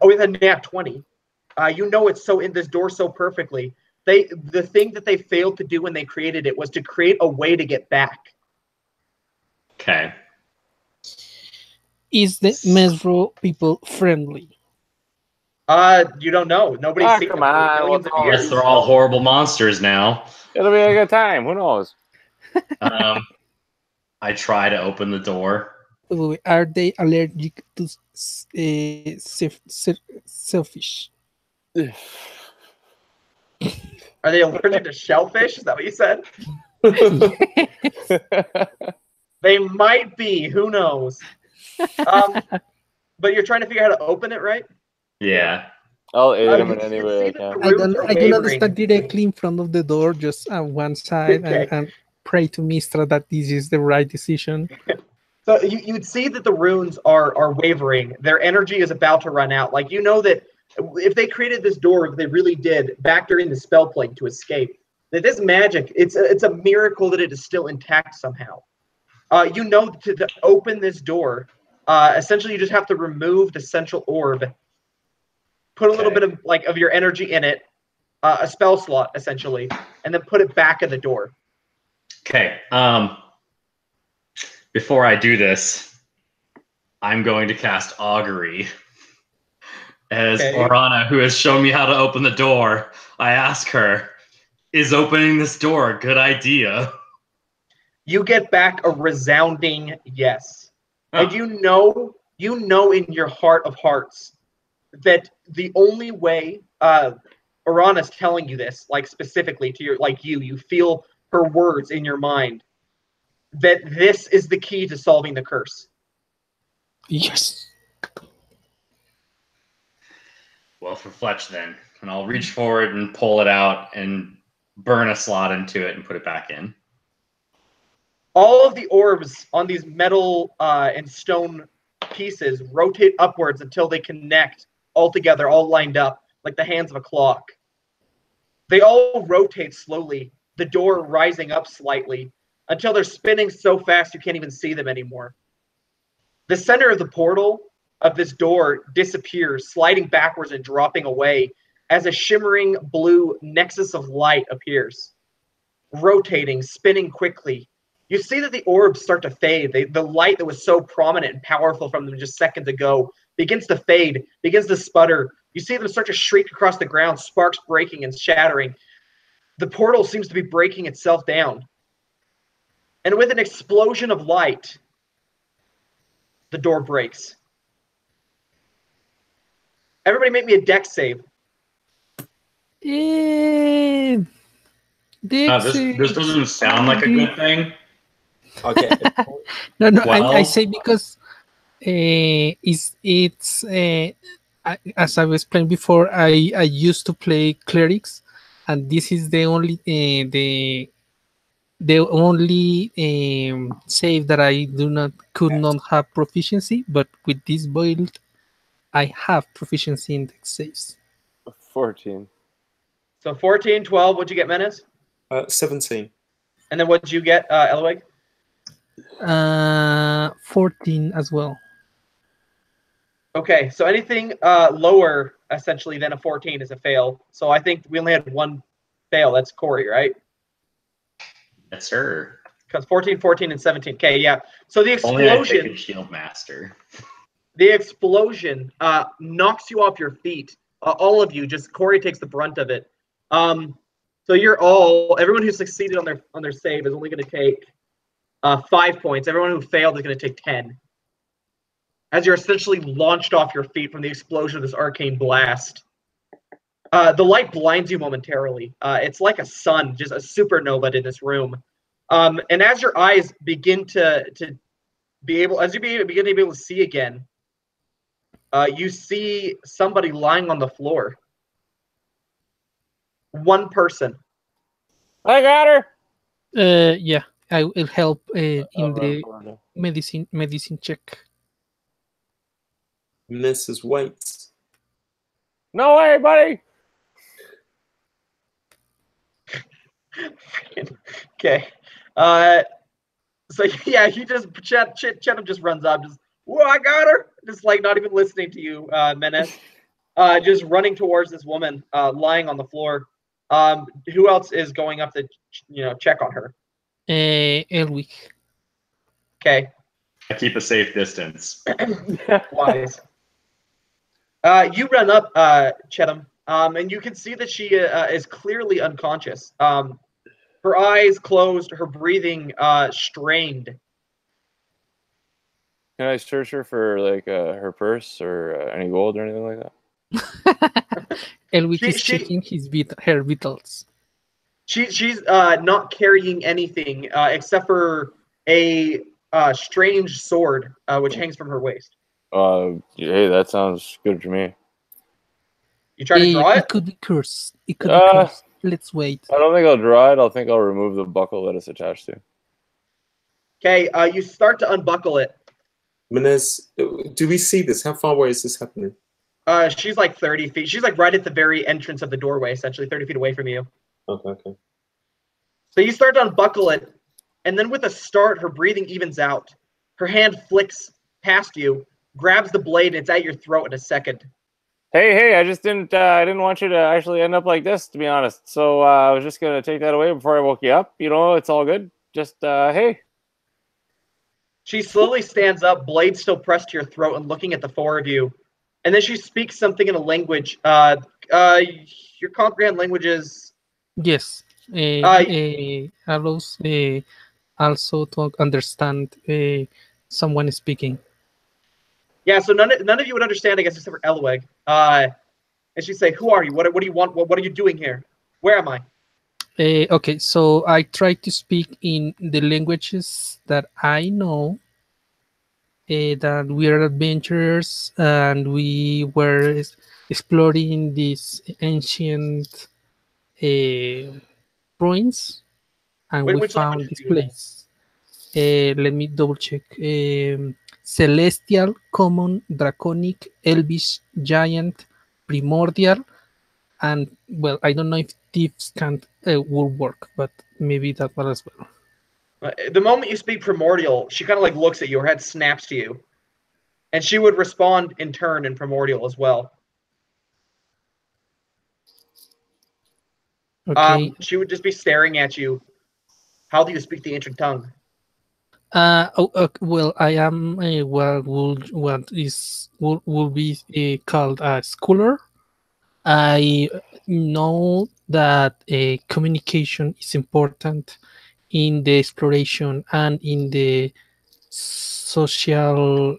with a nat 20, you know it's so in this door so perfectly. The thing that they failed to do when they created it was to create a way to get back. Okay. Is the Mezro people friendly? You don't know. Nobody's seen them for millions of years. Yes, they're all horrible monsters now. It'll be a good time. Who knows? I try to open the door. Are they allergic to selfish? Are they allergic to shellfish? Is that what you said? They might be. Who knows? But you're trying to figure out how to open it, right? Yeah. I'll aid him in any way I can. I do not stand directly in front of the door, just on one side, and pray to Mistra that this is the right decision. So you'd see that the runes are wavering. Their energy is about to run out. Like, you know that if they created this door, if they really did, back during the spell plague to escape, that this magic, it's a miracle that it is still intact somehow. You know, to open this door, essentially you just have to remove the central orb, put a little bit of your energy in it, a spell slot essentially, and then put it back in the door. Okay. Before I do this, I'm going to cast Augury. As Orana, who has shown me how to open the door, I ask her, is opening this door a good idea? You get back a resounding yes. And you know in your heart of hearts that the only way Orana's telling you this, like specifically to your, like you feel her words in your mind, that this is the key to solving the curse. Yes. Well, for Fletch then, and I'll reach forward and pull it out and burn a slot into it and put it back in. All of the orbs on these metal and stone pieces rotate upwards until they connect all together, all lined up, like the hands of a clock. They all rotate slowly, the door rising up slightly, until they're spinning so fast you can't even see them anymore. The center of the portal of this door disappears, sliding backwards and dropping away as a shimmering blue nexus of light appears. Rotating, spinning quickly. You see that the orbs start to fade. The light that was so prominent and powerful from them just seconds ago begins to fade, begins to sputter. You see them start to shriek across the ground, sparks breaking and shattering. The portal seems to be breaking itself down. And with an explosion of light, the door breaks. Everybody make me a dex save. This doesn't sound like a good thing. Okay. No, Well, I say because as I was explained before, I used to play clerics, and this is the only save that I could not have proficiency, but with this build, I have proficiency in dex saves. 14. So 14, 12, what'd you get, Menace? 17. And then what'd you get, Elwig? 14 as well. Okay, so anything lower, essentially, than a 14 is a fail. So I think we only had one fail. That's Corey, right? Yes, sir. Because 14, 14, and 17. Okay, yeah. So the Only I explosion, take a shield master. the explosion knocks you off your feet. All of you, just Corey takes the brunt of it. So everyone who succeeded on their save is only going to take 5 points. Everyone who failed is going to take 10. As you're essentially launched off your feet from the explosion of this arcane blast. The light blinds you momentarily. It's like a sun, just a supernova in this room. And as your eyes begin to be able, as you begin to be able to see again, you see somebody lying on the floor. One person. I got her. Yeah, I will help in I'll run the for her. medicine check. Mrs. Waits. No way, buddy. Okay. So yeah, he just Chetham just runs up, just whoa, I got her. Just like not even listening to you, Menace. Just running towards this woman lying on the floor. Who else is going up to check on her? Elwick. Okay. I keep a safe distance. Wise. You run up, Chetham, and you can see that she is clearly unconscious. Her eyes closed, her breathing strained. Can I search her for like her purse or any gold or anything like that? Elwick is checking her vitals. She's not carrying anything except for a strange sword which hangs from her waist. Hey, that sounds good to me. You try to draw it? It could be cursed. It could be cursed. Let's wait. I don't think I'll draw it. I'll remove the buckle that it's attached to. Okay, you start to unbuckle it. Menez, do we see this? How far away is this happening? She's like 30 feet. She's like right at the very entrance of the doorway, essentially 30 feet away from you. Okay. So you start to unbuckle it, and then with a start, her breathing evens out. Her hand flicks past you, grabs the blade, and it's at your throat in a second. Hey! I just didn't. I didn't want you to actually end up like this, to be honest. So I was just gonna take that away before I woke you up. It's all good. Just hey. She slowly stands up, blade still pressed to your throat, and looking at the four of you. And then she speaks something in a language. Your comprehend languages. Yes. Allows also to understand someone speaking. Yeah, so none of you would understand, I guess, except for Elweg. And she'd say, "Who are you? What do you want? What are you doing here? Where am I?" Okay, so I try to speak in the languages that I know. That we are adventurers and we were exploring these ancient ruins, and we Which found languages this do you know? place. Let me double check. Celestial, Common, Draconic, Elvish, Giant, Primordial, and well, I don't know if thieves can't will work, but maybe that one as well. The moment you speak primordial, she kind of like looks at you. Her head snaps to you, and she would respond in turn in primordial as well. Okay. She would just be staring at you. How do you speak the ancient tongue? Well, I am what will be called a scholar. I know that communication is important in the exploration and in the social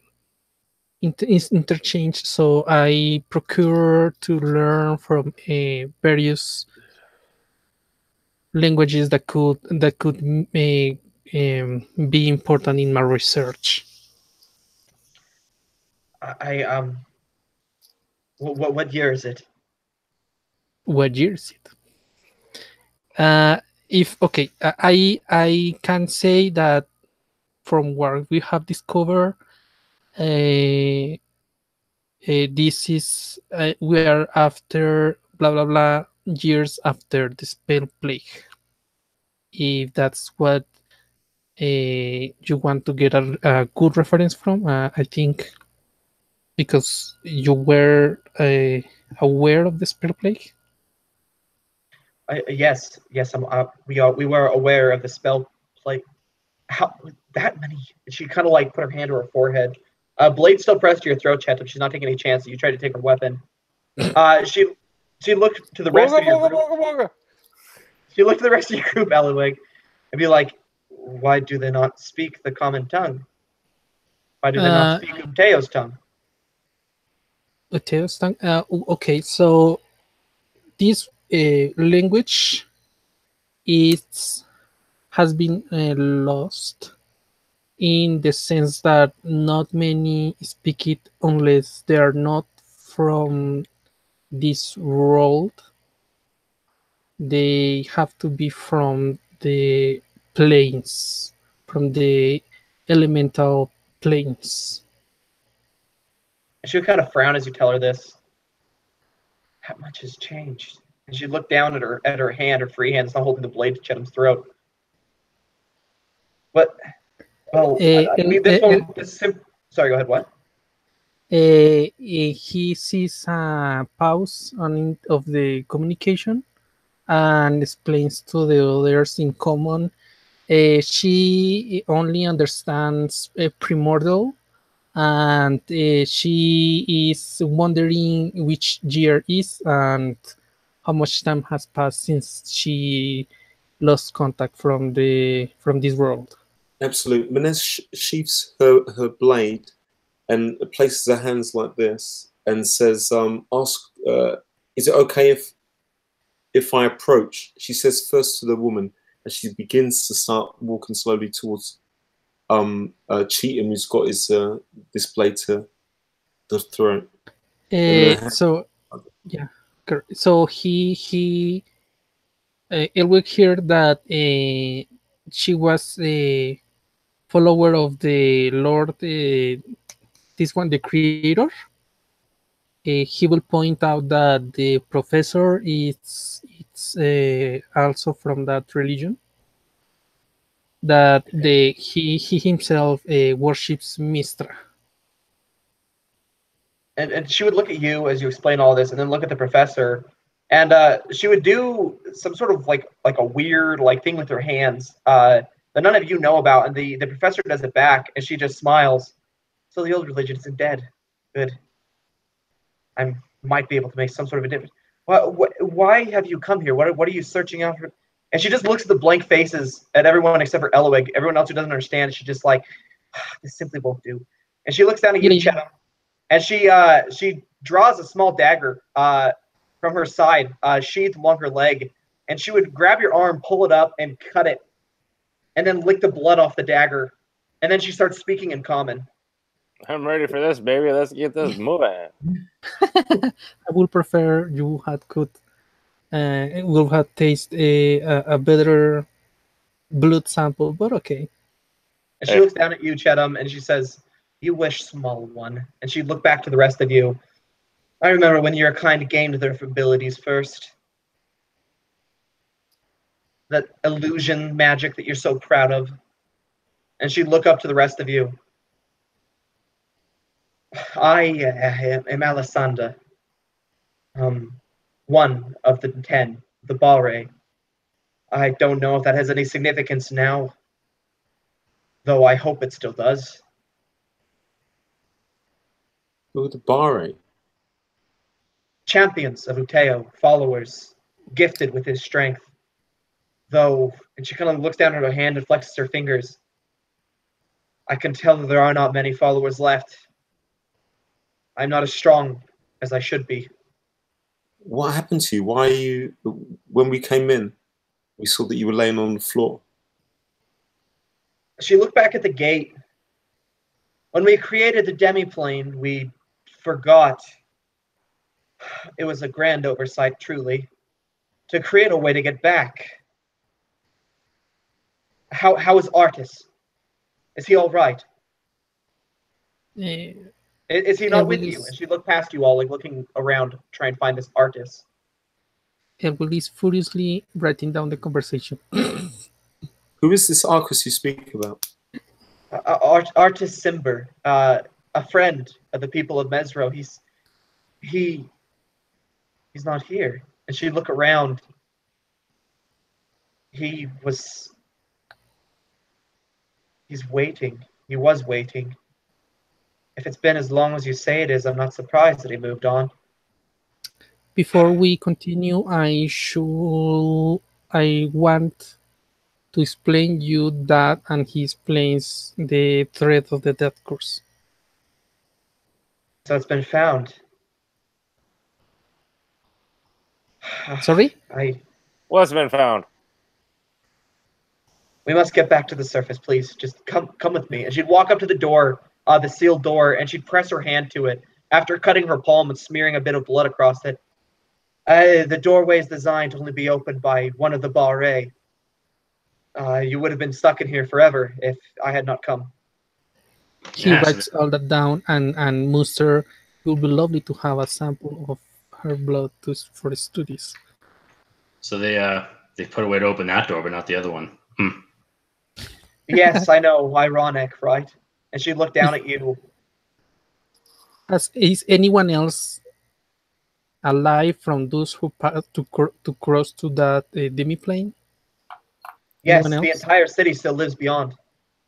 interchange. So I procure to learn from various languages that could be important in my research. What year is it? What year is it? If okay, I can say that from what we have discovered, this is we are after blah blah blah years after the spell plague. If that's what you want to get a good reference from, I think because you were aware of the spell plague. Yes. We were aware of the spell plague. How that many? She kind of like put her hand to her forehead. Blade still pressed to your throat, Chetam. She's not taking any chances. You tried to take her weapon. She looked to the rest of your group. She looked to the rest of your group, Eloig, and be like, "Why do they not speak the common tongue? Why do they not speak Uteo's tongue?" Uteo's tongue. Okay, so this language has been lost in the sense that not many speak it unless they are not from this world. They have to be from the planes, from the elemental planes. And she would kind of frown as you tell her this. How much has changed? And she looked down at her hand, her free hand, still holding the blade to Chetam's throat. But well, I mean, this one. Sorry, go ahead. What? He sees a pause of the communication and explains to the others in common. She only understands primordial, and she is wondering which year is and how much time has passed since she lost contact from this world. Absolutely. Manez sheaths her blade and places her hands like this and says, "Ask, is it okay if I approach?" She says first to the woman as she begins to start walking slowly towards Cheatham, who's got his this blade to the throat. So yeah, so he Elwick heard that she was a follower of the Lord, this one, the Creator. He will point out that the professor is also from that religion. That he himself worships Mistra. And she would look at you as you explain all this, and then look at the professor, and she would do some sort of like a weird like thing with her hands that none of you know about, and the professor does it back, and she just smiles. So the old religion isn't dead. Good. I might be able to make some sort of a difference. Why have you come here? What are you searching out for? And she just looks at the blank faces at everyone except for Eloig. Everyone else who doesn't understand, she just like, this simply won't do. And she looks down at you, Chetam, and she draws a small dagger from her side, sheathed along her leg, and she would grab your arm, pull it up, and cut it, and then lick the blood off the dagger. And then she starts speaking in common. I'm ready for this, baby. Let's get this moving. I would prefer you had could will have taste a better blood sample, but okay. And she looks down at you, Chetam, and she says, "You wish, small one." And she'd look back to the rest of you. "I remember when your kind gained their abilities first. That illusion magic that you're so proud of." And she'd look up to the rest of you. "I am Alessandra, one of the 10, the Bare. I don't know if that has any significance now, though I hope it still does." Who are the Bari? "Champions of Uteo, followers, gifted with his strength. Though," and she kind of looks down at her hand and flexes her fingers, "I can tell that there are not many followers left. I'm not as strong as I should be." What happened to you? Why are you? When we came in, we saw that you were laying on the floor. She looked back at the gate. "When we created the demiplane, we forgot. It was a grand oversight, truly, to create a way to get back. How is Artis? Is he all right? Is he not with you?" And she looked past you all, like looking around, trying to find this Artis. Elwood is furiously writing down the conversation. Who is this Arcus you speak about? Artis Simber, a friend of the people of Mezro. He's not here. And she'd look around. He's waiting. He was waiting. If it's been as long as you say it is, I'm not surprised that he moved on. Before we continue, I want to explain you that, and he explains the threat of the death course. So it's been found. Sorry? What's been found? We must get back to the surface, please. Just come with me. And she'd walk up to the door, the sealed door, and she'd press her hand to it after cutting her palm and smearing a bit of blood across it. The doorway is designed to only be opened by one of the Bare. You would have been stuck in here forever if I had not come. He writes all that down, and Muster, it would be lovely to have a sample of her blood for the studies. So they put a way to open that door, but not the other one. Yes, I know. Ironic, right? And she looked down at you. Is anyone else alive from those who passed to cross to that demiplane? Yes, the entire city still lives beyond.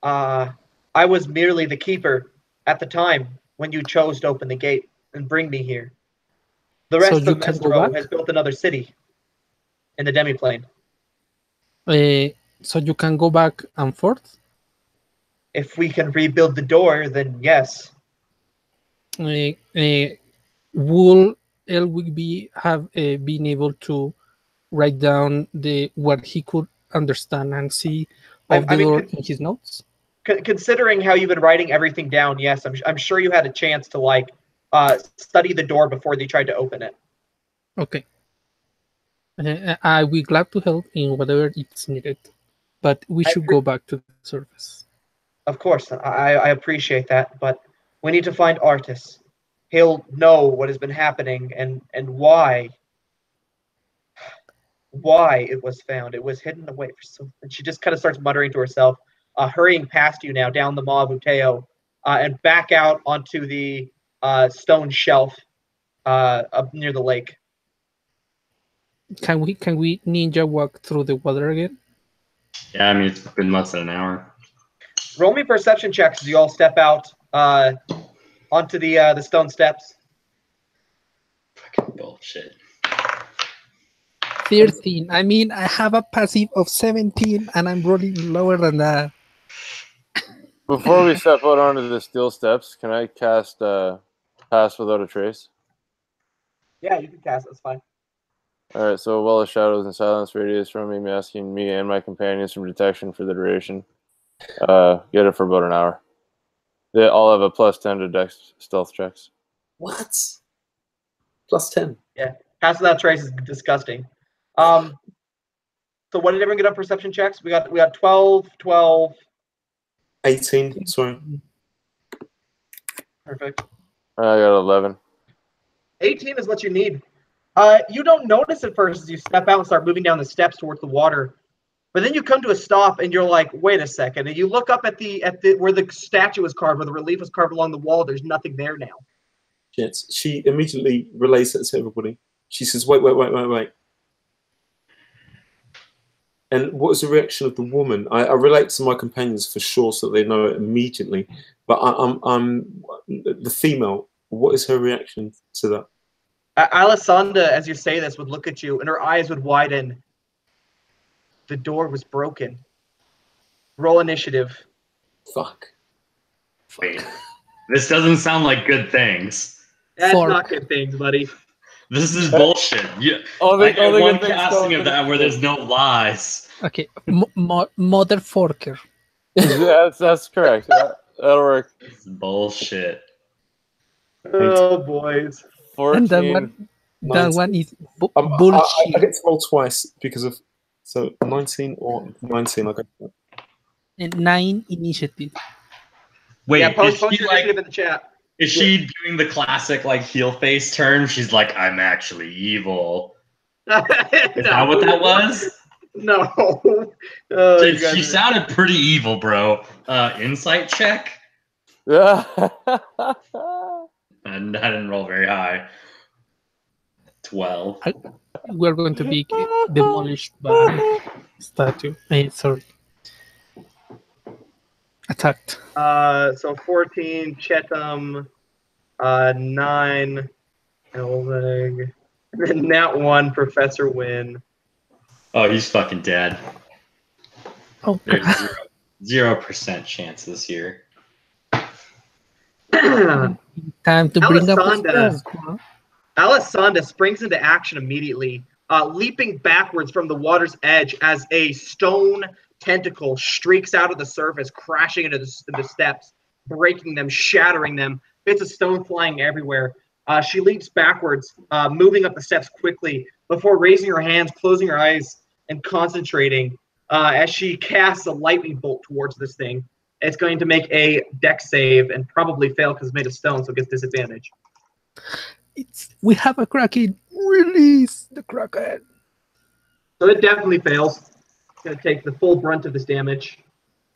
I was merely the keeper at the time when you chose to open the gate and bring me here. The rest of Mezro has built another city in the demiplane. So you can go back and forth? If we can rebuild the door, then yes. Will Elwick have been able to write down what he could understand and see of the door in his notes? Considering how you've been writing everything down, yes, I'm sure you had a chance to study the door before they tried to open it. Okay. I will be glad to help in whatever it's needed, but we should go back to the surface. Of course, I appreciate that, but we need to find Artis. He'll know what has been happening and why it was found. It was hidden away for so. And she just kind of starts muttering to herself, hurrying past you now down the MoA of Uteo, and back out onto the stone shelf up near the lake. Can we ninja walk through the water again? Yeah, I mean it's been less than an hour. Roll me perception checks as you all step out onto the stone steps. Fucking bullshit. 13. I mean, I have a passive of 17, and I'm rolling lower than that. Before we step out onto the steel steps, can I cast Pass Without a Trace? Yeah, you can cast. That's fine. All right, so while the shadows and silence radius from me, masking me and my companions from detection for the duration. Get it for about an hour. They all have a +10 to dex stealth checks. What? +10. Yeah, pass without trace is disgusting. So what did everyone get on perception checks? We got 12, 12. 18. Sorry. Perfect. I got 11. 18 is what you need. You don't notice at first as you step out and start moving down the steps towards the water, but then you come to a stop and you're like, wait a second. And you look up at the where the statue was carved, where the relief was carved along the wall. There's nothing there now. Shit. She immediately relays that to everybody. She says, wait. And what was the reaction of the woman? I relate to my companions for sure, so they know it immediately. But I'm the female. What is her reaction to that? Alessandra, as you say this, would look at you, and her eyes would widen. The door was broken. Roll initiative. Fuck. Wait, this doesn't sound like good things. That's Four. not good things, buddy. This is bullshit. I got one casting of that where there's no lies. Okay, mother forker. That's correct. That'll work. This is bullshit. Oh, boys. 14. And that one is bullshit. I get to roll twice because of 19 or 19. I got that. And 9 initiative. Wait, Yeah, is post she your like? initiative in the chat. Is she doing the classic like heel face turn? She's like, I'm actually evil. Is that what that was? No. Oh, you guys She are- sounded pretty evil, bro. Insight check? Yeah. And I didn't roll very high. 12. We're going to be demolished by statue. Sorry. Attacked. So 14, Chetam, 9, Elvig, and then that one, Professor Winn. Oh, he's fucking dead. Oh, There's 0% chance this year. time to bring up the Alessandra. spell. Alessandra springs into action immediately, leaping backwards from the water's edge as a stone tentacle streaks out of the surface, crashing into the steps, breaking them, shattering them, bits of stone flying everywhere. She leaps backwards, moving up the steps quickly before raising her hands, closing her eyes, and concentrating as she casts a lightning bolt towards this thing. It's going to make a dex save and probably fail because it's made of stone, so it gets disadvantage. We have a kraken. Release the kraken. So it definitely fails. It's going to take the full brunt of this damage.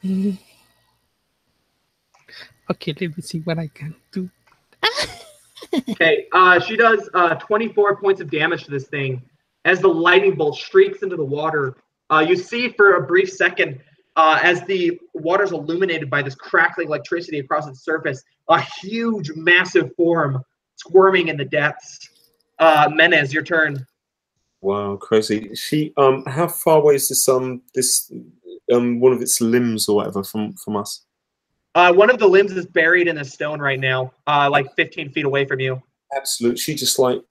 Okay, let me see what I can do. Okay, she does 24 points of damage to this thing. As the lightning bolt streaks into the water, you see for a brief second, as the water's illuminated by this crackling electricity across its surface, a huge, massive form squirming in the depths. Menez, your turn. Wow, crazy. She how far away is this one of its limbs or whatever from us? One of the limbs is buried in the stone right now, like 15 feet away from you. Absolute. She just like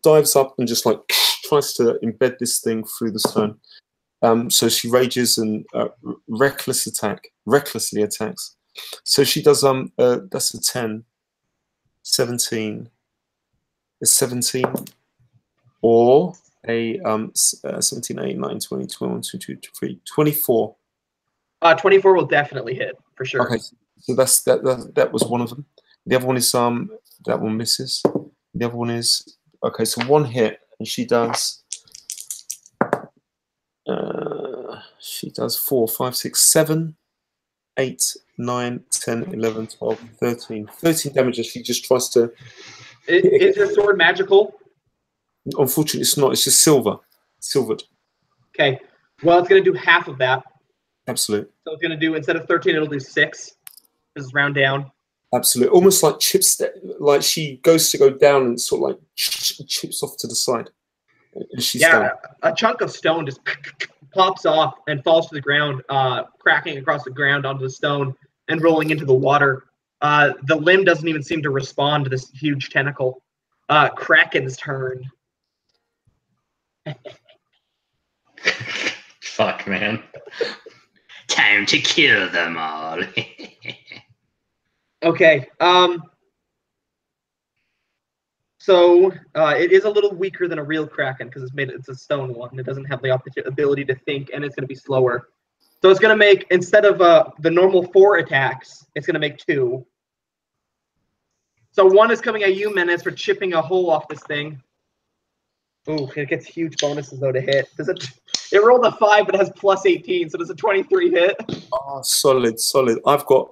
dives up and just like tries to embed this thing through the stone. So she rages and recklessly attacks. So she does that's a 10, 17, a 17, or a 17, 8, 9, 20, 21, 22, 23, 24. 24 will definitely hit for sure. Okay, so that was one of them. The other one is that one misses. The other one is okay. So one hit, and she does 4, 5, 6, 7, 8, 9, 10, 11, 12, 13. 13 damage as she just tries to. Is your sword magical? Unfortunately, it's not. It's just silvered. Okay. Well, it's going to do half of that. Absolute. So it's going to do, instead of 13, it'll do 6. This is round down. Absolute. Almost like chips. Like she goes to go down and sort of like chips off to the side. And she's down. A chunk of stone just pops off and falls to the ground, cracking across the ground onto the stone and rolling into the water. The limb doesn't even seem to respond to this huge tentacle. Kraken's turn. Fuck, man. Time to kill them all. Okay. So it is a little weaker than a real Kraken because it's a stone one. It doesn't have the ability to think, and it's going to be slower. So it's going to make, instead of the normal 4 attacks, it's going to make 2. So 1 is coming at you, Menace, for chipping a hole off this thing. Ooh, it gets huge bonuses though to hit. It rolled a 5, but it has plus 18, so does a 23 hit? Oh, solid, solid. I've got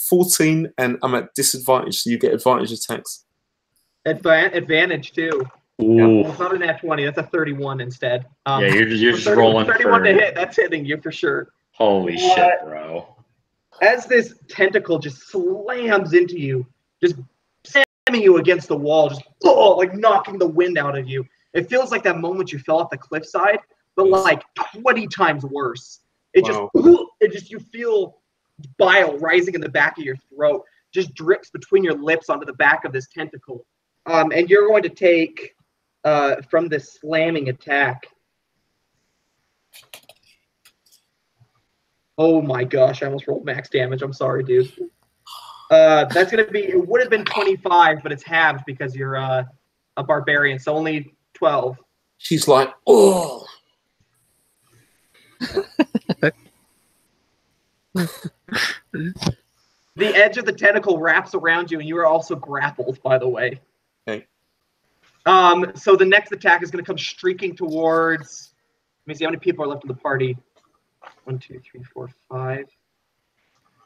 14, and I'm at disadvantage, so you get advantage attacks. Advantage too. Ooh. Yeah, well, it's not an F20. That's a 31 instead. Yeah, you're just 30, rolling 31 for... to hit. That's hitting you for sure. Holy shit, bro. As this tentacle just slams into you, just slamming you against the wall, just like knocking the wind out of you. It feels like that moment you fell off the cliffside, but like 20 times worse. Wow. You feel bile rising in the back of your throat, just drips between your lips onto the back of this tentacle. And you're going to take, from this slamming attack. Oh my gosh, I almost rolled max damage. I'm sorry, dude. That's going to be, it would have been 25, but it's halved because you're a barbarian, so only 12. She's like, oh. The edge of the tentacle wraps around you, and you are also grappled, by the way. Okay. So the next attack is going to come streaking towards... Let me see how many people are left in the party. 1, 2, 3, 4, 5.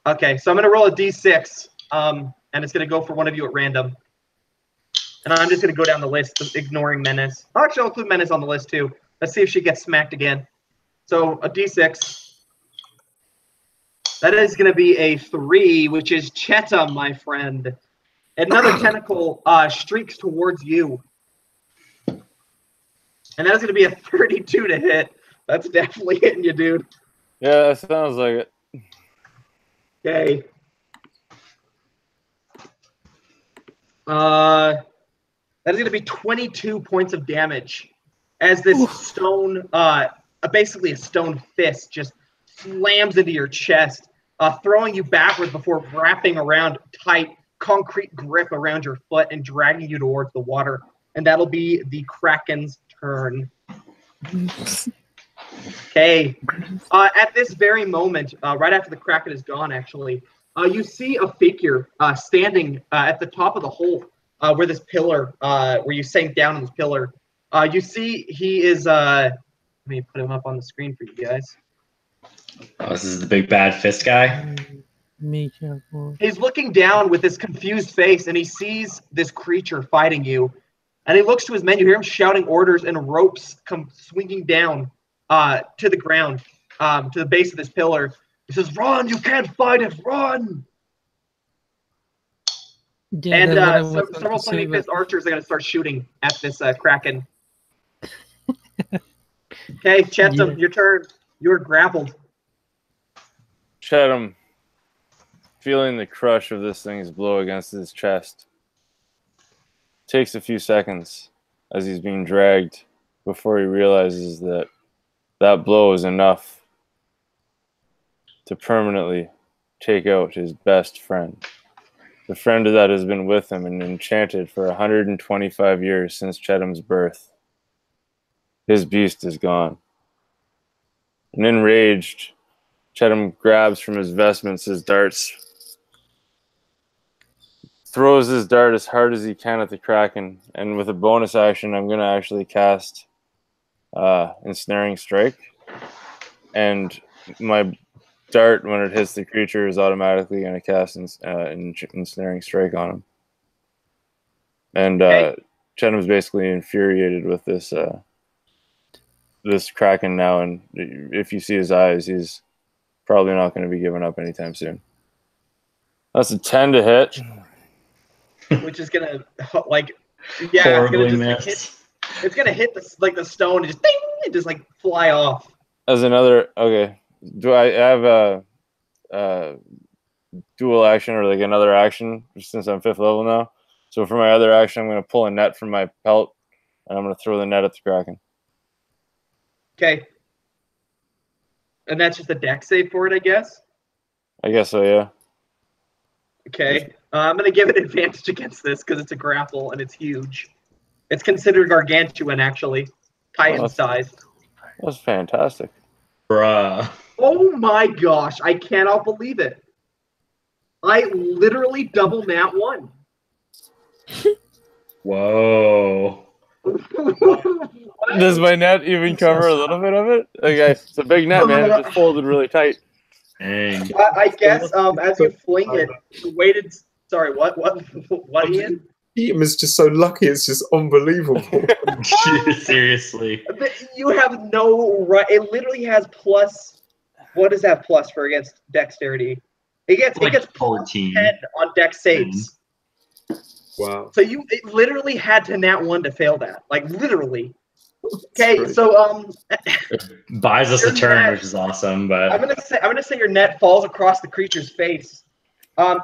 Okay, so I'm going to roll a d6, and it's going to go for one of you at random. And I'm just going to go down the list, ignoring Menace. Actually, I'll include Menace on the list, too. Let's see if she gets smacked again. So a d6. That is going to be a 3, which is Cheta, my friend. Another tentacle streaks towards you. And that is going to be a 32 to hit. That's definitely hitting you, dude. Yeah, that sounds like it. Okay. That is going to be 22 points of damage as this stone, basically a stone fist, just slams into your chest, throwing you backwards before wrapping around tight concrete grip around your foot and dragging you towards the water. And that'll be the Kraken's turn. Okay. At this very moment, right after the Kraken is gone, actually, you see a figure standing at the top of the hole where this pillar, where you sank down on this pillar. You see he is, let me put him up on the screen for you guys. Oh, this is the big bad fist guy? He's looking down with this confused face, and he sees this creature fighting you. And he looks to his men. You hear him shouting orders, and ropes come swinging down to the ground, to the base of this pillar. He says, "Run! You can't fight it! Run!" Yeah, And several flaming fist archers are going to start shooting at this Kraken. Okay, Chetam, your turn. You're grappled. Chetam, feeling the crush of this thing's blow against his chest, takes a few seconds as he's being dragged before he realizes that that blow is enough to permanently take out his best friend. The friend that has been with him and enchanted for 125 years since Chetam's birth. His beast is gone. And enraged, Chetam grabs from his vestments his darts, throws his dart as hard as he can at the Kraken, and with a bonus action, I'm going to actually cast Ensnaring Strike. And my dart, when it hits the creature, is automatically going to cast Ensnaring Strike on him. And Chetam's basically infuriated with this this Kraken now, and if you see his eyes, he's probably not going to be giving up anytime soon. That's a 10 to hit. Which is going to, like, yeah, horribly it's going to hit the stone and just ding, and just like fly off. As another, okay, do I have a dual action or like another action since I'm 5th level now? So for my other action, I'm going to pull a net from my pelt and I'm going to throw the net at the Kraken. Okay. And that's just a dex save for it, I guess. I guess so, yeah. Okay. I'm going to give it advantage against this because it's a grapple and it's huge. It's considered gargantuan, actually. Titan size. That's fantastic. Bruh. Oh my gosh. I cannot believe it. I literally double nat 1. Whoa. Does my net even cover a little bit of it? Okay, it's a big net, man. It just folded really tight. Dang. I guess as you fling it, the weighted. Sorry, what, Ian? Eaton is just so lucky. It's just unbelievable. Seriously. You have no right. It literally has plus. What does that plus for against dexterity? It gets plus 14 10 on dex saves. Wow. So it literally had to nat 1 to fail that. Like literally. Okay, so it buys us a turn, which is awesome. But I'm gonna say your net falls across the creature's face.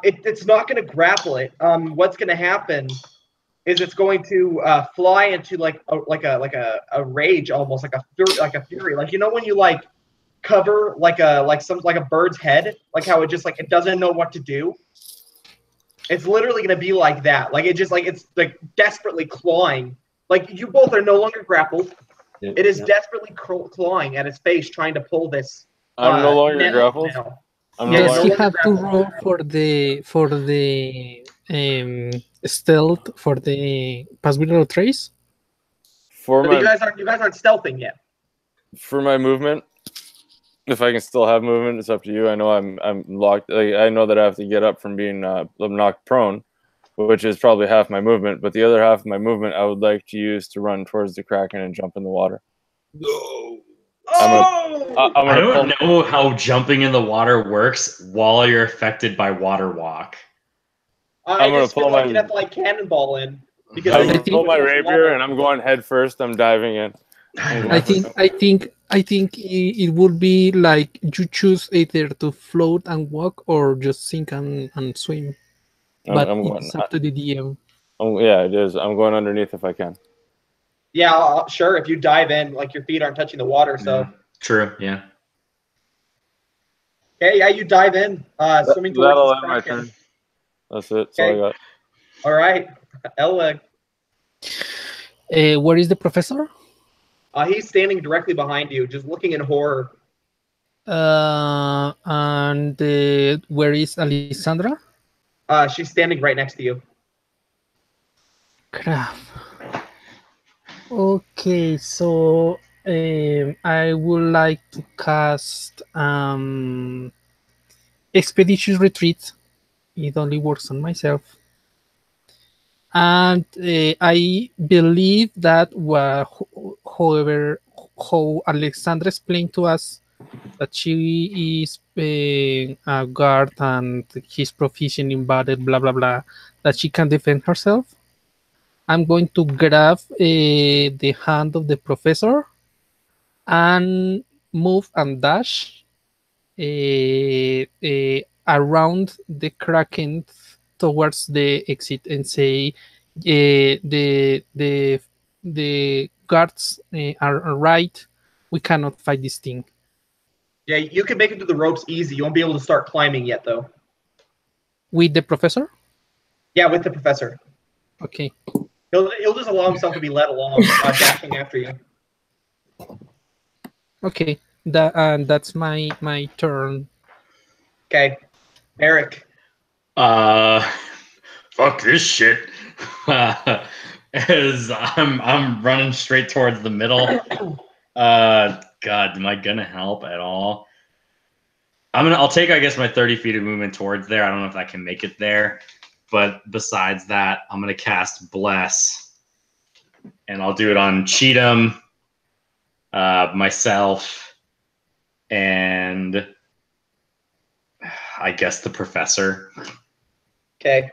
It's not gonna grapple it. What's gonna happen is it's going to fly into like a rage, almost like a fury. Like, you know when you like cover like a bird's head, like how it just like it doesn't know what to do. It's literally gonna be like that. Like it's like desperately clawing. Like you both are no longer grappled. It is desperately clawing at its face, trying to pull this. I'm no longer grappled. Does he have to roll for the stealth for the pass without trace? You guys aren't stealthing yet. For my movement, if I can still have movement, it's up to you. I know I'm locked. Like, I know that I have to get up from being knocked prone, which is probably half my movement. But the other half of my movement, I would like to use to run towards the Kraken and jump in the water. No. I don't know how jumping in the water works while you're affected by water walk. I just feel like you'd have to like cannonball in. Because I'm gonna pull my rapier and I'm going head first. I'm diving in. I think it would be like you choose either to float and walk or just sink and swim. But it's up to the DM. Yeah, it is. I'm going underneath if I can. Yeah, sure. If you dive in, like your feet aren't touching the water, so. Yeah. True. Yeah. Okay. Yeah, you dive in, swimming towards. That'll end my turn. That's it. That's all I got. All right, Elweg. Where is the professor? He's standing directly behind you, just looking in horror. And where is Alessandra? She's standing right next to you. Crap. Okay, so I would like to cast Expeditious Retreat. It only works on myself. And I believe that how Alexandra explained to us that she is a guard and she's proficient in battle, blah, blah, blah, that she can defend herself. I'm going to grab the hand of the professor and move and dash around the Kraken towards the exit and say the guards are right. We cannot fight this thing. Yeah, you can make it to the ropes easy. You won't be able to start climbing yet, though. With the professor? Yeah, with the professor. Okay. He'll just allow himself to be led along, dashing after you. Okay, that's my turn. Okay, Eric. Fuck this shit. As I'm running straight towards the middle. God, am I gonna help at all? I'll take, I guess, my 30 feet of movement towards there. I don't know if I can make it there. But besides that, I'm going to cast Bless. And I'll do it on Cheatham, myself, and I guess the professor. Okay.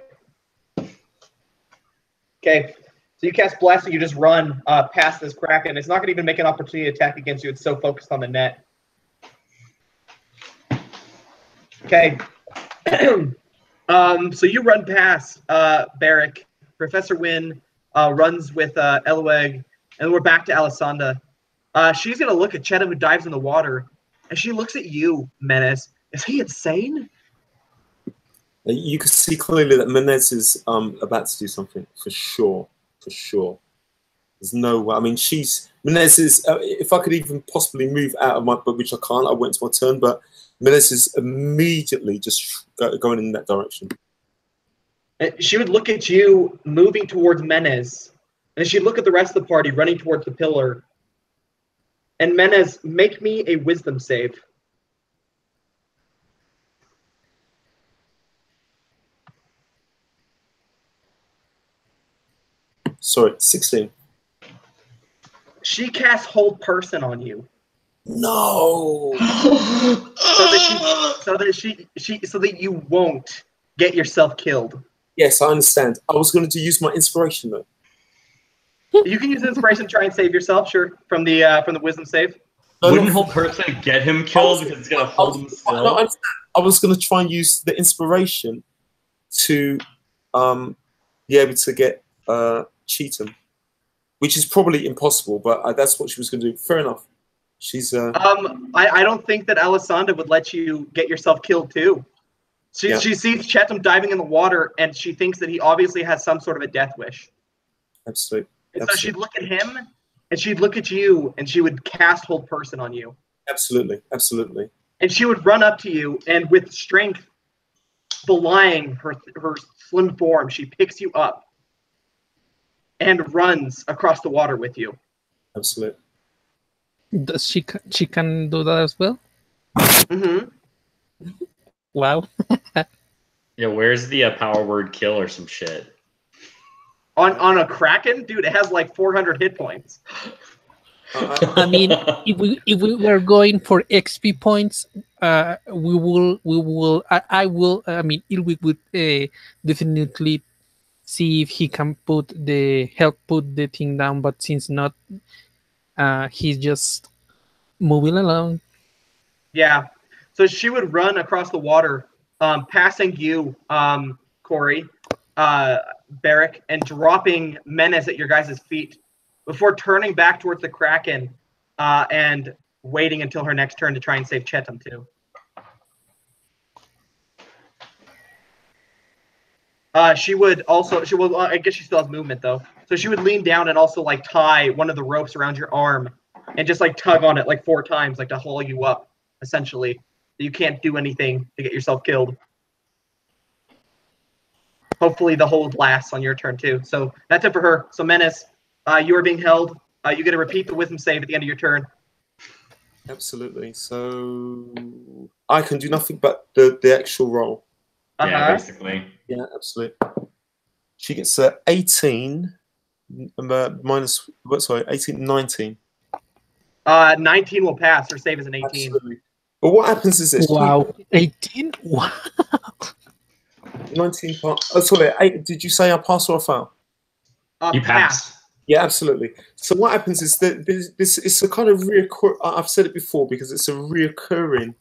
Okay. So you cast Bless and you just run past this Kraken. It's not going to even make an opportunity attack against you. It's so focused on the net. Okay. So you run past Barrick. Professor Winn runs with Elweg, and we're back to Alessandra. She's gonna look at Cheddar, who dives in the water, and she looks at you, Menace. Is he insane? You can see clearly that Menez is about to do something for sure. For sure. There's no way. I mean, Menez is. If I could even possibly move out of my, but which I can't. I went to my turn, but Menez is immediately just going in that direction. She would look at you moving towards Menez, and she'd look at the rest of the party running towards the pillar. And Menez, make me a wisdom save. Sorry, 16. She casts hold person on you. No. so that you won't get yourself killed. Yes, I understand. I was going to use my inspiration though. You can use inspiration to try and save yourself, sure, from the wisdom save. Wouldn't hold person get him killed because it's gonna hold him still? No, I was going to try and use the inspiration to be able to get Cheatham, which is probably impossible, but that's what she was going to do. Fair enough. She's. I don't think that Alessandra would let you get yourself killed too. She sees Cheatham diving in the water, and she thinks that he obviously has some sort of a death wish. Absolutely. And so she'd look at him, and she'd look at you, and she would cast hold person on you. Absolutely, absolutely. And she would run up to you, and with strength belying her slim form, she picks you up and runs across the water with you. Absolutely. Does she can do that as well? Mm-hmm. Wow. Yeah, where's the power word kill or some shit? On a Kraken? Dude, it has like 400 hit points. I mean, if we were going for XP points, I mean, Ilwig would definitely see if he can put the thing down, but since not, he's just moving along. Yeah. So she would run across the water, passing you, Corey, Barrick, and dropping Menace at your guys' feet before turning back towards the Kraken and waiting until her next turn to try and save Chetam too. She would I guess she still has movement though. So she would lean down and also like tie one of the ropes around your arm and just like tug on it like 4 times, like to haul you up, essentially. You can't do anything to get yourself killed. Hopefully the hold lasts on your turn too. So that's it for her. So Menace, you are being held. You get to repeat the wisdom save at the end of your turn. Absolutely. So I can do nothing but the actual roll. Yeah, basically. Yeah, absolutely. She gets 18 minus, 18, 19. 19 will pass. Her save is an 18. Absolutely. But what happens is this. Wow, 18? Wow. 19 oh, sorry, 8. Did you say I pass or I fail? You pass. Yeah, absolutely. So what happens is that this is a kind of reoccurring. I've said it before because it's a reoccurring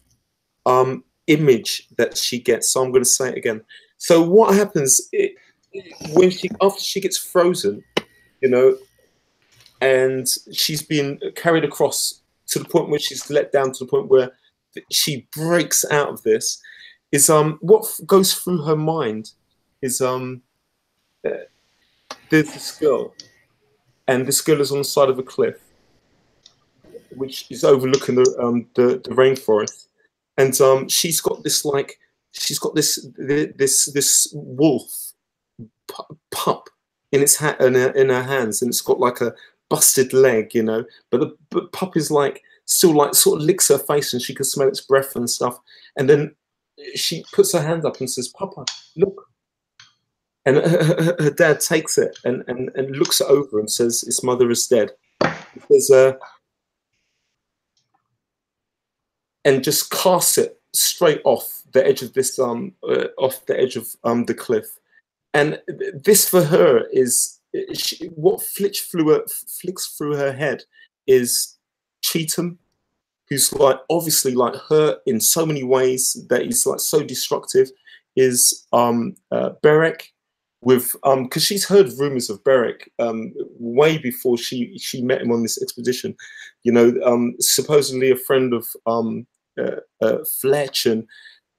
image that she gets. So I'm going to say it again. So what happens after she gets frozen, you know, and she's being carried across to the point where she's let down to the point where she breaks out of this, is what goes through her mind is there's this girl, and this girl is on the side of a cliff, which is overlooking the rainforest, and she's got this this wolf pup in its in her hands, and it's got like a busted leg, you know, but the pup is like still like sort of licks her face and she can smell its breath and stuff, and then she puts her hand up and says, "Papa, look." And her dad takes it and looks it over and says, "Its mother is dead." He says, and just casts it straight off the edge of this off the edge of the cliff. And this for her is what flicks through her head is Cheatham, who's like obviously like hurt in so many ways that he's like so destructive, is Beric, with because she's heard rumors of Beric way before she met him on this expedition. You know, supposedly a friend of Fletch, and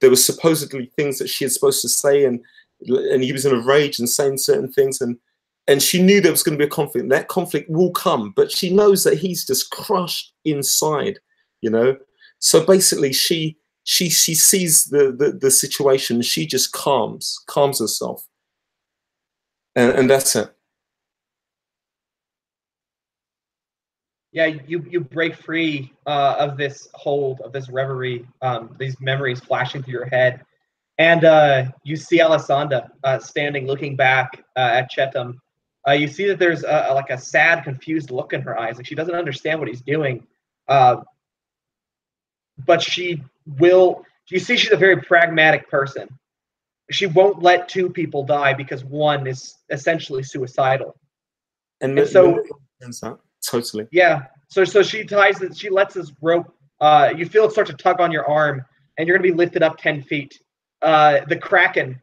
there were supposedly things that she had supposed to say, and he was in a rage and saying certain things, and she knew there was going to be a conflict. That conflict will come, but she knows that he's just crushed inside, you know. So basically, she sees the situation. She just calms herself, and that's it. Yeah, you break free of this hold, of this reverie, these memories flashing through your head, and you see Alessandra standing, looking back at Chetam. You see that there's like a sad, confused look in her eyes, like she doesn't understand what he's doing, but she will. You see, she's a very pragmatic person. She won't let two people die because one is essentially suicidal, and so totally. Yeah. So she ties it. She lets this rope. You feel it start to tug on your arm, and you're going to be lifted up 10 feet. The Kraken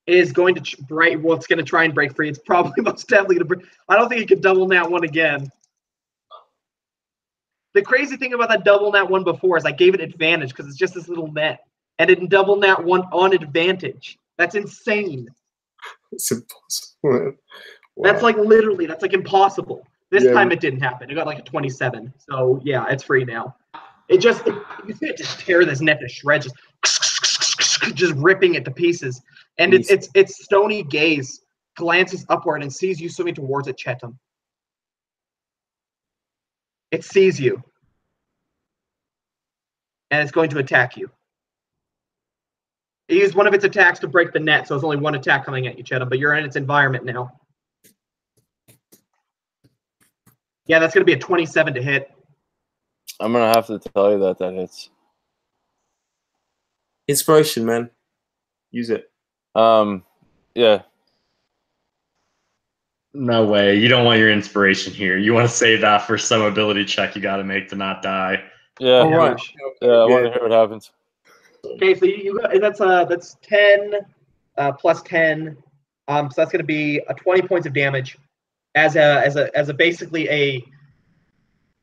is going to well, it's going to try and break free. It's probably most definitely going to break. I don't think it can double nat one again. The crazy thing about that double nat one before is I gave it advantage because it's just this little net, and it didn't double nat one on advantage. That's insane. It's impossible. Wow. That's like literally, that's like impossible. This time it didn't happen. It got like a 27. So yeah, it's free now. You see it just tear this net to shreds, just ripping it to pieces. And its stony gaze glances upward and sees you swimming towards it, Chetam. It sees you. And it's going to attack you. It used one of its attacks to break the net, so it's only one attack coming at you, Chetam, but you're in its environment now. Yeah, that's going to be a 27 to hit. I'm going to have to tell you that hits. Inspiration, man. Use it. Yeah. No way. You don't want your inspiration here. You want to save that for some ability check you got to make to not die. Yeah. All right. Yeah, I want to hear what happens. Okay, so that's 10 plus 10. So that's going to be 20 points of damage. As a basically a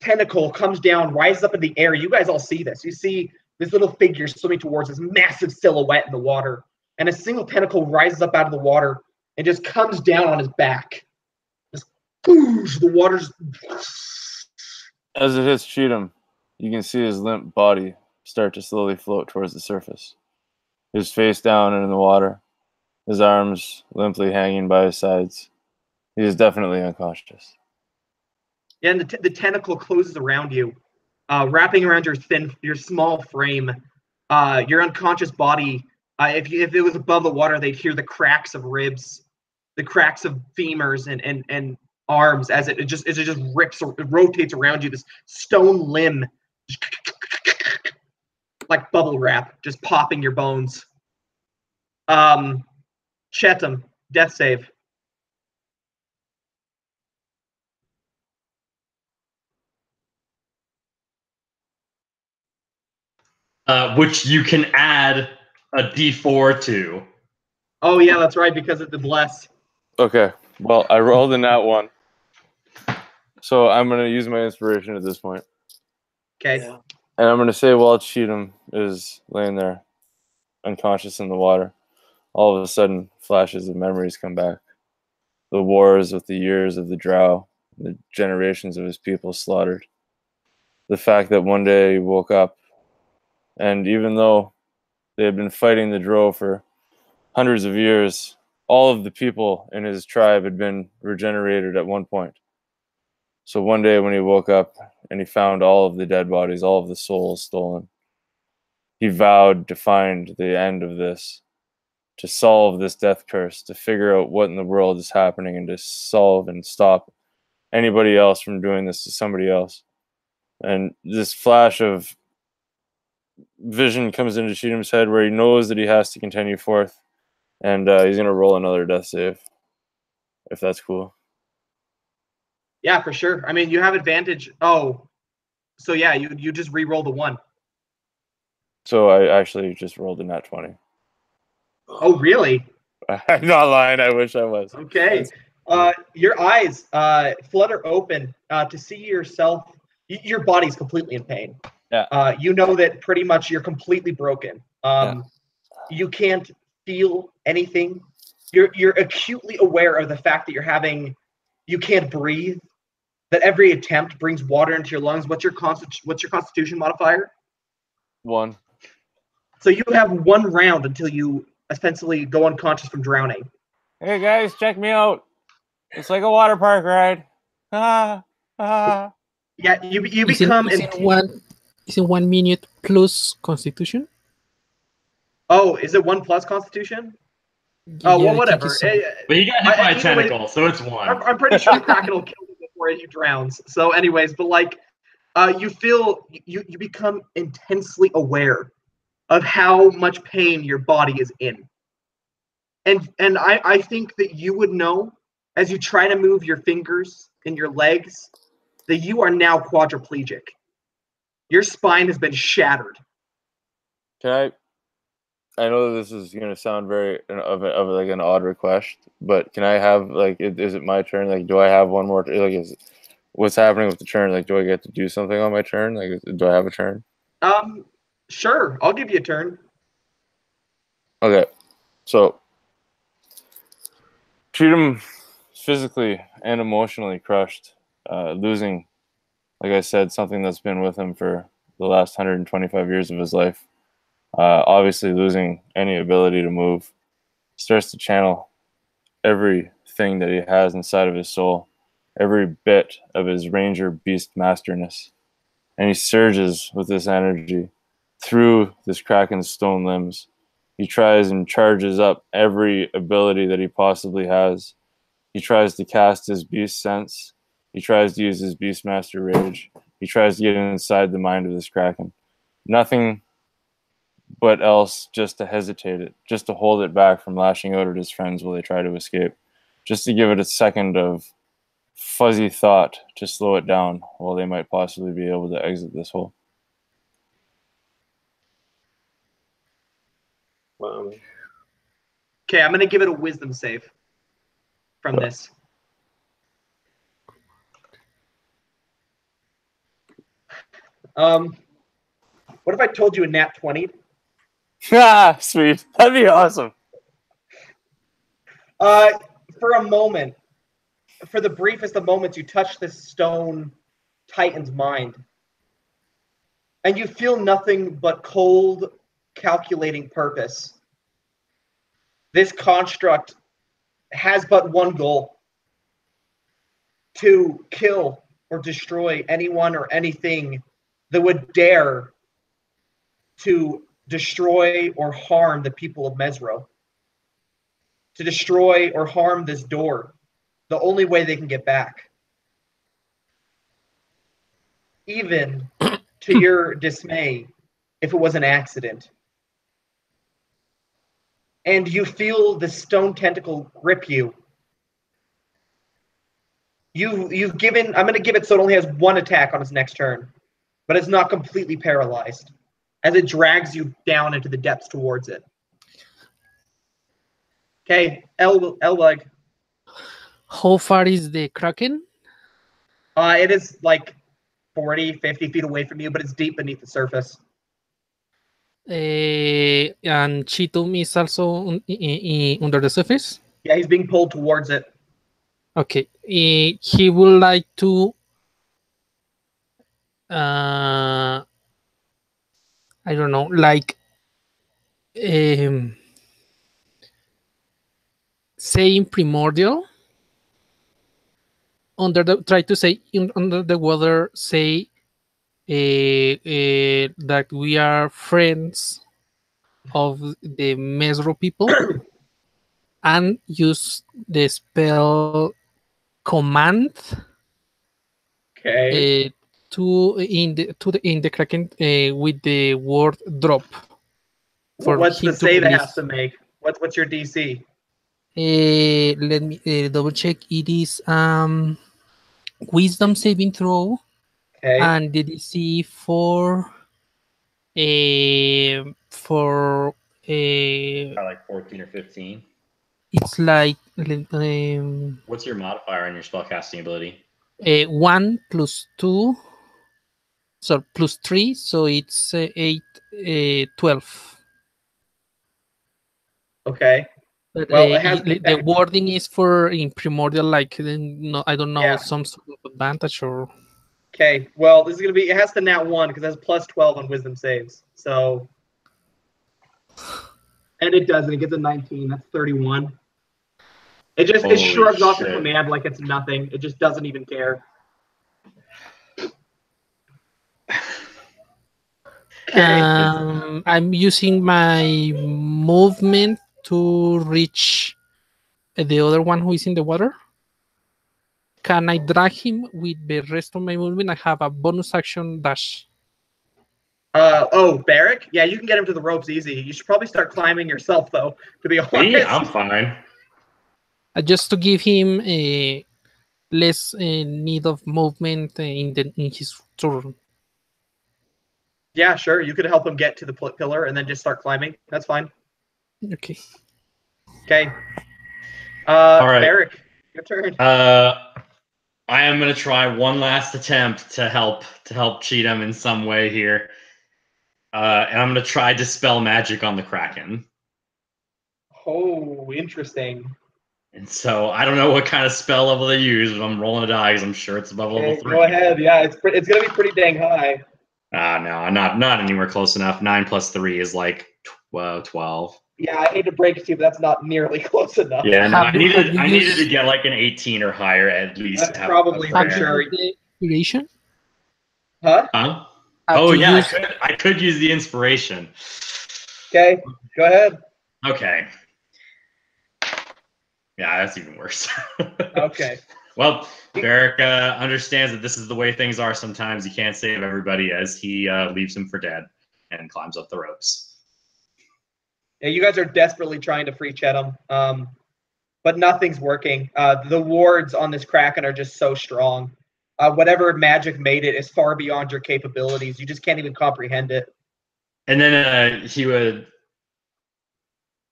tentacle comes down, rises up in the air. You guys all see this. You see this little figure swimming towards this massive silhouette in the water, and a single tentacle rises up out of the water and just comes down on his back. Just whoosh, the water's. As it hits Cheatham, you can see his limp body start to slowly float towards the surface. His face down and in the water, his arms limply hanging by his sides. He is definitely unconscious. Yeah, and the tentacle closes around you, wrapping around your small frame. Your unconscious body. If it was above the water, they'd hear the cracks of ribs, the cracks of femurs and arms as it just rips, it rotates around you. This stone limb, like bubble wrap, just popping your bones. Chetam, death save. Which you can add a D4 to. Oh yeah, that's right, because of the bless. Okay. Well, I rolled in that one. So I'm going to use my inspiration at this point. Okay. Yeah. And I'm going to say while Cheatham is laying there unconscious in the water, all of a sudden flashes of memories come back. The wars with the years of the drow, the generations of his people slaughtered. The fact that one day he woke up, and even though they had been fighting the drow for hundreds of years, all of the people in his tribe had been regenerated at one point. So one day when he woke up and he found all of the dead bodies, all of the souls stolen, he vowed to find the end of this, to solve this death curse, to figure out what in the world is happening, and to solve and stop anybody else from doing this to somebody else. And this flash of vision comes into Cheatham's head where he knows that he has to continue forth, and he's going to roll another death save, if that's cool. Yeah, for sure. I mean, you have advantage. Oh, so yeah, you just re-roll the 1. So I actually just rolled a nat 20. Oh, really? I'm not lying. I wish I was. Okay. Your eyes flutter open to see yourself. Your body's completely in pain. Yeah. You know that pretty much you're completely broken. You can't feel anything. You're acutely aware of the fact that you can't breathe. That every attempt brings water into your lungs. What's your constitution modifier? 1. So you have 1 round until you essentially go unconscious from drowning. Hey guys, check me out. It's like a water park ride. Ah, ah. Yeah, you become is in 1 minute plus constitution. Oh, is it 1 plus constitution? Yeah, Well, I think whatever. it's so. But he got hit by a either way, tentacle, so it's 1. I'm pretty sure the Kraken will kill him before he drowns. So, anyways, but like, you feel you become intensely aware of how much pain your body is in, and I think that you would know as you try to move your fingers and your legs that you are now quadriplegic. Your spine has been shattered. Can I know this is going to sound very of like an odd request, but can I have like is it my turn? Like, do I have one more? Like, what's happening with the turn? Like, do I get to do something on my turn? Like, do I have a turn? Sure, I'll give you a turn. Okay, so treat him physically and emotionally crushed, losing, like I said, something that's been with him for the last 125 years of his life. Obviously, losing any ability to move, starts to channel everything that he has inside of his soul, every bit of his ranger beast masterness, and he surges with this energy through this Kraken's stone limbs. He tries and charges up every ability that he possibly has. He tries to cast his beast sense. He tries to use his beastmaster rage. He tries to get inside the mind of this Kraken. Nothing but else just to hesitate it, just to hold it back from lashing out at his friends while they try to escape, just to give it a second of fuzzy thought to slow it down while they might possibly be able to exit this hole. Wow. Okay, I'm gonna give it a wisdom save from this. What if I told you a nat 20? Ah, sweet. That'd be awesome. For a moment, for the briefest of moments, you touch this stone titan's mind. And you feel nothing but cold, calculating purpose. This construct has but one goal: to kill or destroy anyone or anything that would dare to destroy or harm the people of Mezro. To destroy or harm this door, the only way they can get back. Even to your dismay, if it was an accident. And you feel the stone tentacle grip you. You've given, I'm going to give it so it only has 1 attack on its next turn, but it's not completely paralyzed as it drags you down into the depths towards it. Okay, L-Leg. How far is the Kraken? It is like 40, 50 feet away from you, but it's deep beneath the surface. And Chitum is also under the surface? Yeah, he's being pulled towards it. Okay. He would like to I don't know, like saying primordial under the try to say under the water, say that we are friends of the Mezro people and use the spell command Okay. in the Kraken with the word drop. What's the save it has to make? What's your DC? Let me double check. It is wisdom saving throw. Okay. And the DC for Like 14 or 15. it's like What's your modifier on your spellcasting ability? 1 plus 2, so plus 3, so it's 8, 12. Okay. But Well, it has the wording is for in primordial, like no, I don't know, Yeah. some sort of advantage or. Okay. Well, this is gonna be. It has to nat 1 because it has plus 12 on Wisdom saves. So, and it doesn't. It gets a 19. That's 31. It just it Holy shrugs off the shit. command like it's nothing. It just doesn't even care. Okay. I'm using my movement to reach the other one who is in the water. Can I drag him with the rest of my movement? I have a bonus action dash. Barrick? Yeah, you can get him to the ropes easy. You should probably start climbing yourself, though, to be honest. Me? I'm fine. Just to give him a less need of movement in his turn. Yeah, sure. You could help him get to the pillar and then just start climbing. That's fine. Okay. Okay. All right. Barrick, your turn. I am gonna try one last attempt to help cheat him in some way here. And I'm gonna try dispel magic on the Kraken. Oh, interesting. And so I don't know what kind of spell level they use, but I'm rolling a die because I'm sure it's above level 3. Go ahead. Yeah, it's gonna be pretty dang high. No, not anywhere close enough. 9 plus 3 is like 12. Yeah, I hate to break it to you, but that's not nearly close enough. Yeah, no, I needed used- to get like an 18 or higher at least. That's probably Have for you sure. used the inspiration? Huh? Huh? Have Oh you yeah, used- I could use the inspiration. Okay, go ahead. Okay. Yeah, that's even worse. Okay. Well, Barrick understands that this is the way things are sometimes. You can't save everybody as he leaves him for dead and climbs up the ropes. Yeah, you guys are desperately trying to free Chetham, but nothing's working. The wards on this Kraken are just so strong. Whatever magic made it is far beyond your capabilities. You just can't even comprehend it. And then he would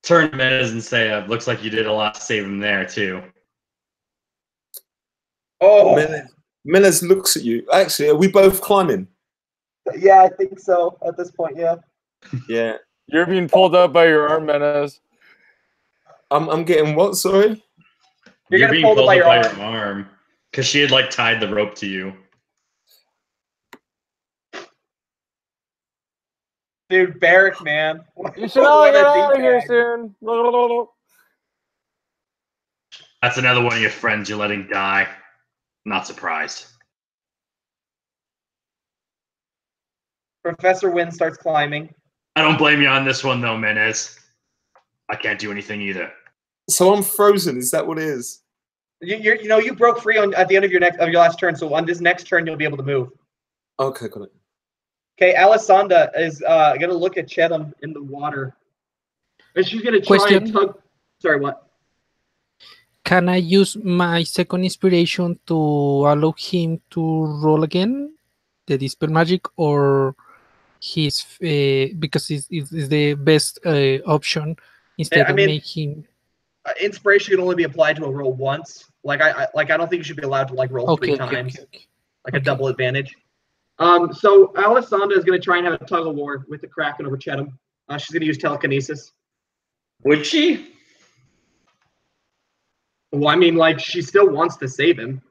turn to Mez and say, looks like you did a lot to save him there, too. Oh, Menez looks at you. Actually, are we both climbing? yeah, I think so at this point, yeah. Yeah. You're being pulled up by your arm, Menace. I'm getting what, sorry? You're being pulled up by your arm because she had like tied the rope to you. Dude, Barrick, man. You should all get out of here soon. That's another one of your friends you're letting die. Not surprised. Professor Winn starts climbing. I don't blame you on this one though, Menez. I can't do anything either. So I'm frozen. Is that what it is? You broke free at the end of your last turn. So on this next turn, you'll be able to move. Okay, got it. Okay, Alessandra is gonna look at Chetham in the water, and she's gonna try and tug. Sorry, what? Can I use my second inspiration to allow him to roll again the dispel magic, or he's because it's the best option instead of making inspiration can only be applied to a roll once. I don't think you should be allowed to roll 3 times. A double advantage. So Alessandra is going to try and have a tug of war with the Kraken over Chetham. She's going to use telekinesis. Would she? Well, I mean, she still wants to save him.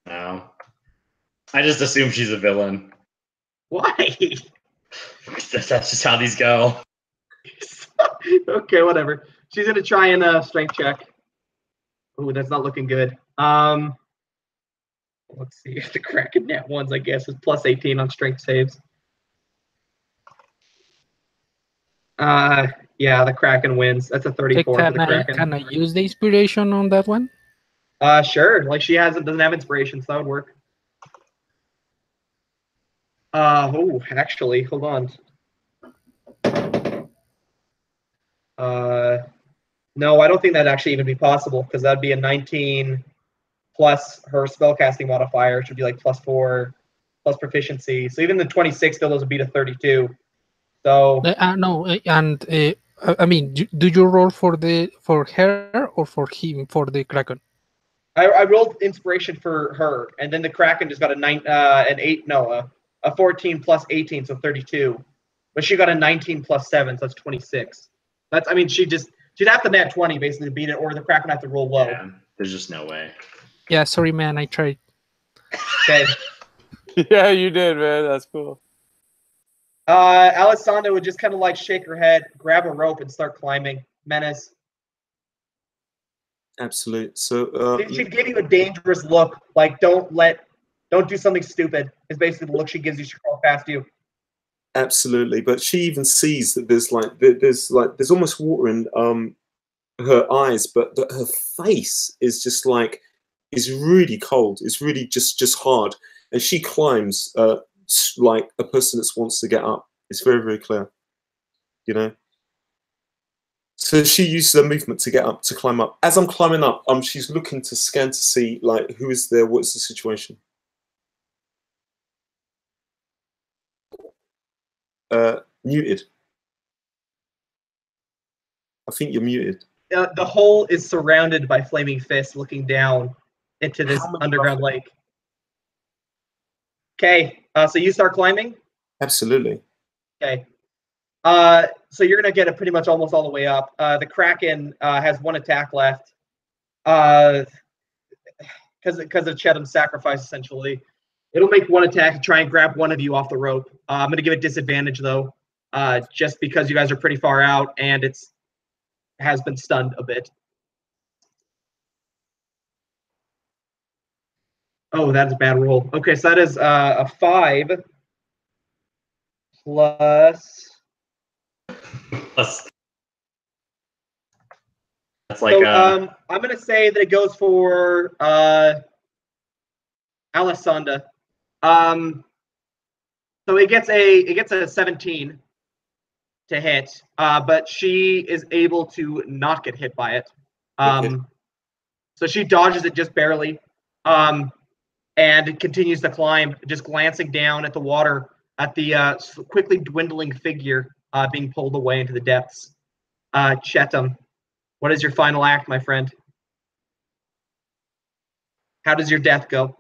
No. I just assume she's a villain. Why? That's just how these go. Okay, whatever. She's going to try and strength check. Oh, that's not looking good. Let's see if the Kraken net ones, I guess, is plus 18 on strength saves. Yeah, the Kraken wins. That's a 34 for the Kraken. Can I use the inspiration on that one? Sure. She doesn't have inspiration, so that would work. Actually, hold on. No, I don't think that'd actually even be possible because that'd be a 19 plus her spellcasting modifier, which would be plus 4 plus proficiency. So even the 26 still doesn't beat a 32. So no, and I mean, do you roll for her or for him for the Kraken? I rolled inspiration for her, and then the Kraken just got a 14 plus 18, so 32. But she got a 19 plus 7, so that's 26. She'd have to net 20 basically to beat it, or the Kraken would have to roll low. Yeah, there's just no way. Yeah, sorry, man, I tried. Okay. Yeah, you did, man. That's cool. Alessandra would just kind of like shake her head, grab a rope, and start climbing. Menace. Absolute. So She'd give you a dangerous look, like don't do something stupid. Is basically the look she gives you. She crawls past you. absolutely, but she even sees that there's almost water in her eyes, but that her face is just is really cold. It's really just hard, and she climbs like a person that wants to get up. It's very, very clear, you know. So she uses her movement to get up, to climb up. As I'm climbing up, she's looking to scan to see like who is there, what's the situation. Muted. I think you're muted. The hole is surrounded by flaming fists looking down into this underground lake. Okay, so you start climbing? Absolutely. Okay. So you're going to get it pretty much almost all the way up. The Kraken has one attack left because of Chetham's sacrifice, essentially. It'll make one attack to try and grab one of you off the rope. I'm going to give it disadvantage, though, just because you guys are pretty far out and has been stunned a bit. Oh, that is a bad roll. Okay, so that is a 5 plus. That's like So I'm going to say that it goes for Alessandra. So it gets a 17 to hit, but she is able to not get hit by it. Okay. So she dodges it just barely, and continues to climb, just glancing down at the water, at the quickly dwindling figure being pulled away into the depths. Chetham, what is your final act, my friend? How does your death go?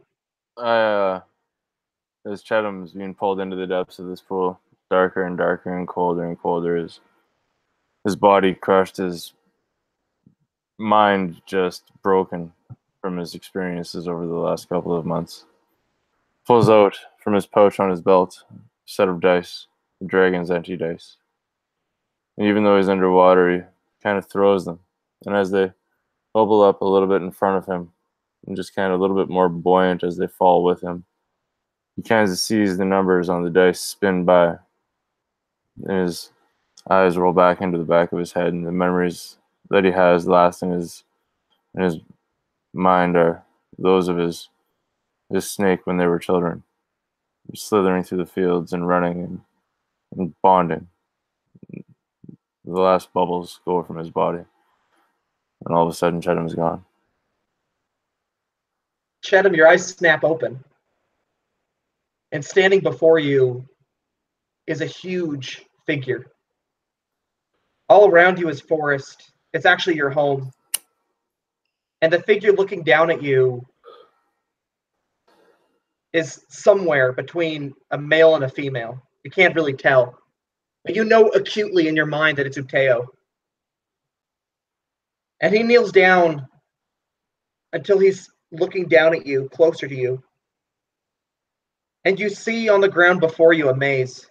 As Chetham's being pulled into the depths of this pool, darker and darker and colder, his body crushed, his mind just broken from his experiences over the last couple of months. Pulls out from his pouch on his belt a set of dice, the dragon's empty dice. And even though he's underwater, he kind of throws them. And as they bubble up a little bit in front of him, and just kind of a little bit more buoyant as they fall with him, he kind of sees the numbers on the dice spin by, and his eyes roll back into the back of his head, and the memories that he has last in his mind are those of his snake when they were children, slithering through the fields and running and bonding. The last bubbles go from his body, and all of a sudden Chetham's gone. Chetham, your eyes snap open. And standing before you is a huge figure. All around you is forest. It's actually your home. And the figure looking down at you is somewhere between a male and a female. You can't really tell. But you know acutely in your mind that it's Uteo. And he kneels down until he's looking down at you, closer to you. And you see on the ground before you a maze.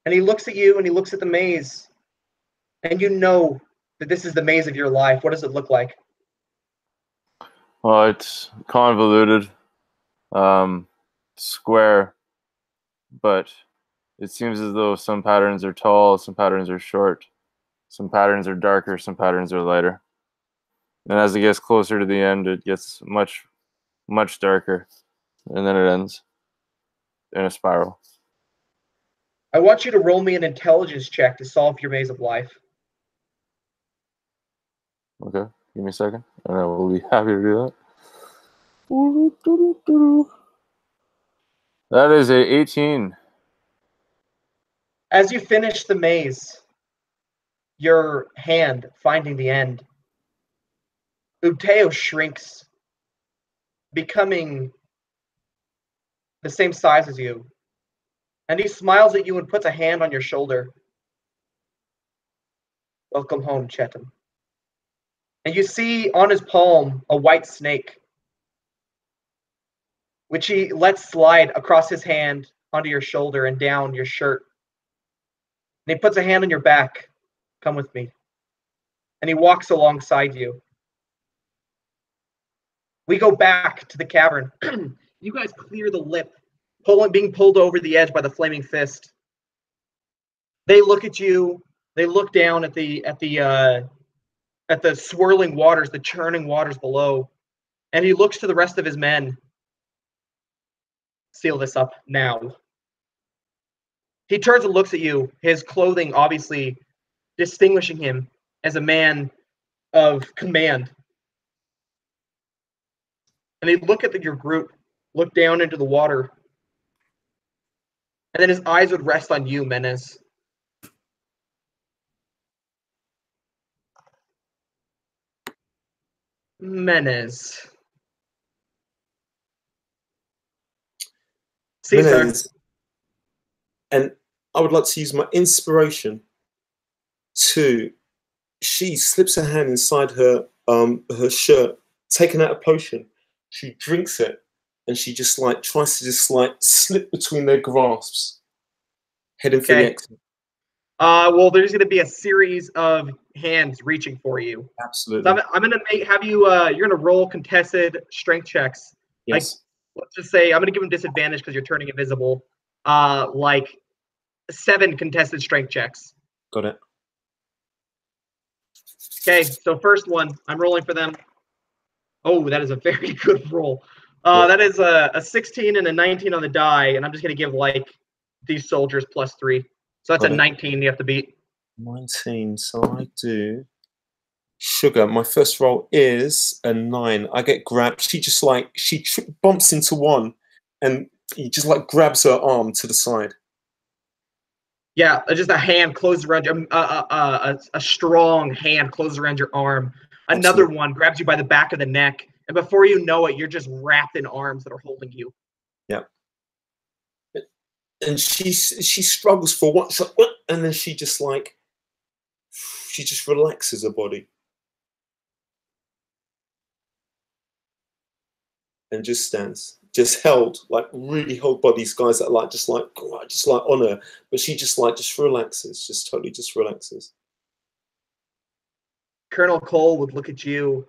And he looks at you and he looks at the maze. And you know that this is the maze of your life. What does it look like? Well, it's convoluted, square, but it seems as though some patterns are tall, some patterns are short, some patterns are darker, some patterns are lighter. And as it gets closer to the end, it gets much, much darker, and then it ends in a spiral. I want you to roll me an intelligence check to solve your maze of life. Okay, give me a second, and I will be happy to do that. That is a 18. As you finish the maze, your hand finding the end, Ubteo shrinks, becoming the same size as you. And he smiles at you and puts a hand on your shoulder. Welcome home, Chetan. And you see on his palm a white snake, which he lets slide across his hand onto your shoulder and down your shirt. And he puts a hand on your back. Come with me. And he walks alongside you. We go back to the cavern. You guys clear the lip, being pulled over the edge by the flaming fist. They look at you. They look down at the swirling waters, the churning waters below, and he looks to the rest of his men. Seal this up now. He turns and looks at you, his clothing obviously distinguishing him as a man of command. And he'd look at your group, look down into the water, and then his eyes would rest on you, Menes. Menes. Caesar. Menes. And I would like to use my inspiration to... She slips her hand inside her shirt, taking out a potion. She drinks it, and she just like tries to just like slip between their grasps, heading for the exit. Well, there's going to be a series of hands reaching for you. Absolutely. So I'm going to have you. You're going to roll contested strength checks. Yes. Let's just say I'm going to give them disadvantage because you're turning invisible. Like 7 contested strength checks. Got it. Okay, so first one, I'm rolling for them. Oh, that is a very good roll. That is a 16 and a 19 on the die, and I'm just going to give like these soldiers +3. So that's a 19 you have to beat. 19. So I do. Sugar. My first roll is a 9. I get grabbed. She just like bumps into one, and he just like grabs her arm to the side. Yeah, just a hand closes around you. A strong hand closes around your arm. Another one grabs you by the back of the neck, and before you know it, you're just wrapped in arms that are holding you. Yeah. And she struggles for one shot, and then she just relaxes her body and just stands, just held, like really held by these guys that are like just like on her, but she just relaxes, just totally just relaxes. Colonel Cole would look at you.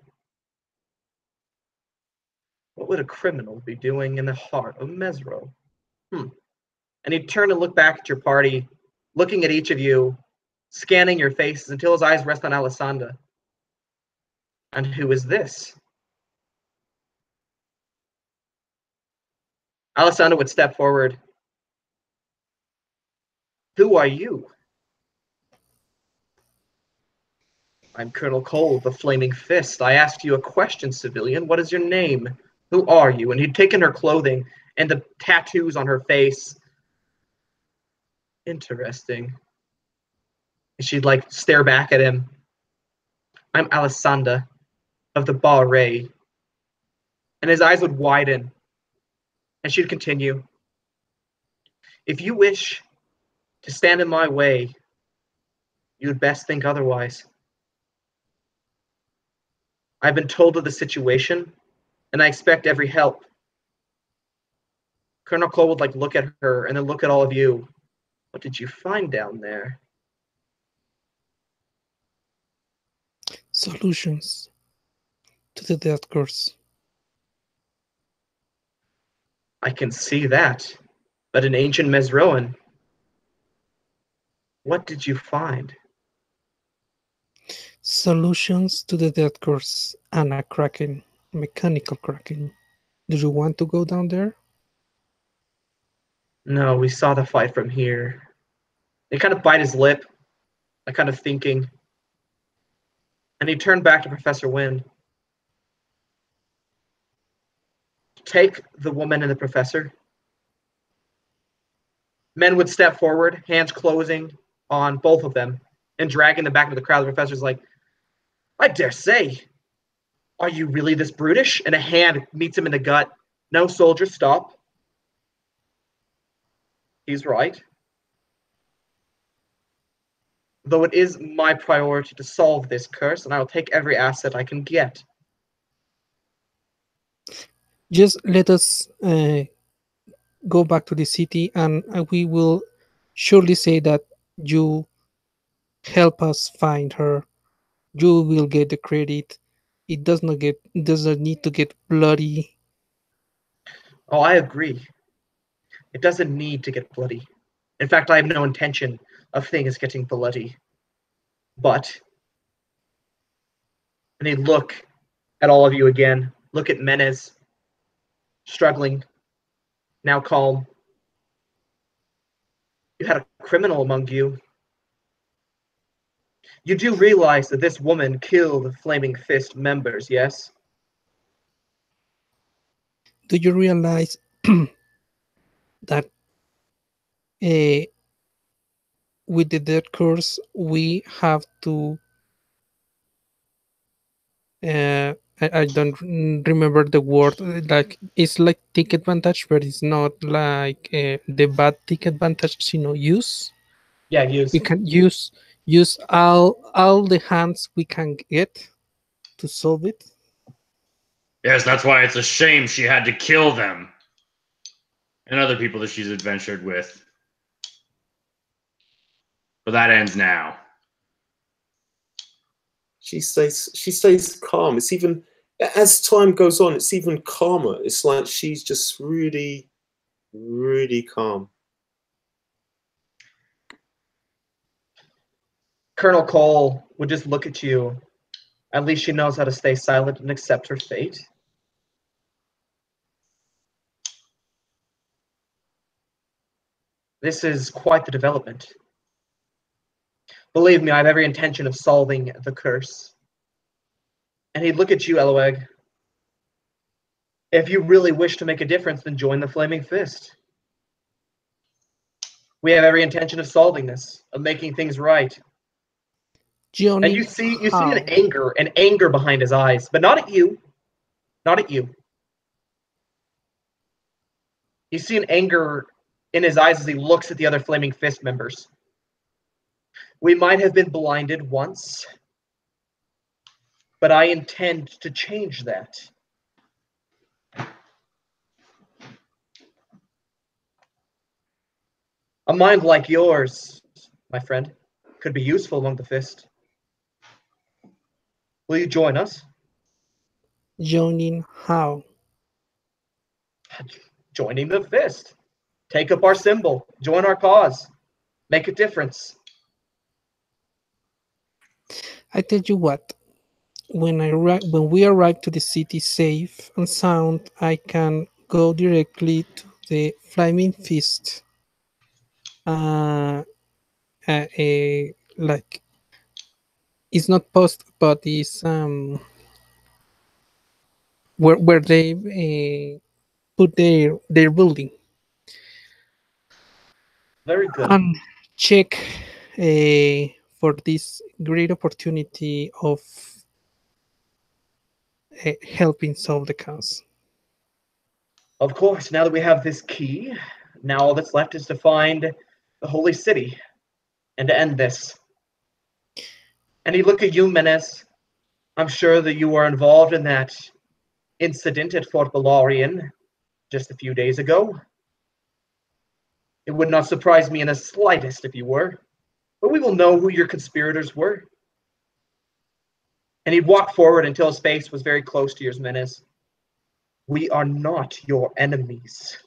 What would a criminal be doing in the heart of Mezro? And he'd turn and look back at your party, looking at each of you, scanning your faces until his eyes rest on Alessandra. And who is this? Alessandra would step forward. Who are you? I'm Colonel Cole, the Flaming Fist. I asked you a question, civilian. What is your name? Who are you? And he'd taken her clothing and the tattoos on her face. Interesting. And she'd like stare back at him. I'm Alessandra of the Barre. And his eyes would widen. And she'd continue. If you wish to stand in my way, you'd best think otherwise. I've been told of the situation, and I expect every help. Colonel Cole would like look at her and then look at all of you. What did you find down there? Solutions to the death curse. I can see that, but an ancient Mezroan. What did you find? Solutions to the death curse and a kraken, mechanical kraken. Do you want to go down there? No, we saw the fight from here. He kind of bite his lip, like kind of thinking. And he turned back to Professor Winn. Take the woman and the professor. Men would step forward, hands closing on both of them, and dragging them back into the crowd. The professor's like, I dare say, are you really this brutish? And a hand meets him in the gut. No, soldier, stop. He's right. Though it is my priority to solve this curse, and I will take every asset I can get. Just let us go back to the city, and we will surely say that you help us find her. You will get the credit. It doesn't need to get bloody. Oh, I agree. It doesn't need to get bloody. In fact, I have no intention of things getting bloody. But, and he'd look at all of you again. Look at Menes, struggling, now calm. You had a criminal among you. You do realize that this woman killed Flaming Fist members, yes? Do you realize that with the death curse we have to I don't remember the word, like it's like take advantage, but it's not like the bad take advantage, use. Yeah, use. We can use all the hands we can get to solve it. Yes, that's why it's a shame she had to kill them. And other people that she's adventured with. But that ends now. She stays calm. It's even as time goes on, it's even calmer. It's like she's just really, really calm. Colonel Cole would just look at you. At least she knows how to stay silent and accept her fate. This is quite the development. Believe me, I have every intention of solving the curse. And he'd look at you, Eloeg. If you really wish to make a difference, then join the Flaming Fist. We have every intention of solving this, of making things right. Johnny, and you see an anger behind his eyes, but not at you. Not at you. You see an anger in his eyes as he looks at the other Flaming Fist members. We might have been blinded once, but I intend to change that. A mind like yours, my friend, could be useful among the Fist. Will you join us? Joining how? Joining the Fist. Take up our symbol. Join our cause. Make a difference. I tell you what. When we arrive to the city safe and sound, I can go directly to the Flaming Fist. Like it's not post, but it's where they put their building. Very good. And check for this great opportunity of helping solve the cause. Of course, now that we have this key, now all that's left is to find the holy city and to end this. And he look at you, Menes. I'm sure that you were involved in that incident at Fort Balarian just a few days ago. It would not surprise me in the slightest if you were, but we will know who your conspirators were. And he'd walk forward until his face was very close to yours, Menes. We are not your enemies.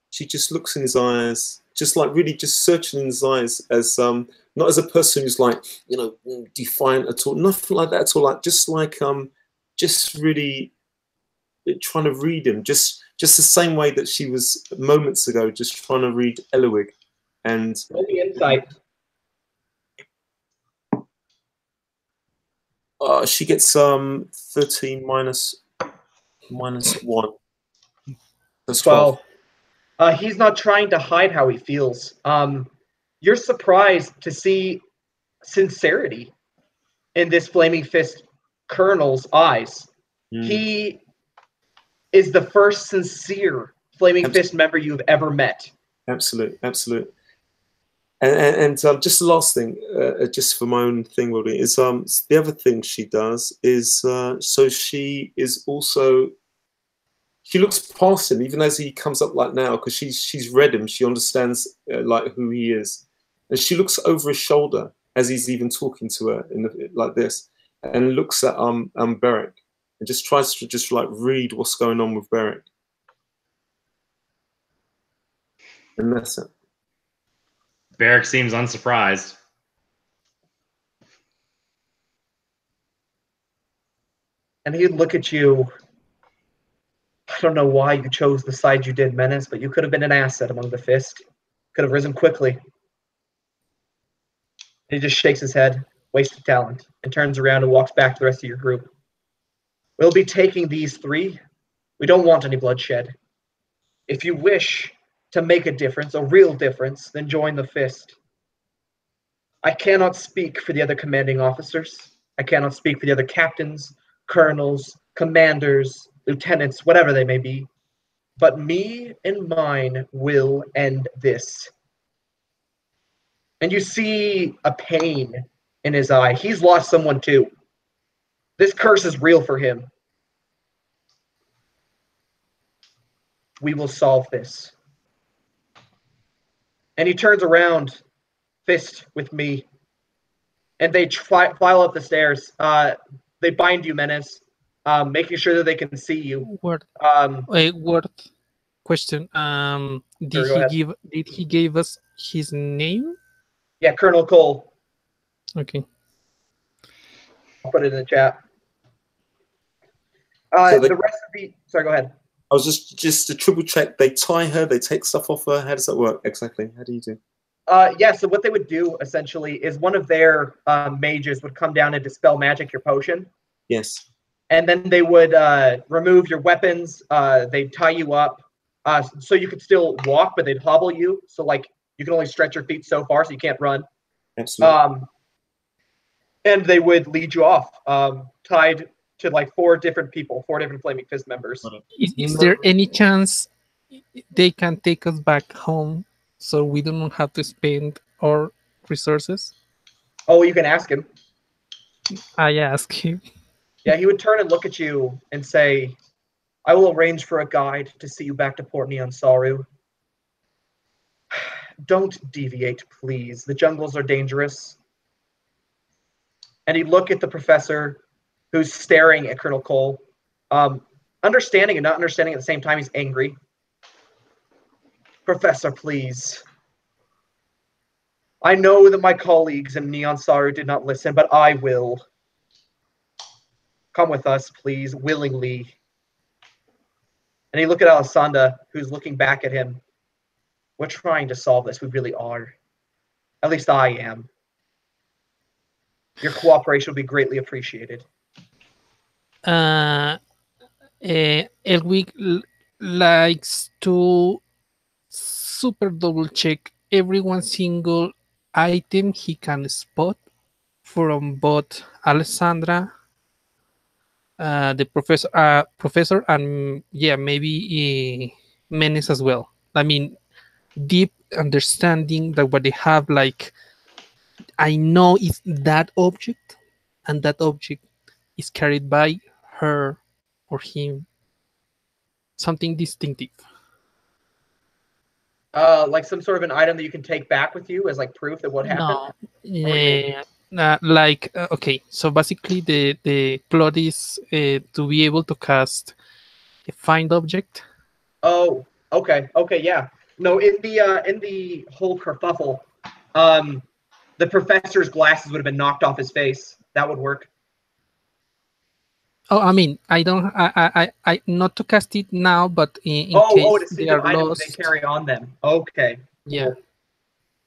She just looks in his eyes, just like really just searching in his eyes as not as a person who's like, defiant at all, nothing like that at all, just really trying to read him, just the same way that she was moments ago, just trying to read Eloig. And Roll the insight. She gets 13 minus 1. That's 12. He's not trying to hide how he feels. You're surprised to see sincerity in this Flaming Fist Colonel's eyes. He is the first sincere Flaming Fist member you've ever met. Absolute. And just the last thing, just for my own thing, really, is the other thing she does is so she is also. She looks past him, even as he comes up like now, because she's read him. She understands like who he is, and she looks over his shoulder as he's even talking to her like this, and looks at Beric, and just tries to just like read what's going on with Beric, and that's it. Beric seems unsurprised. And he'd look at you. I don't know why you chose the side you did, Menace, but you could have been an asset among the Fist. Could have risen quickly. He just shakes his head, wasted talent, and turns around and walks back to the rest of your group. We'll be taking these 3. We don't want any bloodshed. If you wish to make a difference, a real difference, then join the Fist. I cannot speak for the other commanding officers. I cannot speak for the other captains, colonels, commanders, lieutenants, whatever they may be. But me and mine will end this. And you see a pain in his eye. He's lost someone too. This curse is real for him. We will solve this. And he turns around, Fist with me, and they file up the stairs. They bind you, Menace, making sure that they can see you. Word. Word. Question. Sure, Did he give us his name? Yeah, Colonel Cole. Okay. I'll put it in the chat. So the rest of the. Sorry, go ahead. I was just to triple check. They tie her. They take stuff off her. How does that work exactly? How do you do? Yeah, so what they would do essentially is one of their mages would come down and dispel magic your potion. Yes. And then they would remove your weapons. They'd tie you up so you could still walk, but they'd hobble you. So like you can only stretch your feet so far, so you can't run. Absolutely. And they would lead you off, tied to like 4 different people, 4 different Flaming Fist members. Is there any chance they can take us back home so we don't have to spend our resources? Oh, you can ask him. I ask him. Yeah, he would turn and look at you and say, I will arrange for a guide to see you back to Port Neon Saru. Don't deviate, please. The jungles are dangerous. And he'd look at the professor who's staring at Colonel Cole. Understanding and not understanding at the same time, he's angry. Professor, please. I know that my colleagues in Neon Saru did not listen, but I will. Come with us, please, willingly. And he looked at Alessandra, who's looking back at him. We're trying to solve this. We really are. At least I am. Your cooperation will be greatly appreciated. Elwig likes to super double check every one single item he can spot from both Alessandra, the professor, and yeah, maybe Menace as well. I mean, deep understanding that what they have, like, I know it's that object, and that object is carried by her or him. Something distinctive. Like some sort of an item that you can take back with you as like proof that what happened? No. Okay, so basically the plot is to be able to cast a find object. Oh, okay, yeah. No, in the whole kerfuffle, the professor's glasses would have been knocked off his face. That would work. Oh, I mean, I not to cast it now, but in case they are lost, they carry on them. Okay. Yeah.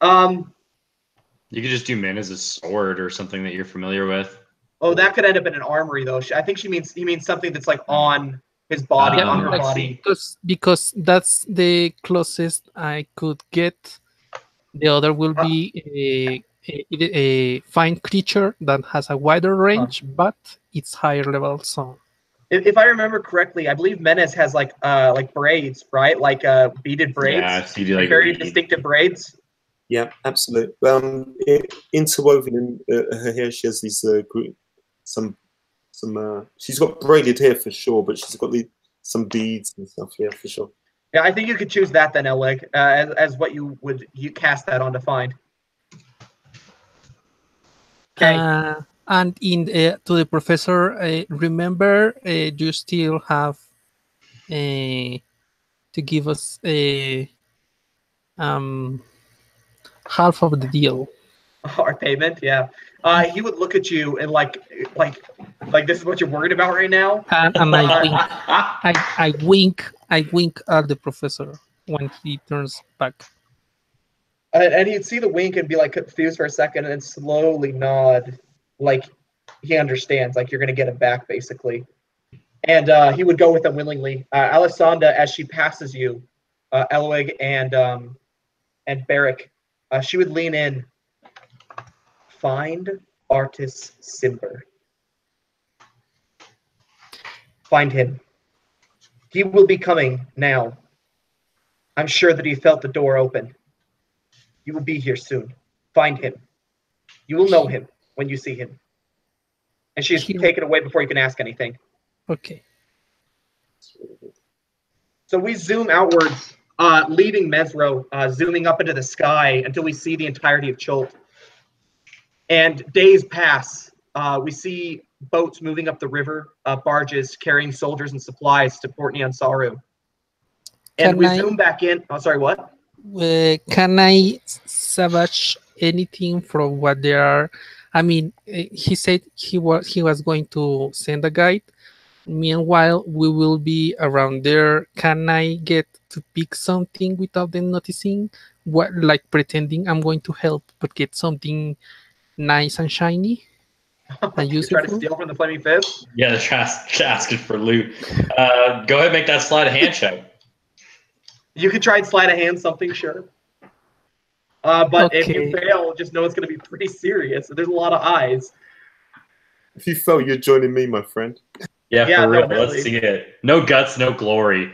You could just do Min as a sword or something that you're familiar with. Oh, that could end up in an armory though. I think he means something that's like on his body Yeah, on her I body. because that's the closest I could get. The other will be a fine creature that has a wider range, but it's higher level. So If I remember correctly, I believe Menace has like braids, right? Like beaded braids. Yeah, so you do like very bead. distinctive braids. Yeah, absolutely. Interwoven in her hair, she has these some. She's got braided hair for sure, but she's got some beads and stuff. Yeah, for sure. Yeah, I think you could choose that then, Eleg, as what you cast that on to find. Okay. And in to the professor, remember, you still have to give us half of the deal. Our payment, yeah. He would look at you and like this is what you're worried about right now. And I wink at the professor when he turns back. And he'd see the wink and be like confused for a second, and then slowly nod, like he understands, like you're gonna get him back, basically. And he would go with them willingly. Alessandra, as she passes you, Eloig and Barrick, she would lean in. Find Artis Simber. Find him. He will be coming now. I'm sure that he felt the door open. He will be here soon. Find him. You will know him when you see him. And she's taken away before you can ask anything. Okay. So we zoom outwards, leaving Mezro, zooming up into the sky until we see the entirety of Chult. And days pass. We see boats moving up the river, barges carrying soldiers and supplies to Port Nyansaru. And we zoom back in. Oh, sorry, what? Can I savage anything from what they are? I mean, he said he was going to send a guide. Meanwhile, we will be around there. Can I get to pick something without them noticing? What, like pretending I'm going to help, but get something nice and shiny and You're useful? trying to steal from the Flaming Fist? Yeah, they're asking for loot. Go ahead and make that slide a hand check. You could try and slide a hand something, sure. But if you Okay. fail, just know it's going to be pretty serious. There's a lot of eyes. If you fail, you're joining me, my friend. Yeah, Yeah, for real. no, really. Let's see it. No guts, no glory.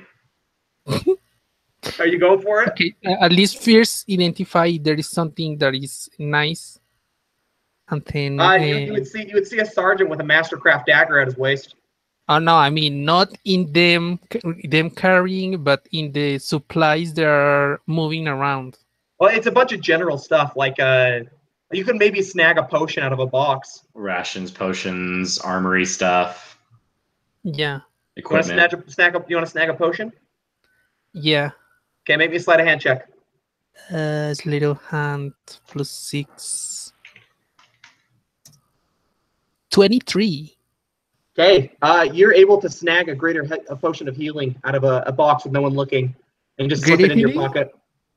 Are you going for it? Okay, at least first identify there is something that is nice, and then You would see a sergeant with a mastercraft dagger at his waist. oh no, I mean not in them carrying, but in the supplies that are moving around. Well, it's a bunch of general stuff. Like you can maybe snag a potion out of a box. Rations, potions, armory stuff, Yeah, equipment. You want to snag a potion? yeah. Okay, make me a sleight of hand check. It's little hand plus 6. 23. Okay, you're able to snag a potion of healing out of a box with no one looking, and just slip Greater it in your healing? pocket.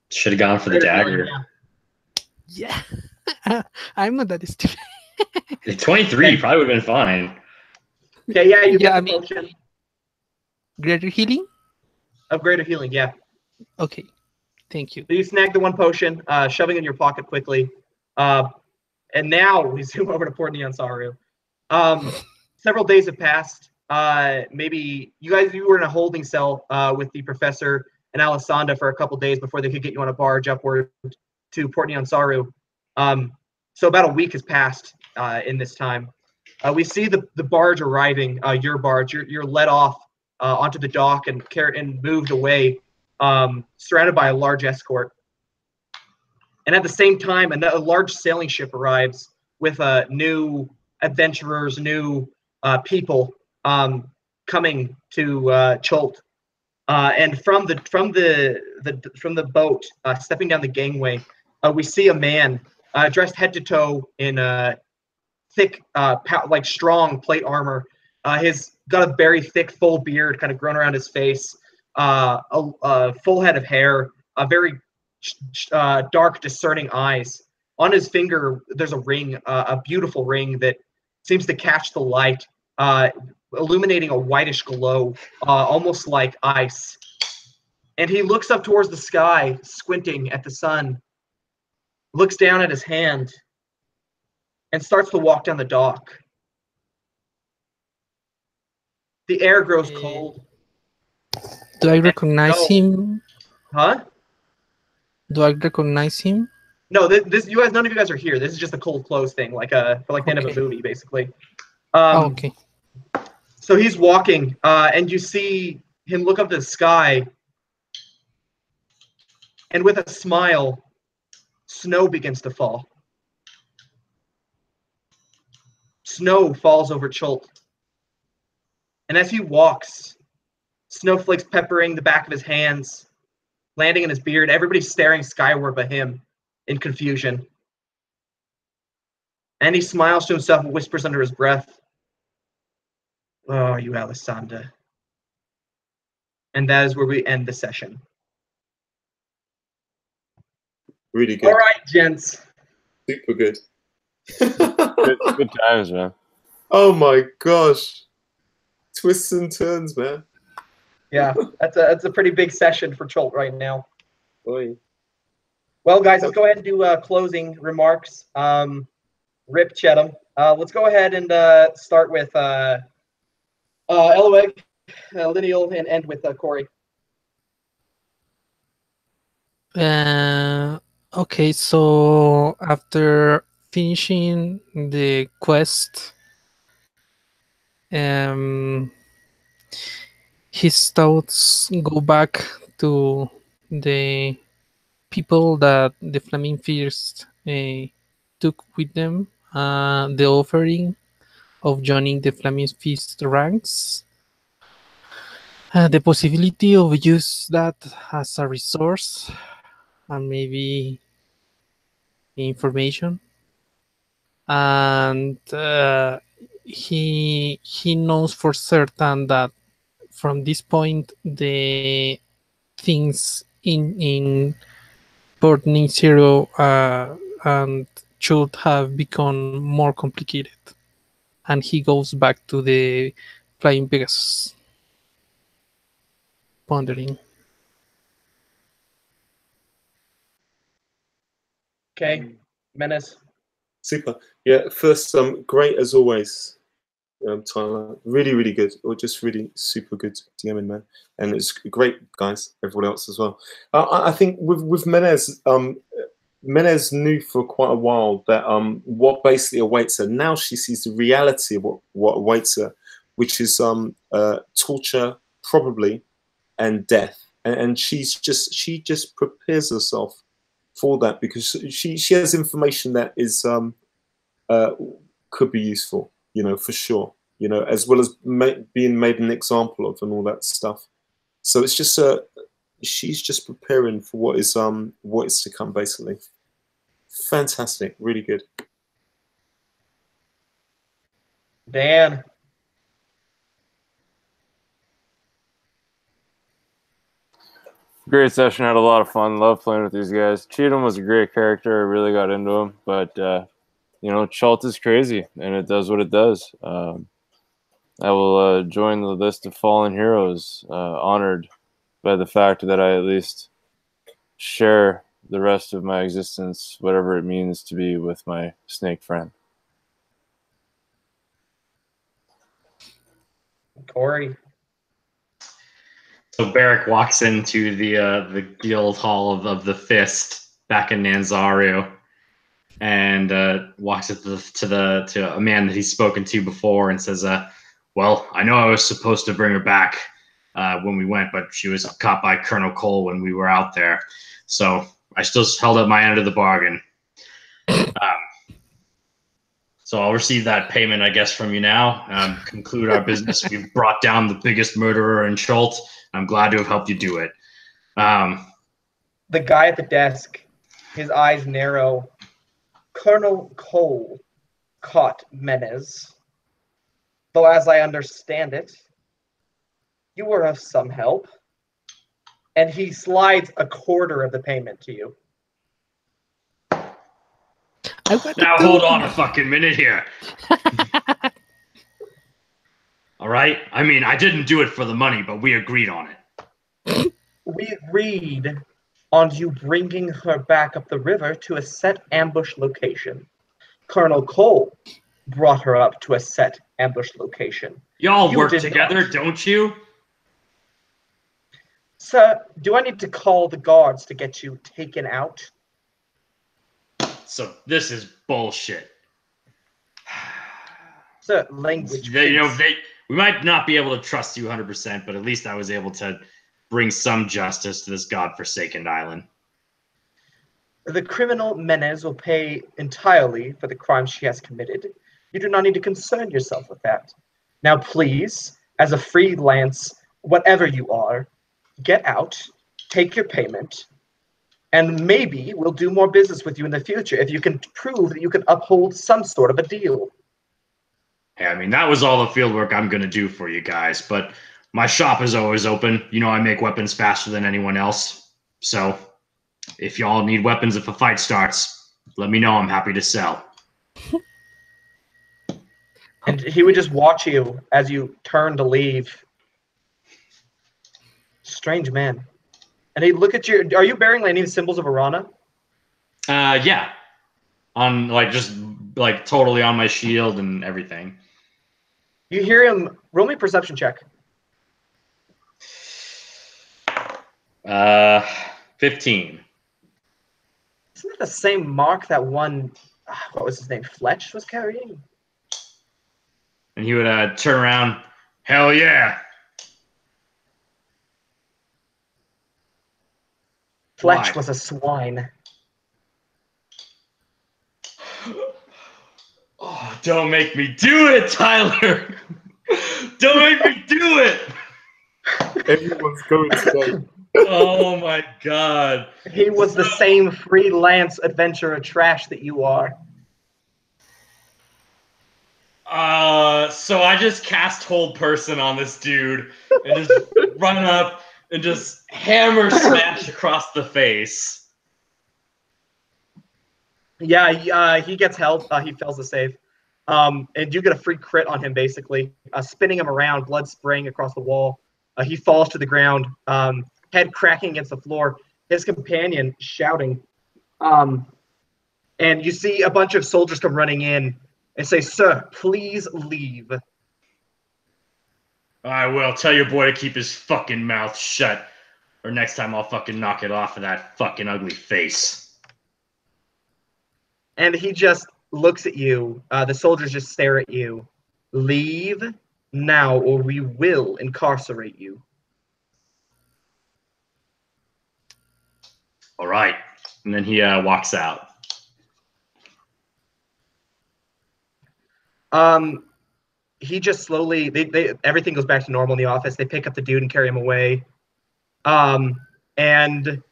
Should have gone for the Greater dagger. healing, Yeah. I'm not that stupid. 23 probably would have been fine. Okay, yeah, you get Yeah, the I mean- potion Greater healing? of greater healing. Yeah. Okay. Thank you. So you snag the one potion, shoving it in your pocket quickly. And now we zoom over to Port Nyansaru. Several days have passed. Maybe you were in a holding cell with the professor and Alessandra for a couple days before they could get you on a barge upward to Port Nyansaru. So about a week has passed in this time. We see the barge arriving, your barge. You're led off onto the dock and moved away, surrounded by a large escort. And at the same time, a large sailing ship arrives with new adventurers, new people coming to Chult. And from the boat, stepping down the gangway, we see a man dressed head to toe in thick, like strong plate armor. He's got a very thick, full beard, kind of grown around his face, a full head of hair, a very dark, discerning eyes. On his finger, there's a ring, a beautiful ring that seems to catch the light. illuminating a whitish glow, almost like ice. And he looks up towards the sky, squinting at the sun, looks down at his hand, and starts to walk down the dock. The air grows cold. Do I recognize him? Huh? Do I recognize him? No, this you guys. None of you guys are here. This is just a cold close thing, like for the end of a movie, basically. Okay. So he's walking, and you see him look up to the sky, and with a smile, snow begins to fall. Snow falls over Chult. And as he walks, snowflakes peppering the back of his hands, landing in his beard, everybody's staring skyward but him in confusion. And he smiles to himself and whispers under his breath, "Oh, you Alessandra." And that is where we end the session. Really good. All right, gents. Super good. Good times, man. Oh my gosh. Twists and turns, man. Yeah, that's a pretty big session for Chult right now. Boy. Well, guys, let's go ahead and do closing remarks. Rip Chetham. Let's go ahead and start with Eloeg, Lineal, and end with Corey. Okay, so after finishing the quest, his thoughts go back to the people that the Flaming Fist took with them, the offering of joining the Flaming Fist ranks, the possibility of use that as a resource, and maybe information, and he knows for certain that from this point the things in Port Zero and Chult have become more complicated, and he goes back to the Flying Pegasus, pondering. Okay, Menace. Super. Yeah, first, great as always, Tyler. Really, really good. Or just really super good DMing, man. And it's great, guys, everyone else as well. I think with Menez, Menez knew for quite a while that what basically awaits her. Now she sees the reality of what awaits her, which is torture, probably, and death. And she just prepares herself for that because she has information that is could be useful, for sure, as well as being made an example of and all that stuff. So it's just she's just preparing for what is to come, basically. Fantastic, really good. Dan. Great session. Had a lot of fun. Love playing with these guys. Cheatham was a great character. I really got into him. But, Chult is crazy, and it does what it does. I will join the list of fallen heroes, honored by the fact that I at least share the rest of my existence, whatever it means to be with my snake friend. Corey. So Barrick walks into the guild hall of the Fist back in Nanzaru, and walks up to a man that he's spoken to before and says, "Well, I know I was supposed to bring her back when we went, but she was caught by Colonel Cole when we were out there. So I still held up my end of the bargain. So I'll receive that payment, I guess, from you now. Conclude our business. We've brought down the biggest murderer in Chult. I'm glad to have helped you do it." The guy at the desk, his eyes narrow. "Colonel Cole caught Menez. Though as I understand it, you were of some help." And he slides a quarter of the payment to you. Now hold on a fucking minute here. All right? I mean, I didn't do it for the money, but we agreed on it. We agreed on you bringing her back up the river to a set ambush location. Colonel Cole brought her up to a set ambush location. Y'all You work did together, not. don't you? Sir, do I need to call the guards to get you taken out? So this is bullshit. Sir, language, You know, please. we might not be able to trust you 100%, but at least I was able to bring some justice to this godforsaken island. The criminal Menez will pay entirely for the crimes she has committed. You do not need to concern yourself with that. Now, please, as a freelance, whatever you are, get out, take your payment, and maybe we'll do more business with you in the future if you can prove that you can uphold some sort of a deal. Hey, I mean, that was all the field work I'm going to do for you guys, but my shop is always open. You know, I make weapons faster than anyone else. So if y'all need weapons if a fight starts, let me know. I'm happy to sell. And he would just watch you as you turn to leave. Strange man. And he'd look at you. Are you bearing any symbols of Arana? Yeah. On, like, just, like, totally on my shield and everything. You hear him. Roll me a perception check. 15. Isn't that the same mark that one, what was his name, Fletch was carrying? And he would turn around. Hell yeah. Fletch Why? was a swine. Oh, don't make me do it, Tyler. Don't make me do it. Everyone's going to Oh my god. He was the same freelance adventurer trash that you are. So I just cast Hold Person on this dude and just run up and just hammer smash across the face. Yeah, he gets help. He fails the save. And you get a free crit on him, basically. Spinning him around, blood spraying across the wall. He falls to the ground, head cracking against the floor. His companion shouting. And you see a bunch of soldiers come running in and say, "Sir, please leave." I will. Tell your boy to keep his fucking mouth shut, or next time I'll fucking knock it off of that fucking ugly face. And he just looks at you. The soldiers just stare at you. Leave now, or we will incarcerate you. All right. And then he walks out. He just slowly. Everything goes back to normal in the office. They pick up the dude and carry him away. And then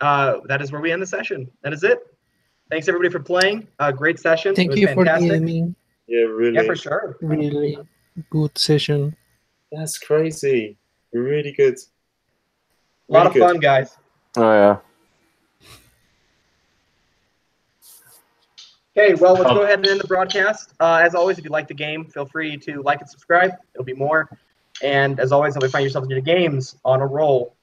that is where we end the session. That is it. Thanks everybody for playing. Great session. It Thank was you for fantastic. gaming. Yeah, really. Yeah, for sure. Really good session. That's crazy. Really good. A lot of Really good. fun, guys. Oh yeah. Okay, well, let's go ahead and end the broadcast. As always, if you like the game, feel free to like and subscribe. There'll be more. And as always, if you find yourself into games, on a roll.